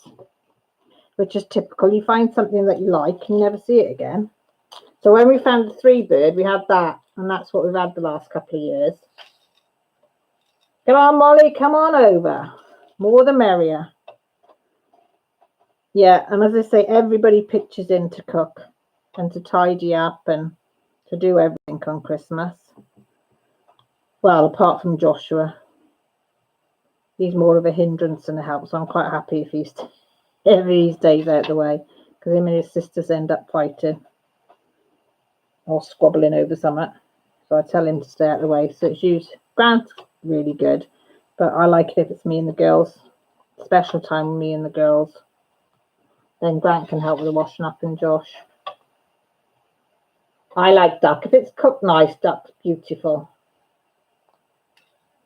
S1: which is typical. You find something that you like, and you never see it again. So when we found the 3-bird, we had that, and that's what we've had the last couple of years. Come on, Molly, come on over. More the merrier. Yeah, and as I say, everybody pitches in to cook and to tidy up and to do everything on Christmas. Well, apart from Joshua. He's more of a hindrance than a help, so I'm quite happy if he stays out the way, because him and his sisters end up fighting or squabbling over something. So I tell him to stay out the way. So it's used. Grant's really good, but I like it if it's me and the girls. Special time with me and the girls. Then Grant can help with the washing up, and Josh. I like duck. If it's cooked nice, duck's beautiful.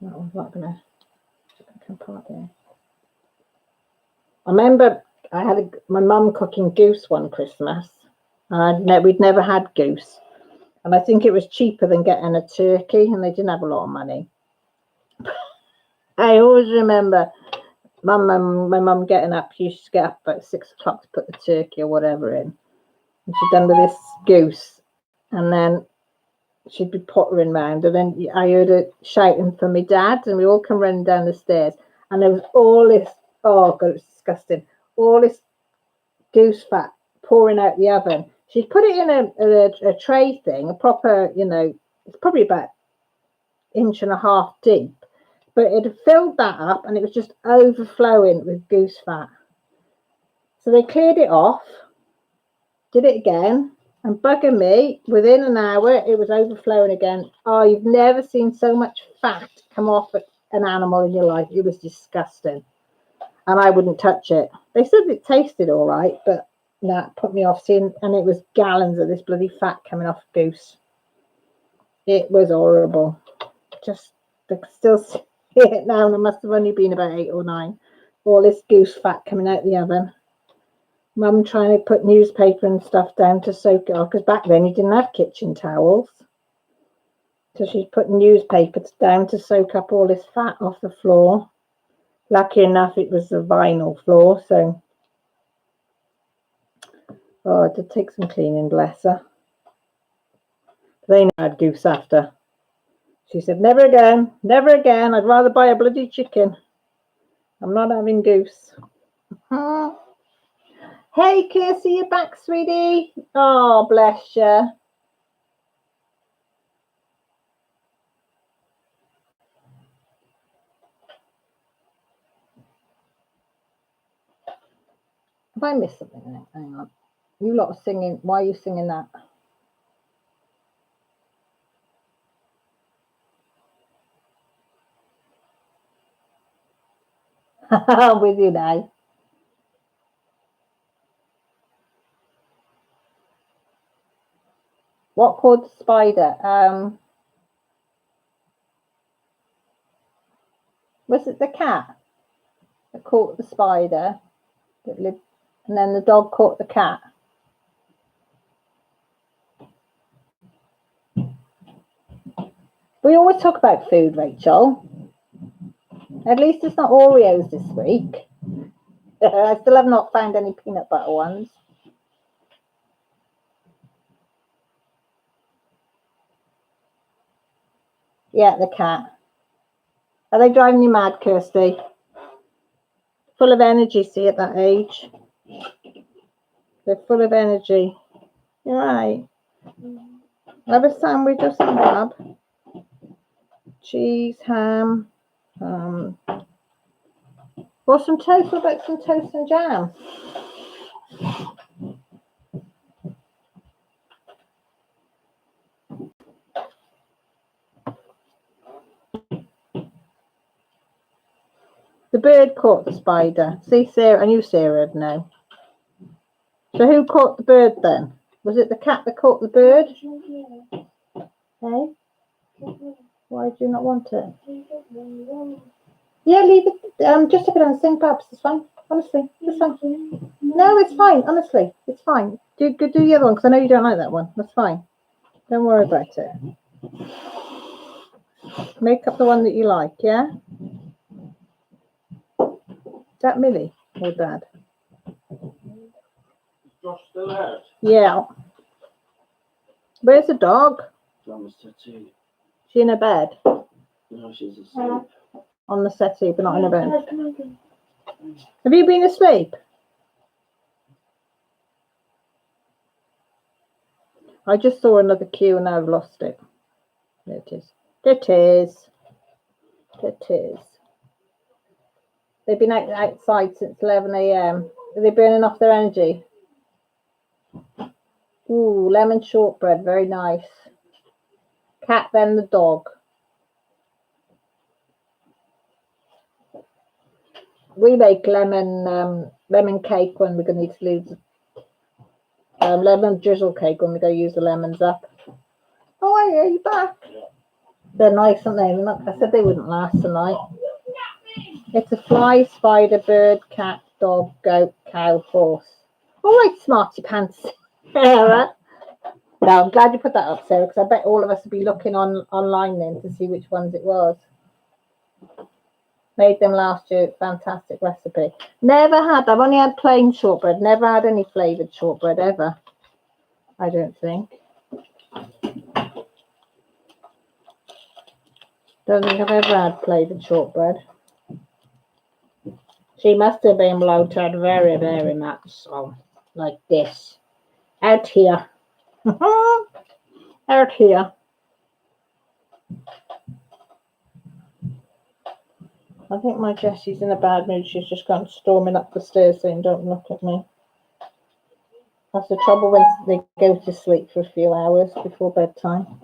S1: That one's not gonna come apart there. I remember I had my mum cooking goose one Christmas. We'd never had goose, and I think it was cheaper than getting a turkey, and they didn't have a lot of money. I always remember my mum getting up. She used to get up about 6 o'clock to put the turkey or whatever in, and she'd done with this goose, and then she'd be pottering round, and then I heard her shouting for my dad, and we all come running down the stairs, and there was all this, oh God, it was disgusting, all this goose fat pouring out the oven. She'd put it in a tray thing, a proper, it's probably about 1.5 inches deep, but it had filled that up, and it was just overflowing with goose fat. So they cleared it off, did it again, and bugger me, within an hour, it was overflowing again. Oh, you've never seen so much fat come off an animal in your life. It was disgusting. And I wouldn't touch it. They said it tasted all right, but that put me off seeing, and it was gallons of this bloody fat coming off goose. It was horrible. Just, I can still see it now, and it must have only been about 8 or 9. All this goose fat coming out the oven. Mum trying to put newspaper and stuff down to soak it off, because back then you didn't have kitchen towels. So she's putting newspaper down to soak up all this fat off the floor. Lucky enough, it was a vinyl floor, so it did take some cleaning, bless her. They never had goose after. She said, never again, never again. I'd rather buy a bloody chicken. I'm not having goose. Hey, Kirsty, you're back, sweetie. Oh, bless you. Have I missed something? Hang on. You lot are singing. Why are you singing that? I'm with you now. What caught the spider? Was it the cat that caught the spider that lived, and then the dog caught the cat? We always talk about food, Rachel. At least it's not Oreos this week. I still have not found any peanut butter ones. Yeah, the cat. Are they driving you mad, Kirsty? Full of energy, see, at that age. They're full of energy. You're right. Have a sandwich or some Bob. Cheese, ham, Or some toast? What about some toast and jam? The bird caught the spider. See, Sarah, and you, Sarah, no. So who caught the bird then? Was it the cat that caught the bird? Hey? Why do you not want it? Yeah, leave it. Just stick it on the sink, perhaps. It's fine. Honestly, it's fine. No, it's fine. Honestly, it's fine. Do the other one because I know you don't like that one. That's fine. Don't worry about it. Make up the one that you like. Yeah. Is that Millie or Dad?
S2: Is Josh still out?
S1: Yeah. Where's the dog?
S2: On the settee.
S1: She in her bed?
S2: No, she's asleep.
S1: On the settee, but not in her bed. Have you been asleep? I just saw another queue and now I've lost it. There it is. There it is. There it is. They've been outside since 11 a.m. Are they burning off their energy? Ooh, lemon shortbread, very nice. Cat, then the dog. We make lemon cake when we're going to use lemon drizzle cake when we're going to use the lemons up. Oh, are you back?
S2: Yeah.
S1: They're nice, aren't they? Not, I said they wouldn't last the night. It's a fly, spider, bird, cat, dog, goat, cow, horse. All right, smarty pants, Sarah. No, I'm glad you put that up, Sarah, because I bet all of us would be looking online then to see which ones it was. Made them last year. Fantastic recipe. Never had. I've only had plain shortbread. Never had any flavoured shortbread ever. I don't think. Don't think I've ever had flavoured shortbread. She must have been bloated very, very much so. Like this. Out here. Out here. I think my Jessie's in a bad mood. She's just gone storming up the stairs saying, "Don't look at me." That's the trouble when they go to sleep for a few hours before bedtime.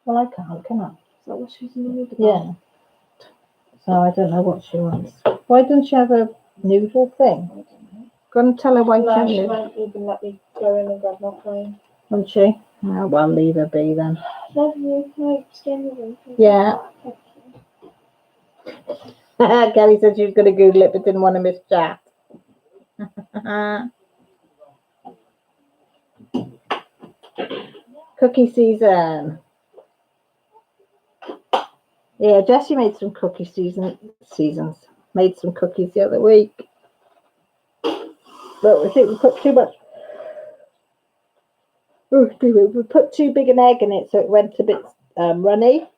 S1: Well, I can't, can I?
S3: Is that what she's in the mood about?
S1: Yeah. So I don't know what she wants. Why doesn't she have a noodle thing?
S3: I don't know.
S1: Go and tell her why
S3: No,
S1: she
S3: she
S1: has
S3: won't even let me go in and grab my phone.
S1: won't she? Oh, well, leave her be then.
S3: Love you. No, stay in the room.
S1: Yeah.
S3: Thank you.
S1: Kelly said she was going to Google it but didn't want to miss chat. Cookie season. Yeah, Jessie made some cookie seasons. Made some cookies the other week. But I think we put too much. Oh, we put too big an egg in it, so it went a bit runny.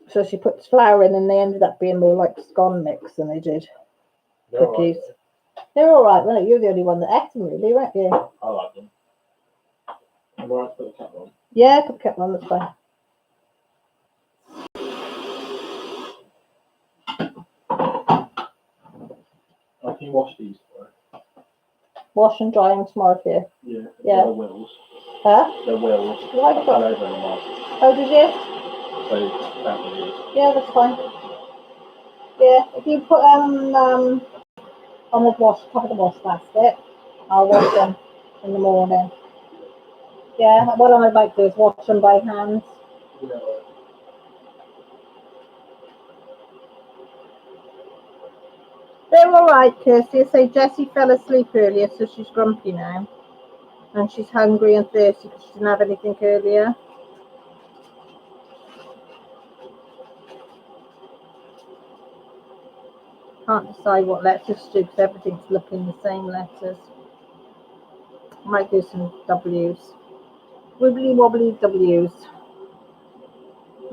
S1: So she puts flour in, and they ended up being more like scone mix than they did cookies. They're all right, weren't you? You're the only one that ate them, really, weren't you?
S2: I like them. I'm alright to put the kettle on.
S1: Yeah, put the kettle on, that's fine.
S2: Can you wash these for her?
S1: Wash and dry them tomorrow for you.
S2: Yeah.
S1: Yeah.
S2: They're wills.
S1: Huh?
S2: They're wills.
S1: Why have you got-
S2: over in the mask.
S1: Oh, did you?
S2: So that one is.
S1: Yeah, that's fine. Yeah, if you put on the top of the wash basket, I'll wash them in the morning. Yeah, what I might do is wash them by hand.
S2: Yeah.
S1: They're all right, Kirsty. I say Jessie fell asleep earlier, so she's grumpy now. And she's hungry and thirsty because she didn't have anything earlier. Can't decide what letters to do because everything's looking the same letters. Might do some W's. Wibbly wobbly W's.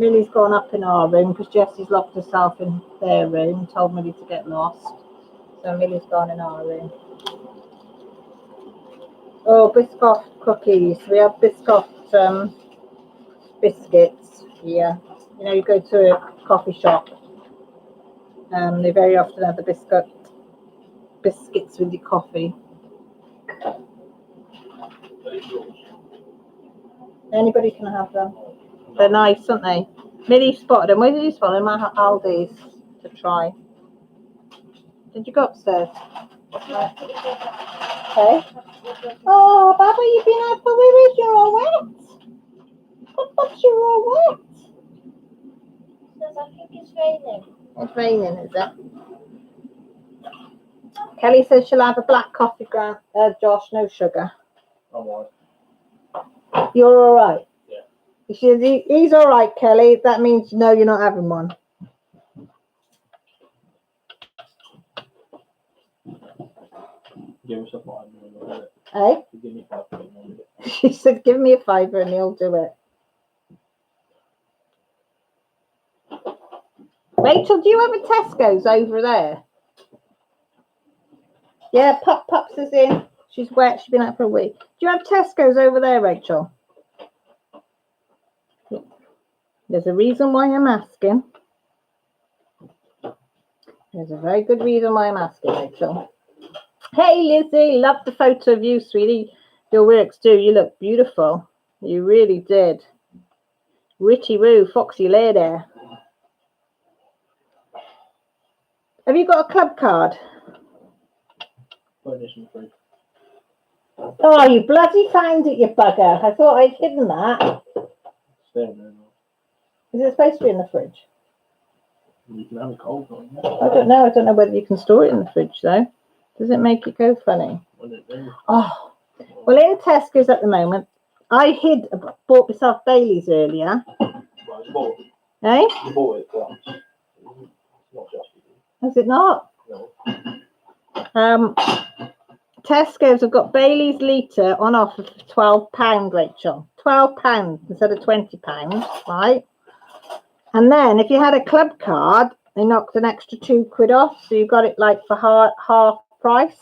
S1: Millie's gone up in our room because Jessie's locked herself in their room, told Millie to get lost. So Millie's gone in our room. Oh, Biscoff cookies. We have Biscoff biscuits here. You know, you go to a coffee shop. They very often have the biscuits with your coffee. Anybody can have them. They're nice, aren't they? Millie spotted them. Where did you spot them? At Aldi's to try. Did you go upstairs? Okay. Oh, Baba, you've been out for weeks. You're all wet. But you're all wet.
S3: Because I think it's raining.
S1: It's raining, is it? Kelly says she'll have a black coffee, Josh, no sugar.
S2: I'm all
S1: You're all right?
S2: Yeah.
S1: She says, he's all right, Kelly. That means no, you're not having one.
S2: Give us a five and we'll do it.
S1: Eh?
S2: Give me 5 and we'll do it.
S1: She said, give me a fiver and he'll do it. Rachel, do you have a Tesco's over there? Yeah, Pops is in. She's wet. She's been out for a week. Do you have Tesco's over there, Rachel? There's a reason why I'm asking. There's a very good reason why I'm asking, Rachel. Hey, Lizzie. Love the photo of you, sweetie. Your works do. You look beautiful. You really did. Witchy woo, foxy lady. Have you got a club card?
S2: Put this in the fridge.
S1: Oh, you bloody found it, you bugger. I thought I'd hidden that.
S2: Stay in there now.
S1: Is it supposed to be in the fridge?
S2: You can have a cold one.
S1: I don't know. I don't know whether you can store it in the fridge, though. Does it make it go funny?
S2: What did it do?
S1: Oh, well, in Tesco's at the moment, I bought myself Bailey's earlier.
S2: Well, you bought it.
S1: Eh?
S2: You bought it once. It's not just you.
S1: Is it not?
S2: No.
S1: Tesco's have got Bailey's litre on offer for £12, Rachel. £12 instead of £20, right? And then if you had a club card, they knocked an extra £2 off, so you got it like for half price.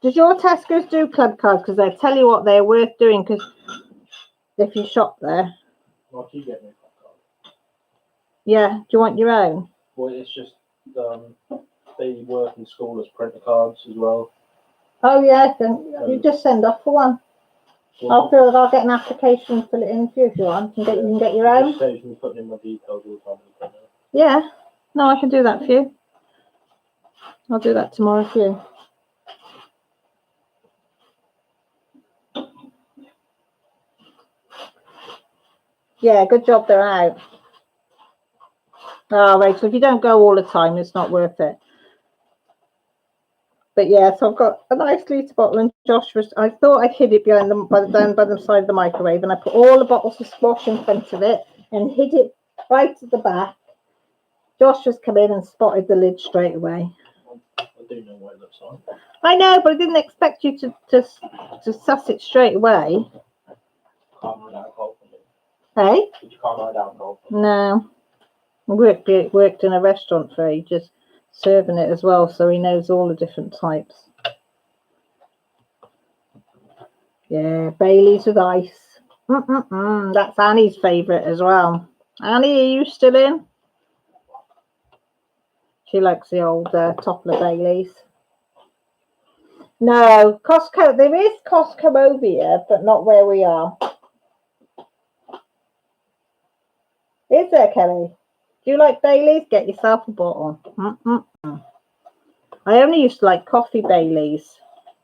S1: Does your Tesco's do club cards? Because I tell you what, they're worth doing. Because if you shop there,
S2: Well, you get me a club card.
S1: Yeah. Do you want your own?
S2: Well, it's just they work in school as printer cards as well.
S1: Oh yeah, then you just send off for one. I'll get an application and fill it in for you if you want. You can get your own.
S2: Just saves me putting in my details all the time.
S1: Yeah. No, I can do that for you. I'll do that tomorrow for you. Yeah, good job they're out. Oh, Rachel, if you don't go all the time, it's not worth it. But yeah, so I've got a nice litre bottle, and I thought I'd hid it down by the side of the microwave, and I put all the bottles of squash in front of it and hid it right at the back. Josh just come in and spotted the lid straight away.
S2: I do know what it looks like.
S1: I know, but I didn't expect you to suss it straight away.
S2: Can't ride alcohol from it.
S1: Hey?
S2: You can't ride alcohol from it.
S1: No. I worked in a restaurant for ages, serving it as well, so he knows all the different types. Yeah, Bailey's with ice. That's Annie's favourite as well. Annie, are you still in? She likes the old Toppler Baileys. No, Costco. There is Costco over here, but not where we are. Is there, Kelly? Do you like Baileys? Get yourself a bottle. I only used to like coffee Baileys.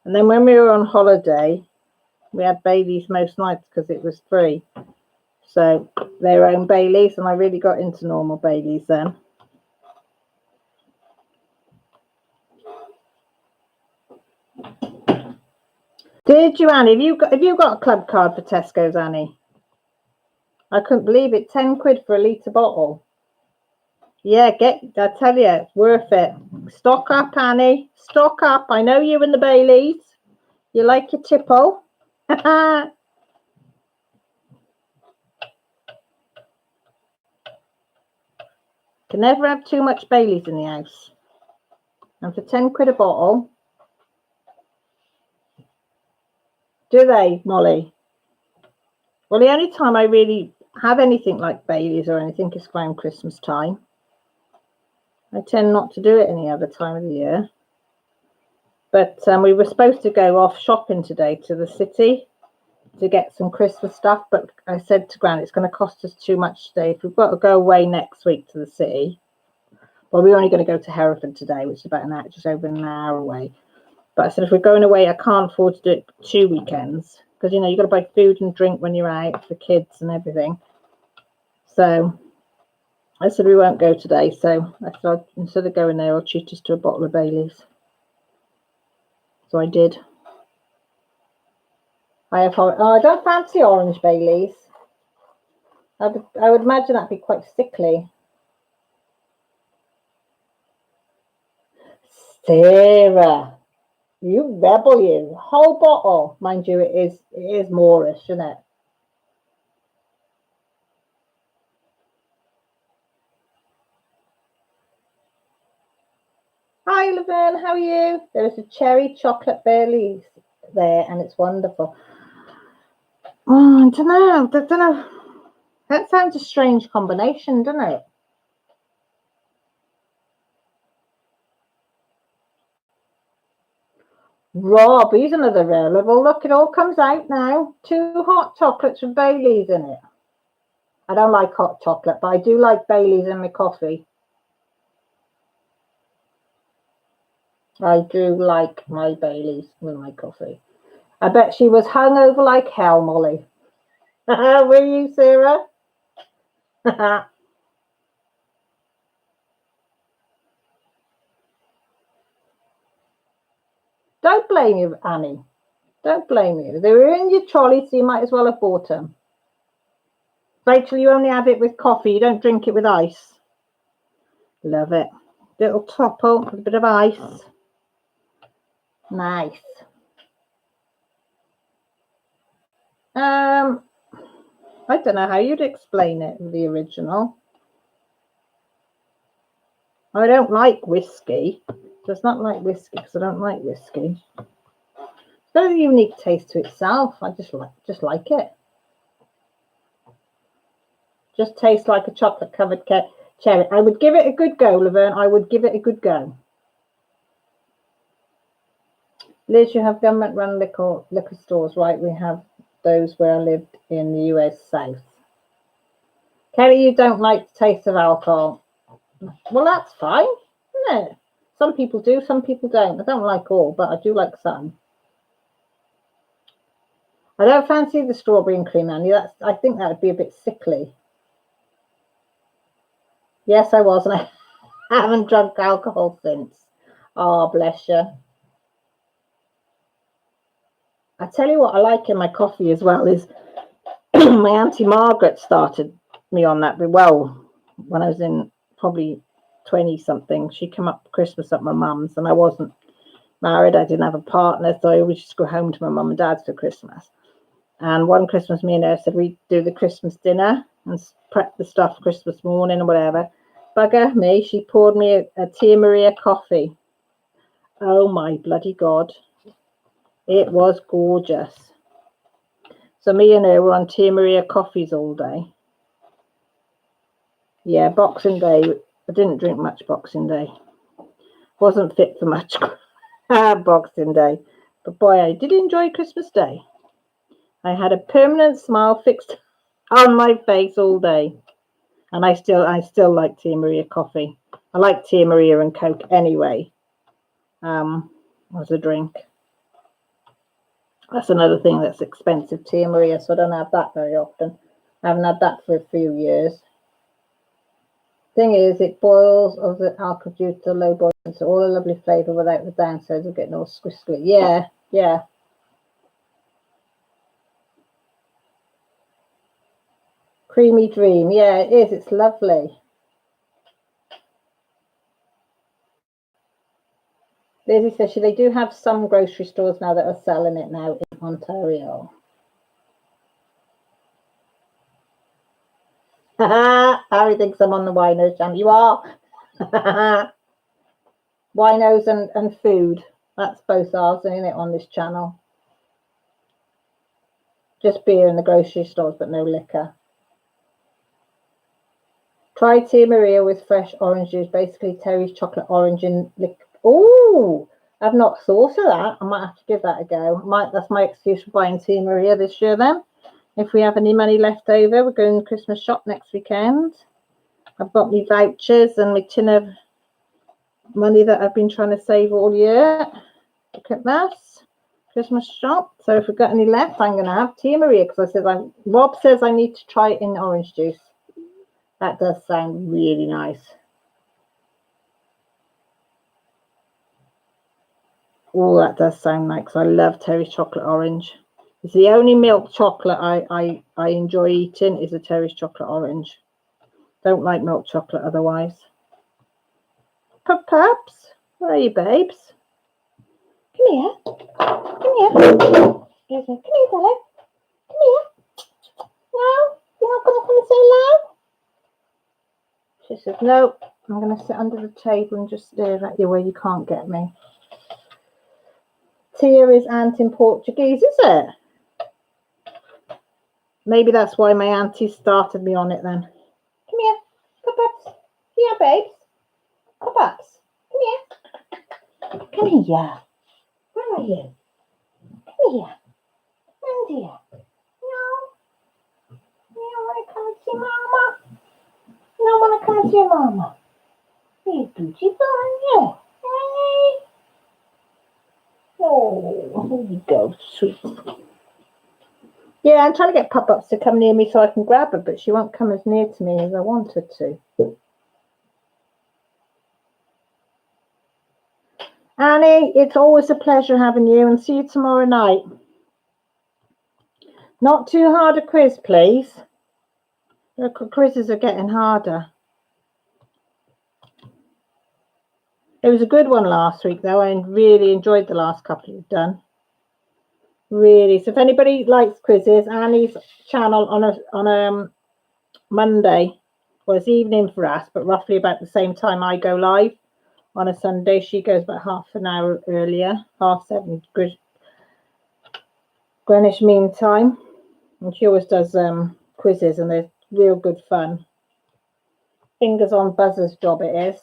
S1: And then when we were on holiday, we had Baileys most nights because it was free. So their own Baileys, and I really got into normal Baileys then. Did you, Annie? Have you got a club card for Tesco's, Annie? I couldn't believe it. £10 for a litre bottle. Yeah, I tell you, it's worth it. Stock up, Annie. Stock up. I know you and the Baileys. You like your tipple. Can never have too much Baileys in the house. And for 10 quid a bottle. Do they, Molly? Well, the only time I really have anything like Baileys or anything is around Christmas time. I tend not to do it any other time of the year. But we were supposed to go off shopping today to the city to get some Christmas stuff. But I said to Gran, it's going to cost us too much today. If we've got to go away next week to the city, well, we're only going to go to Hereford today, which is about an hour, just over an hour away. But I said, if we're going away, I can't afford to do it 2 weekends. Because, you know, you've got to buy food and drink when you're out for kids and everything. So I said, we won't go today. So I thought, instead of going there, I'll treat us to a bottle of Baileys. So I did. I don't fancy orange Baileys. I would imagine that'd be quite sickly. Sarah, you rebel, you. Whole bottle. Mind you, it is Moorish, isn't it? Hi, Laverne, how are you? There is a cherry chocolate Baileys there, and it's wonderful. Oh, I don't know. That sounds a strange combination, doesn't it? Rob, he's another reliable. Look, it all comes out now. 2 hot chocolates with Baileys in it. I don't like hot chocolate, but I do like Baileys in my coffee. I do like my Baileys with my coffee. I bet she was hungover like hell, Molly. Were you, Sarah? Don't blame you, Annie. Don't blame you. They were in your trolley, so you might as well have bought them. Rachel, you only have it with coffee. You don't drink it with ice. Love it. Little topple with a bit of ice. Nice. I don't know how you'd explain it with the original. I don't like whiskey. Does not like whiskey because I don't like whiskey. It's got a unique taste to itself. I just like it. Just tastes like a chocolate covered cherry. I would give it a good go, Laverne. I would give it a good go. Liz, you have government run liquor stores, right? We have those where I lived in the US South. Kelly, you don't like the taste of alcohol. Well, that's fine, isn't it? Some people do, some people don't. I don't like all, but I do like some. I don't fancy the strawberry and cream, Annie. I think that would be a bit sickly. Yes, I was, and I haven't drunk alcohol since. Oh, bless you. I tell you what I like in my coffee as well is my Auntie Margaret started me on that. Well, when I was in probably 20-something, she came up for Christmas at my mum's, and I wasn't married. I didn't have a partner, so I would just go home to my mum and dad's for Christmas. And one Christmas, me and her said we'd do the Christmas dinner and prep the stuff Christmas morning or whatever. Bugger me, she poured me a Tia Maria coffee. Oh my bloody God. It was gorgeous. So me and her were on Tia Maria coffees all day. Yeah, Boxing Day. I didn't drink much Boxing Day. Wasn't fit for much Boxing Day. But boy, I did enjoy Christmas Day. I had a permanent smile fixed on my face all day. And I still like Tia Maria coffee. I like Tia Maria and Coke anyway. As a drink. That's another thing that's expensive, Tia Maria, so I don't have that very often. I haven't had that for a few years. Thing is, it boils of the alcohol due to low boil, so all the lovely flavour without the downsides of getting all squishy. Yeah, yeah. Creamy dream. Yeah, it is. It's lovely. Lizzie says they do have some grocery stores now that are selling it now in Ontario. Harry thinks I'm on the Winers Jam. You are. Winos and food. That's both ours, isn't it, on this channel? Just beer in the grocery stores, but no liquor. Try Tia Maria with fresh orange juice, basically Terry's chocolate orange and liquor. Oh, I've not thought of that. I might have to give that a go. That's my excuse for buying Tia Maria this year then. If we have any money left over, we're going to Christmas shop next weekend. I've got me vouchers and my tin of money that I've been trying to save all year. Look at this. Christmas shop. So if we've got any left, I'm going to have Tia Maria because Rob says I need to try it in orange juice. That does sound really nice. Oh, that does sound nice because I love Terry's chocolate orange. It's the only milk chocolate I enjoy eating is a Terry's chocolate orange. Don't like milk chocolate otherwise. Pups, where are you, babes? Come here. Come here. Come here, darling. Come here. No, you're not going to come and say hello? She says, no, I'm going to sit under the table and just stare at you where you can't get me. Tia is aunt in Portuguese, is it? Maybe that's why my auntie started me on it then. Come here, pups. Here, babes. Pups. Come here. Come here. Where are you? Come here. And here. No. You don't want to come and see Mama? You don't want to come and see Mama? You're beautiful, aren't you? Hey. Oh, here you go, sweet. Yeah, I'm trying to get Pup-Ups to come near me so I can grab her, but she won't come as near to me as I wanted to. Annie, it's always a pleasure having you, and see you tomorrow night. Not too hard a quiz, please. The quizzes are getting harder. It was a good one last week, though. I really enjoyed the last couple you've done. Really. So if anybody likes quizzes, Annie's channel on a Monday, well, it's evening for us, but roughly about the same time I go live on a Sunday. She goes about half an hour earlier, 7:30 Greenwich Mean Time, and she always does quizzes, and they're real good fun. Fingers on buzzer's job it is.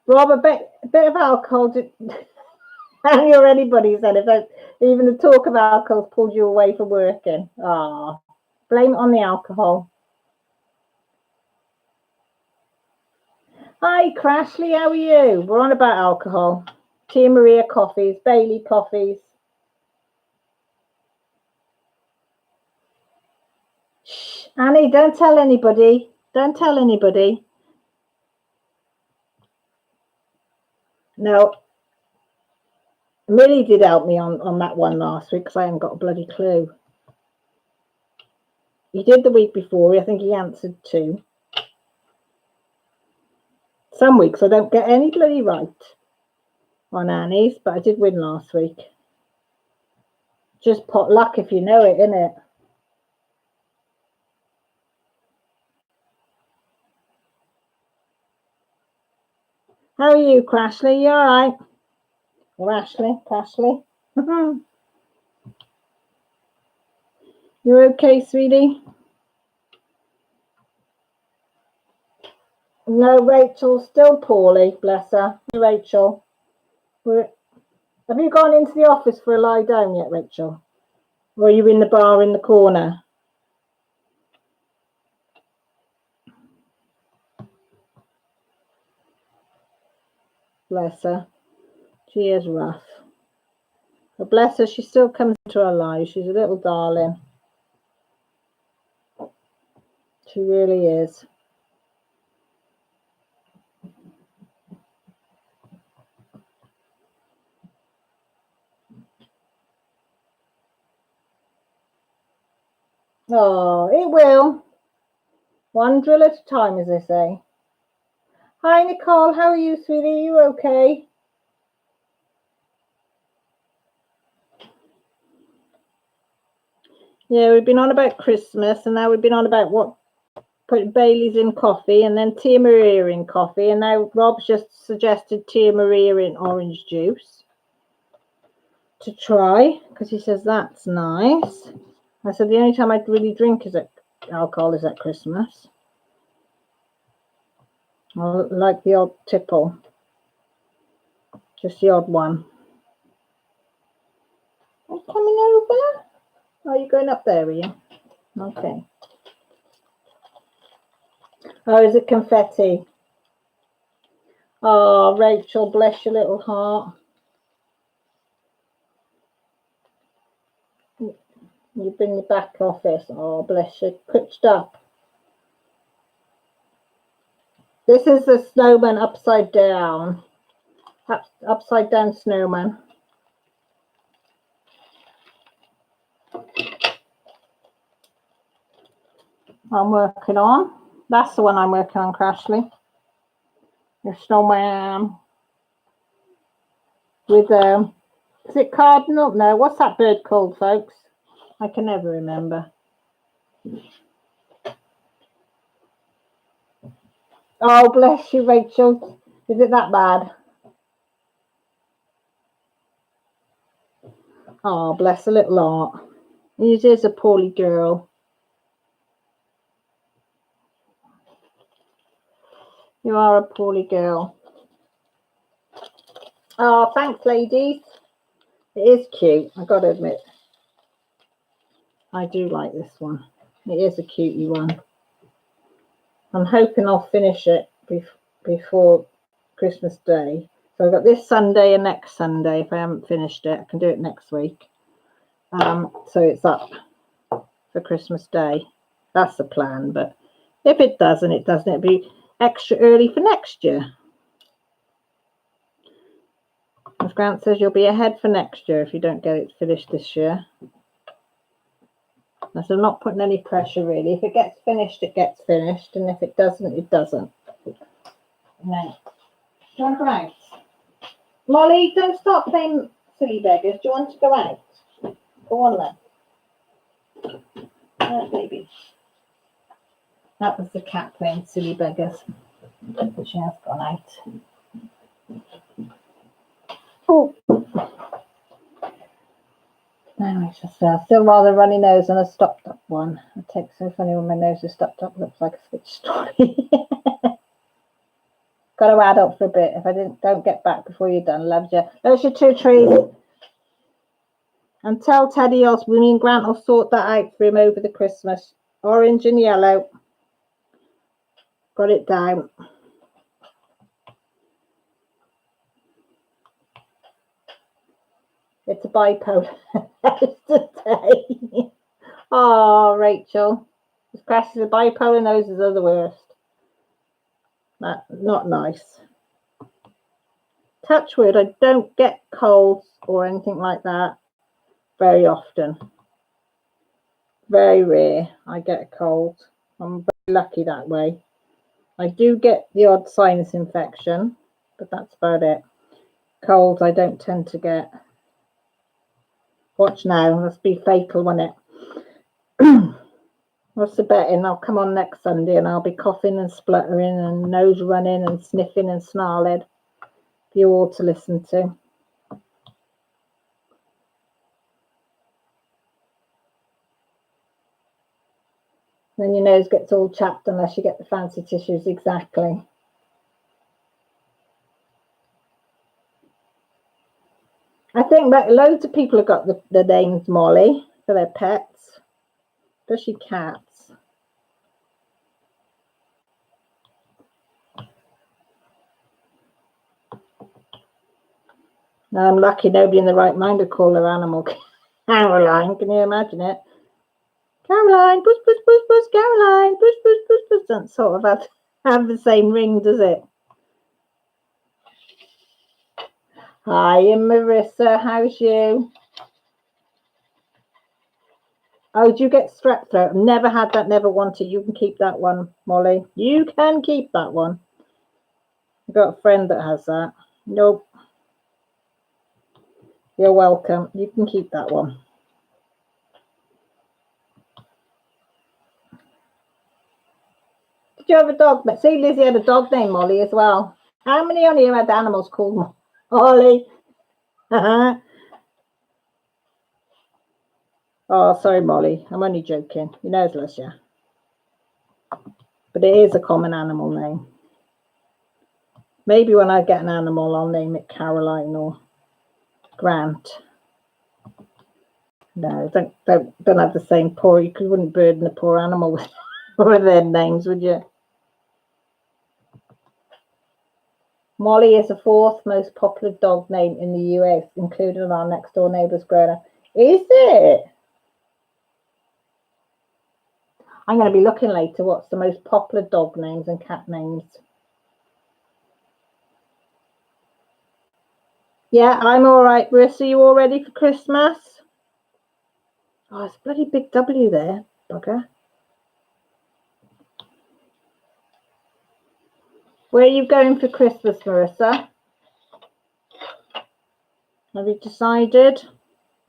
S1: Rob, a bit of alcohol or anybody said if even the talk of alcohol pulled you away from working. Ah, blame it on the alcohol. Hi, Crashley, how are you? We're on about alcohol. Tia Maria coffees, Bailey coffees. Shh, Annie, don't tell anybody. Don't tell anybody. No. Millie did help me on that one last week because I haven't got a bloody clue. He did the week before. I think he answered 2. Some weeks I don't get any bloody right on Annie's, but I did win last week. Just pot luck if you know it, innit? How are you, Crashley? You all right? Or Ashley? Crashley? You okay, sweetie? No, Rachel's still poorly, bless her. Rachel. Have you gone into the office for a lie down yet, Rachel? Or are you in the bar in the corner? Bless her. She is rough. But bless her, she still comes into our lives. She's a little darling. She really is. Oh, it will. One drill at a time, as they say. Hi, Nicole. How are you, sweetie? You okay? Yeah, we've been on about Christmas, and now we've been on about what put Bailey's in coffee and then Tia Maria in coffee. And now Rob's just suggested Tia Maria in orange juice to try because he says that's nice. I said the only time I really drink alcohol is at Christmas. I like the odd tipple. Just the odd one. Are you coming over? Are you going up there, are you? Okay. Oh, is it confetti? Oh, Rachel, bless your little heart. You've been in the back office. Oh, bless you. Twitched up. This is the snowman upside down. Upside down snowman. I'm working on. That's the one I'm working on, Crashly. Your snowman. With, is it cardinal? No, what's that bird called, folks? I can never remember. Oh, bless you, Rachel. Is it that bad? Oh, bless the little heart. It is a poorly girl. You are a poorly girl. Oh, thanks, ladies. It is cute, I got to admit. I do like this one. It is a cutie one. I'm hoping I'll finish it before Christmas Day. So I've got this Sunday and next Sunday. If I haven't finished it, I can do it next week. So it's up for Christmas Day. That's the plan. But if it doesn't, it doesn't. It'll be extra early for next year. As Grant says, you'll be ahead for next year if you don't get it finished this year. So I'm not putting any pressure, really. If it gets finished, it gets finished. And if it doesn't, it doesn't. No. Do you want to go out? Molly, don't start playing silly beggars. Do you want to go out? Go on then. Right, baby. That was the cat playing silly beggars. She has gone out. Oh. No, it's just still rather runny nose and a stopped up one. It takes so funny when my nose is stopped up, looks like a switch story. Got to add up for a bit. If I don't get back before you're done, loves you. Those are 2 trees. And tell Teddy else, me and Grant will sort that out for him over the Christmas. Orange and yellow. Got it down. It's a bipolar today. Oh, Rachel. This crash is a bipolar noses are the worst. Not nice. Touch wood, I don't get colds or anything like that very often. Very rare I get a cold. I'm very lucky that way. I do get the odd sinus infection, but that's about it. Colds I don't tend to get. Watch now, must be fatal, won't it? What's the betting? I'll come on next Sunday and I'll be coughing and spluttering and nose running and sniffing and snarling for you all to listen to. Then your nose gets all chapped unless you get the fancy tissues, exactly. I think that loads of people have got the names Molly for their pets, especially cats. Now, I'm lucky nobody in the right mind would call their animal Caroline. Can you imagine it? Caroline, push, push, push, push, Caroline, push, push, push, push. Doesn't sort of have the same ring, does it? Hi, Marissa, how's you? Oh, do you get strep throat? Never had that, never wanted. You can keep that one, Molly. You can keep that one. I've got a friend that has that. Nope. You're welcome. You can keep that one. you have a dog? But see, Lizzie had a dog named Molly as well. How many on here had animals called Molly? Oh, sorry, Molly. I'm only joking. You know, loves you. But it is a common animal name. Maybe when I get an animal, I'll name it Caroline or Grant. No, don't have the same poor. You wouldn't burden the poor animal with their names, would you? Molly is the 4th most popular dog name in the US, including our next door neighbour's grown up. Is it? I'm going to be looking later what's the most popular dog names and cat names. Yeah, I'm all right. Marissa, you all ready for Christmas? Oh, it's a bloody big W there, bugger. Where are you going for Christmas, Marissa? Have you decided?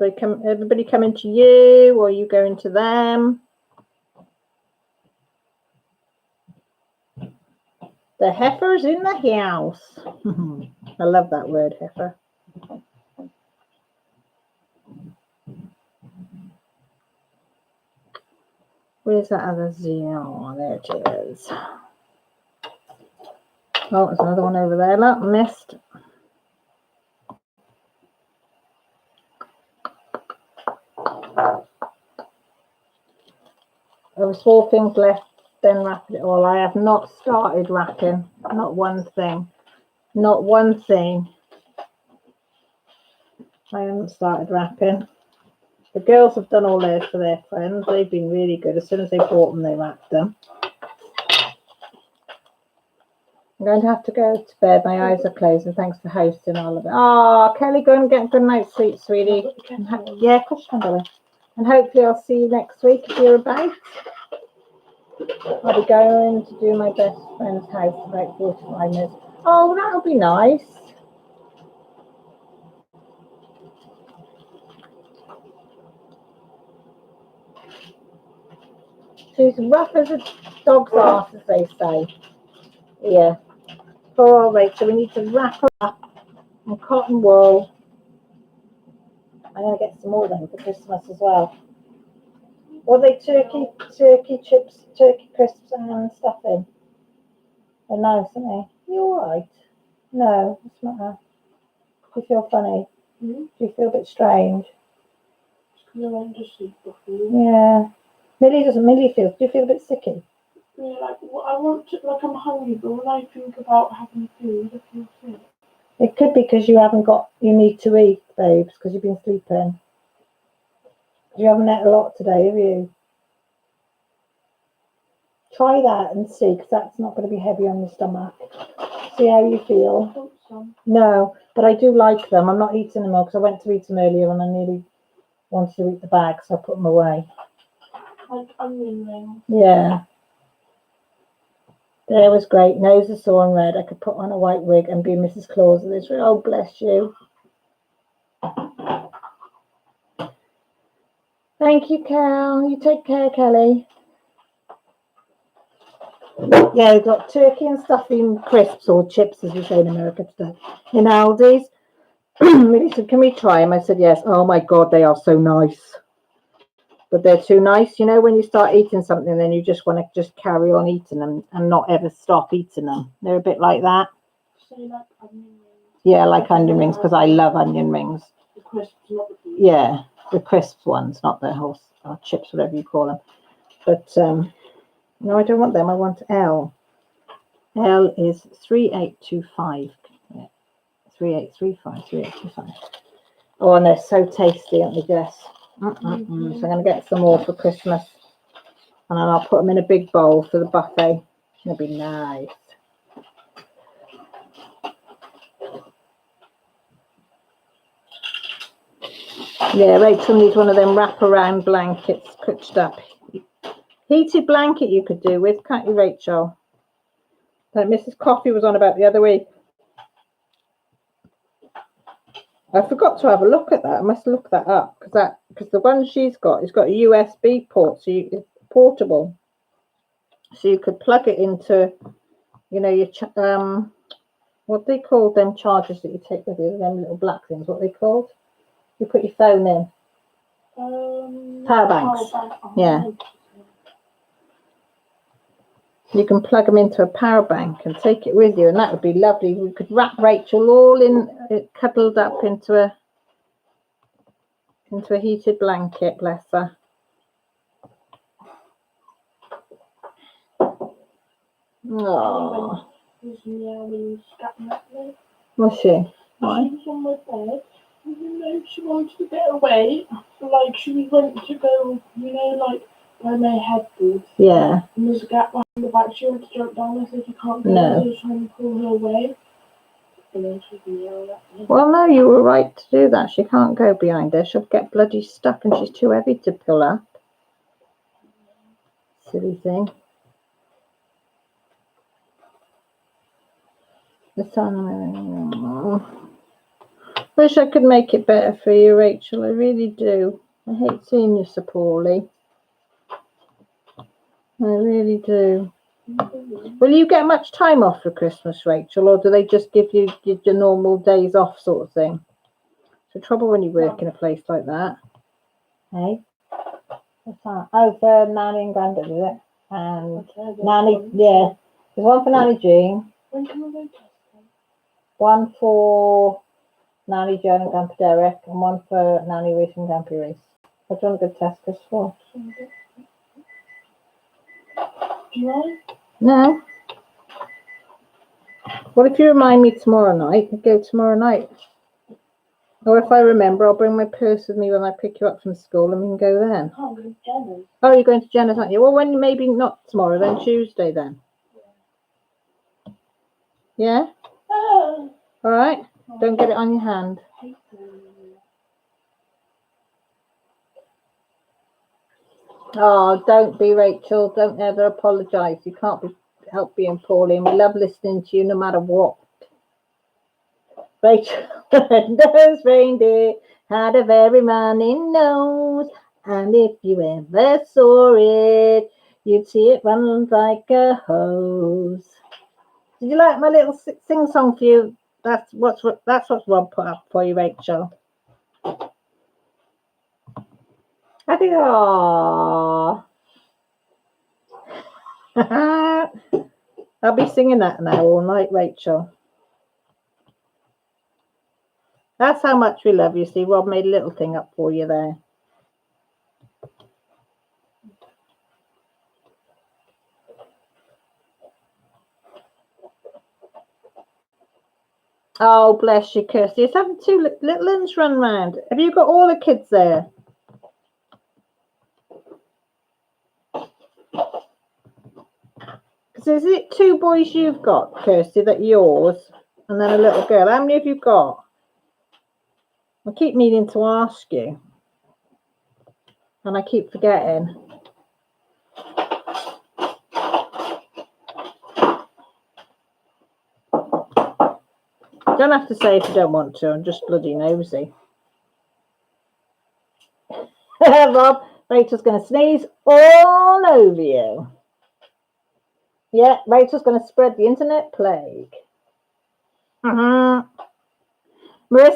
S1: Everybody coming to you, or are you going to them? The heifer's in the house. I love that word, heifer. Where's that other Z? Oh, there it is. Oh, there's another one over there. Look, missed. There were small things left, then wrapping it all. I have not started wrapping. Not one thing. Not one thing. I haven't started wrapping. The girls have done all theirs for their friends. They've been really good. As soon as they bought them, they wrapped them. I'm going to have to go to bed. My eyes are closed, and thanks for hosting all of it. Oh, Kelly, go and get a good night's sleep, sweetie. Yeah, of course you can, darling. And hopefully I'll see you next week if you're about. I'll be going to do my best friend's house for about 45 minutes. Oh, that'll be nice. She's rough as a dog's arse, as they say. Yeah. Poor old Rachel, we need to wrap her up in cotton wool. I'm going to get some more then for Christmas as well. What are they, turkey chips, turkey crisps and stuffing? They're nice, aren't they? You alright? No, it's not her. Do you feel funny? Do you feel a bit strange?
S3: I went to sleep before.
S1: Yeah. Millie feels. Do you feel a bit sicky?
S3: Yeah, like I want to, like I'm hungry, but when I think about having food, I feel sick.
S1: It could be because you need to eat, babes, because you've been sleeping. You haven't ate a lot today, have you? Try that and see, because that's not going to be heavy on your stomach. See how you feel.
S3: I want some.
S1: No, but I do like them. I'm not eating them all because I went to eat them earlier and I nearly wanted to eat the bag, so I put them away.
S3: Like onion rings.
S1: Yeah. There was great. Nose is sore and red. I could put on a white wig and be Mrs. Claus. This. Oh, bless you. Thank you, Cal. You take care, Kelly. Yeah, we've got turkey and stuffing crisps or chips, as we say in America today, in Aldi's. Millie said, can we try them? I said, yes. Oh, my God, they are so nice. But they're too nice. You know, when you start eating something, then you just want to just carry on eating them and not ever stop eating them. They're a bit like that.
S3: So you like onion rings?
S1: Yeah, I like onion rings because I love onion rings.
S3: The crisps, not the food.
S1: Yeah, the crisp ones, not the whole chips, whatever you call them. But no, I don't want them. I want L. L is 3825. Yeah, 3835, 3825. Oh, and they're so tasty, aren't they, Jess? So I'm going to get some more for Christmas. And then I'll put them in a big bowl for the buffet. It'll be nice. Yeah, Rachel needs one of them wraparound blankets cooked up. Heated blanket you could do with, can't you, Rachel? Like Mrs. Coffee was on about the other week. I forgot to have a look at that. I must look that up because the one she's got, it's got a USB port, so it's portable. So you could plug it into, you know, your what they called them chargers that you take with you, them little black things. What they called? You put your phone in. Power banks. Yeah. You can plug them into a power bank and take it with you, and that would be lovely. We could wrap Rachel all in, cuddled up into a heated blanket. Bless her. Oh. Was she? Why?
S3: She was on my bed, and you know, she wanted to get away. Like she was meant to go, you know, like where my headboard.
S1: Yeah.
S3: And there's a gap behind the back. She wanted to jump down. I said, you can't go.
S1: No.
S3: I was trying to pull her away. And then she yelled at me.
S1: Well, no, you were right to do that. She can't go behind her. She'll get bloody stuck, and she's too heavy to pull up. Silly thing. The sun. Wish I could make it better for you, Rachel. I really do. I hate seeing you so poorly. I really do. Will you get much time off for Christmas, Rachel, or do they just give you your normal days off sort of thing? It's the trouble when you work in a place like that. Hey? What's that? Oh, for Nanny and Grandad, is it? And Nanny, yeah. There's one for Nanny Jean.
S3: When can we go to?
S1: One for Nanny Joan and Grandpa Derek, and one for Nanny Reese and Grandpa Reese. What do you want to go to Tesco's for?
S3: Do you mind?
S1: No. What if you remind me tomorrow night? I go tomorrow night. Or if I remember, I'll bring my purse with me when I pick you up from school, and we can go then.
S3: Oh, I'm going to Jenna's.
S1: Oh, you're going to Jenna's, aren't you? Well, when maybe not tomorrow, then Tuesday then. Yeah? All right. Don't get it on your hand. Oh, don't be, Rachel. Don't ever apologise. You can't help being poorly, and we love listening to you no matter what. Rachel, those reindeer had a very running nose, and if you ever saw it, you'd see it run like a hose. Did you like my little sing song for you? That's what Rob put up for you, Rachel. I think, aww. I'll be singing that now all night, Rachel. That's how much we love you. See, Rob made a little thing up for you there. Oh, bless you, Kirsty. It's having two little ones run round. Have you got all the kids there? Because is it two boys you've got, Kirsty, that yours, and then a little girl? How many have you got? I keep meaning to ask you, and I keep forgetting. Don't have to say if you don't want to. I'm just bloody nosy. Rob, Rachel's going to sneeze all over you. Yeah, Rachel's going to spread the internet plague. Marissa,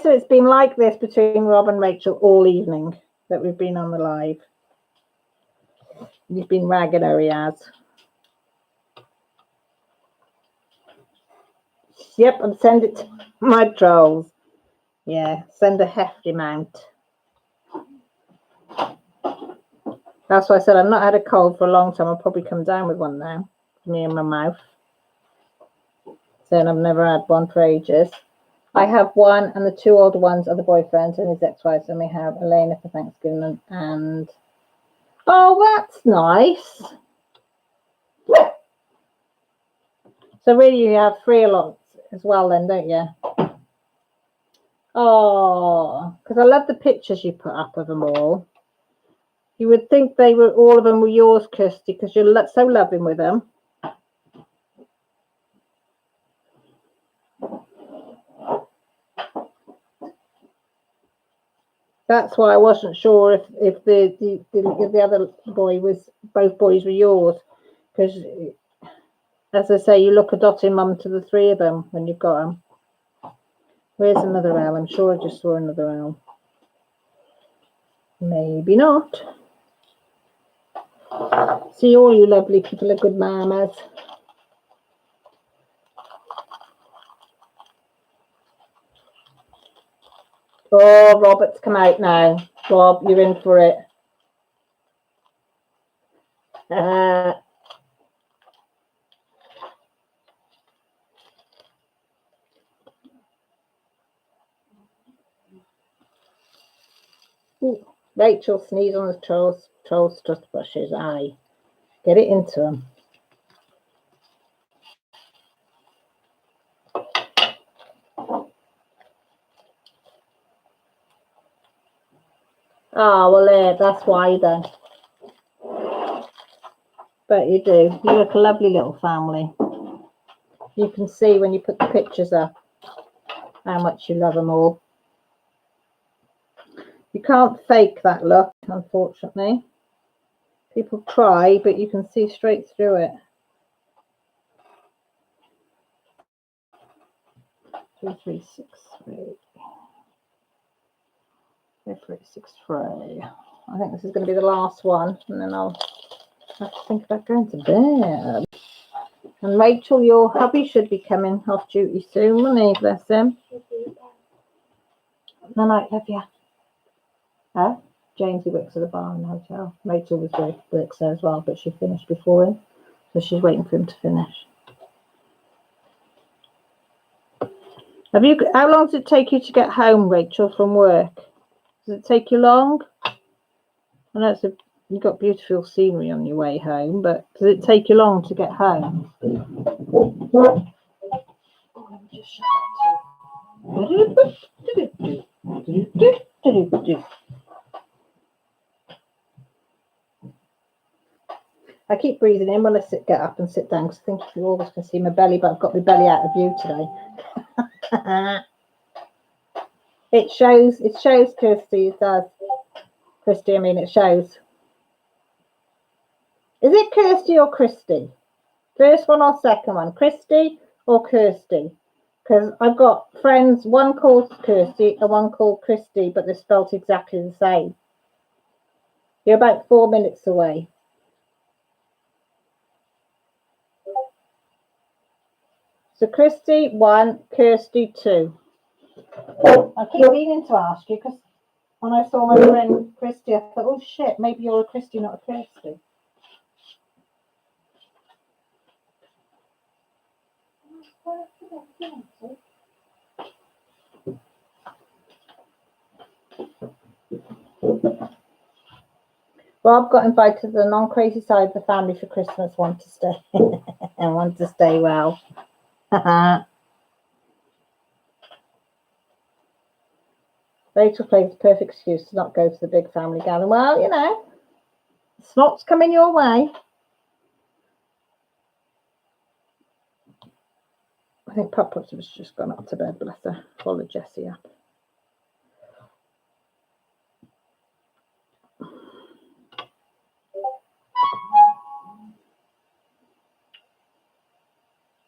S1: it's been like this between Rob and Rachel all evening that we've been on the live. He's been ragging her, he has. Yep, and send it to my trolls. Yeah, send a hefty amount. That's why I said I've not had a cold for a long time. I'll probably come down with one now. Me in my mouth. Saying I've never had one for ages. I have one, and the two older ones are the boyfriends and his ex-wives. And we have Elena for Thanksgiving and oh, that's nice. So really you have 3 a lot as well then, don't you? Oh, because I love the pictures you put up of them all. You would think they were all of them were yours, Kirsty, because you're so loving with them. That's why I wasn't sure if the other boy was, both boys were yours, Because, as I say, you look a dotting mum to the three of them when you've got them. Where's another L? I'm sure I just saw another L. Maybe not. See, all you lovely people are good mamas. Oh, Robert's come out now. Rob, you're in for it. Ooh, Rachel sneeze on the trolls toothbrushes. Aye, get it into them. Oh, well, there, that's why then. But you do. You look a lovely little family. You can see when you put the pictures up how much you love them all. You can't fake that look, unfortunately. People try, but you can see straight through it. 3363. 3363. I think this is going to be the last one, and then I'll have to think about going to bed. And Rachel, your hubby should be coming off duty soon, won't he? Bless him. No night, love you. Huh? Jamesy works at the bar in the hotel. Rachel works there as well, but she finished before him, so she's waiting for him to finish. How long does it take you to get home, Rachel, from work? Does it take you long? I know you've got beautiful scenery on your way home, but does it take you long to get home? Oh, let me just shut that. I keep breathing in when I get up and sit down because I think you always can see my belly, but I've got my belly out of view today. It shows, Kirsty, it does. Kirsty, I mean, it shows. Is it Kirsty or Christy? First one or second one? Christy or Kirsty? Because I've got friends, one called Kirsty and one called Christy, but they're spelt exactly the same. You're about 4 minutes away. So Christy 1, Kirsty 2. I keep meaning to ask you because when I saw my friend Christy, I thought, oh shit, maybe you're a Christy, not a Kirsty. Rob got invited to the non-crazy side of the family for Christmas. Want to stay and want to stay well. Rachel plays the perfect excuse to not go to the big family gathering. Well, you know, snot's coming your way. I think Pop-Pop was just gone up to bed, bless her. Followed Jessie up.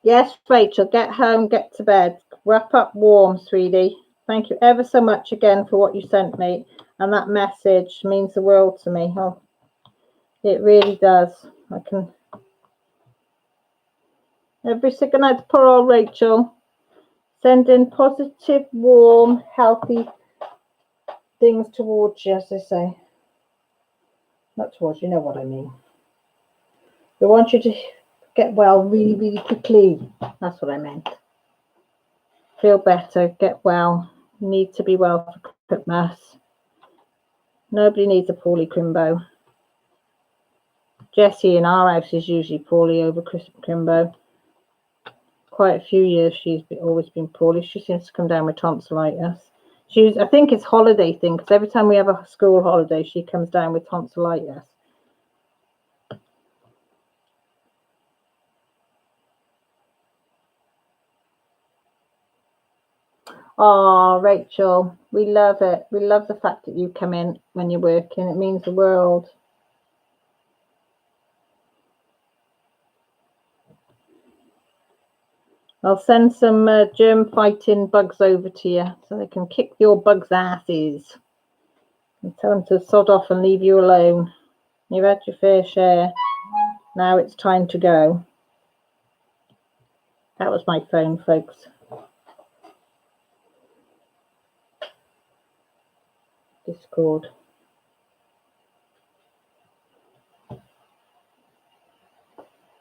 S1: Yes, Rachel, get home, get to bed. Wrap up warm, sweetie. Thank you ever so much again for what you sent me. And that message means the world to me. Oh, it really does. I can... Every second night to poor old Rachel. Sending positive, warm, healthy things towards you, as they say. Not towards you, know what I mean. They want you to get well really, really quickly. That's what I meant. Feel better, get well. You need to be well for Christmas. Nobody needs a poorly Crimbo. Jessie in our house is usually poorly over Crimbo. Quite a few years she's always been poorly. She seems to come down with tonsillitis. I think it's holiday thing because every time we have a school holiday, she comes down with tonsillitis. Oh, Rachel, we love it. We love the fact that you come in when you're working. It means the world. I'll send some germ fighting bugs over to you so they can kick your bugs' asses. And tell them to sod off and leave you alone. You've had your fair share. Now it's time to go. That was my phone, folks. Discord.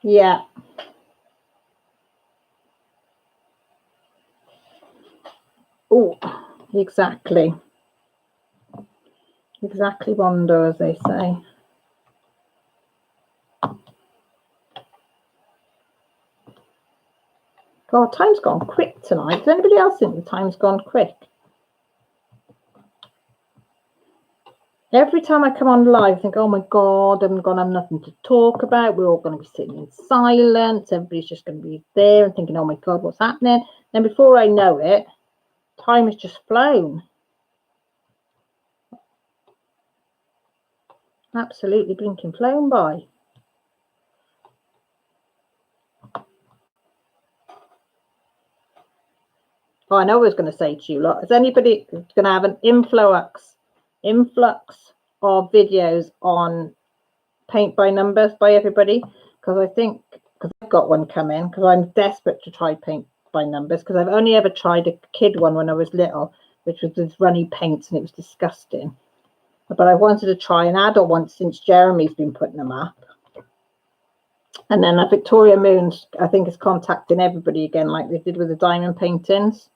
S1: Yeah. Oh, exactly. Exactly, Wanda, as they say. God, time's gone quick tonight. Does anybody else think the time's gone quick? Every time I come on live, I think, oh my God, I'm going to have nothing to talk about. We're all going to be sitting in silence. Everybody's just going to be there and thinking, oh my God, what's happening? And before I know it, time has just flown. Absolutely blinking flown by. Oh, I know I was going to say to you lot, is anybody going to have an influx of videos on paint by numbers by everybody? Because I think, because I've got one coming, because I'm desperate to try paint by numbers, because I've only ever tried a kid one when I was little, which was with runny paints, and it was disgusting. But I wanted to try an adult one since Jeremy's been putting them up. And then Victoria Moons, I think, is contacting everybody again, like they did with the diamond paintings.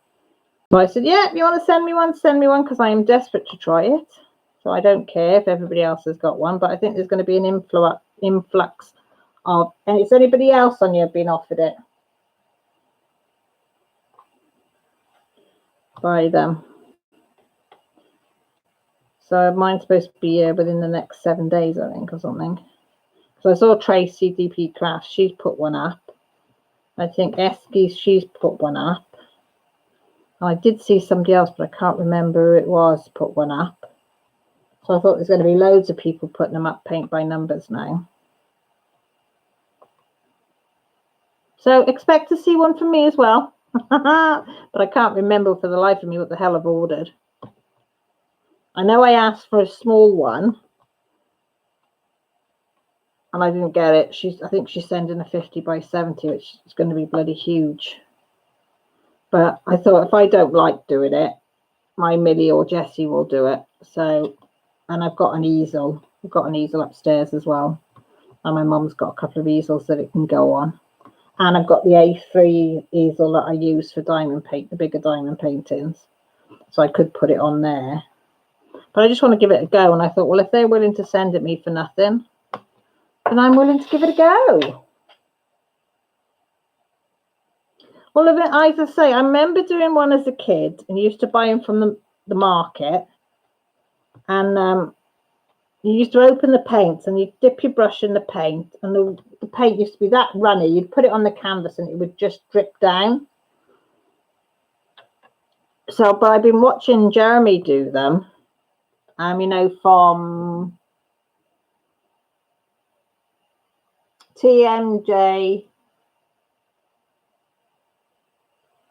S1: So I said, yeah, if you want to send me one, because I am desperate to try it. So I don't care if everybody else has got one, but I think there's going to be an influx of, and is anybody else on you been offered it by them? So mine's supposed to be within the next 7 days, I think, or something. So I saw Tracy DP Craft, she's put one up. I think Esky, she's put one up. I did see somebody else, but I can't remember who it was, put one up. So I thought there's going to be loads of people putting them up, paint by numbers now. So expect to see one from me as well. But I can't remember for the life of me what the hell I've ordered. I know I asked for a small one, and I didn't get it. I think she's sending a 50 by 70, which is going to be bloody huge. But I thought if I don't like doing it, my Millie or Jessie will do it. So, and I've got an easel. I've got an easel upstairs as well. And my mum's got a couple of easels that it can go on. And I've got the A3 easel that I use for diamond paint, the bigger diamond paintings. So I could put it on there. But I just want to give it a go. And I thought, well, if they're willing to send it me for nothing, then I'm willing to give it a go. Well, as I say, I remember doing one as a kid and used to buy them from the market. And you used to open the paints and you'd dip your brush in the paint. And the paint used to be that runny. You'd put it on the canvas and it would just drip down. So, but I've been watching Jeremy do them. You know, from TMJ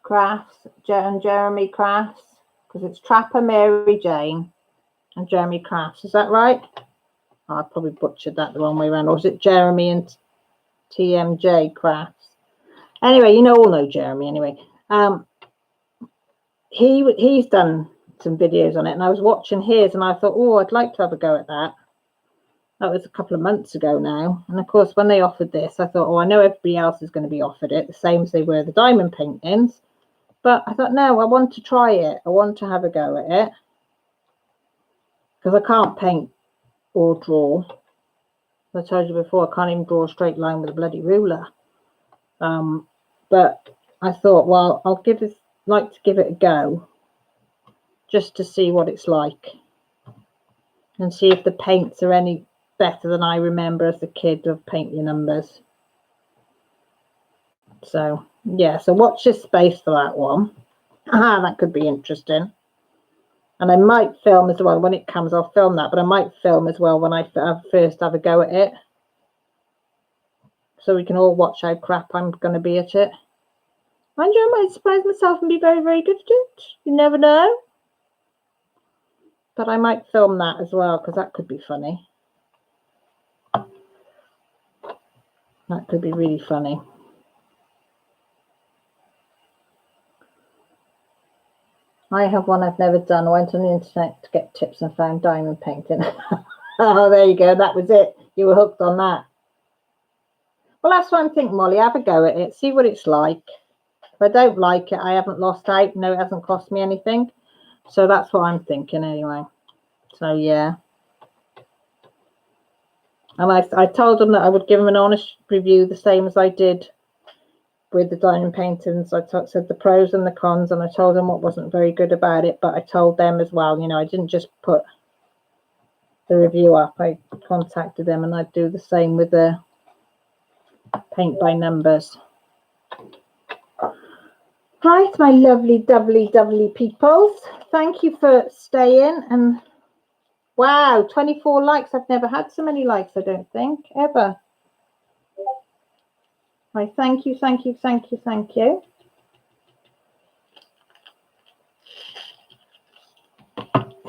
S1: Crafts and Jeremy Crafts, because it's Trapper Mary Jane and Jeremy Crafts. Is that right? Oh, I probably butchered that the wrong way around. Or is it Jeremy and TMJ Crafts? Anyway, you all know Jeremy anyway. He's done some videos on it, and I was watching his, and I thought, oh, I'd like to have a go at that. That was a couple of months ago now. And of course, when they offered this, I thought, oh, I know everybody else is going to be offered it, the same as they were the diamond paintings. But I thought, no, I want to try it. I want to have a go at it. Because I can't paint or draw. As I told you before, I can't even draw a straight line with a bloody ruler. But I thought, well, like to give it a go. Just to see what it's like. And see if the paints are any better than I remember as a kid of paint your numbers. So yeah, so watch this space for that one. That could be interesting. And I might film as well when it comes. I'll film that, but I might film as well when I first have a go at it, so we can all watch how crap I'm going to be at it. Mind you, I might surprise myself and be very, very good at it. You never know. But I might film that as well, because that could be funny. That could be really funny. I have one I've never done. I went on the internet to get tips and found diamond painting. Oh, there you go. That was it. You were hooked on that. Well, that's what I'm thinking, Molly. Have a go at it. See what it's like. If I don't like it, I haven't lost out. No, it hasn't cost me anything. So that's what I'm thinking anyway. So, yeah. And I told them that I would give them an honest review, the same as I did with the diamond paintings. I said the pros and the cons, and I told them what wasn't very good about it, but I told them as well, you know, I didn't just put the review up. I contacted them, and I'd do the same with the paint by numbers. Right, my lovely, doubly peoples. Thank you for staying. And wow, 24 likes. I've never had so many likes, I don't think, ever. Right, thank you.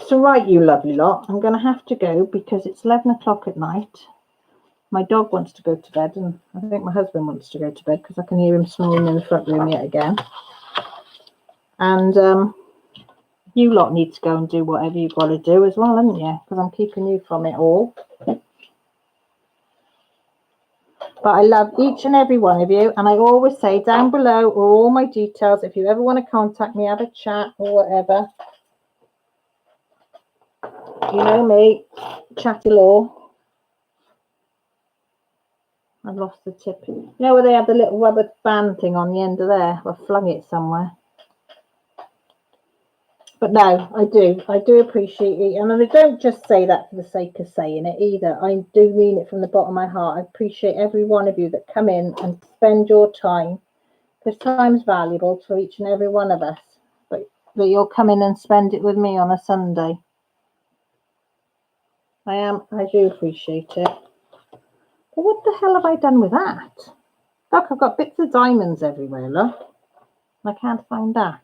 S1: So right, you lovely lot, I'm going to have to go because it's 11 o'clock at night. My dog wants to go to bed, and I think my husband wants to go to bed because I can hear him snoring in the front room yet again. And you lot need to go and do whatever you've got to do as well, haven't you? Because I'm keeping you from it all. But I love each and every one of you. And I always say down below are all my details. If you ever want to contact me, have a chat or whatever. You know me, chatty law. I've lost the tip. You know where they have the little rubber band thing on the end of there? I flung it somewhere. But no, I do appreciate it. And I don't just say that for the sake of saying it either. I do mean it from the bottom of my heart. I appreciate every one of you that come in and spend your time, because time's valuable to each and every one of us. But that you'll come in and spend it with me on a Sunday. I do appreciate it. But what the hell have I done with that? Look, I've got bits of diamonds everywhere, look. I can't find that.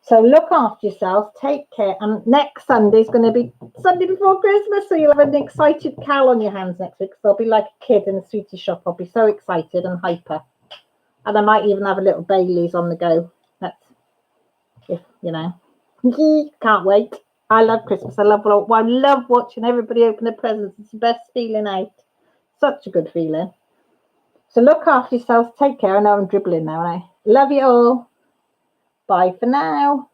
S1: So look after yourselves, take care, and next Sunday is going to be Sunday before Christmas, so you'll have an excited cow on your hands next week, because I'll be like a kid in the sweetie shop. I'll be so excited and hyper, and I might even have a little Bailey's on the go. That's, if you know, can't wait. I love Christmas. I love watching everybody open their presents. It's the best feeling out. Such a good feeling. So look after yourselves, take care. I know I'm dribbling now, and I love you all. Bye for now.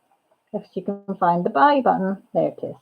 S1: If you can find the bye button, there it is.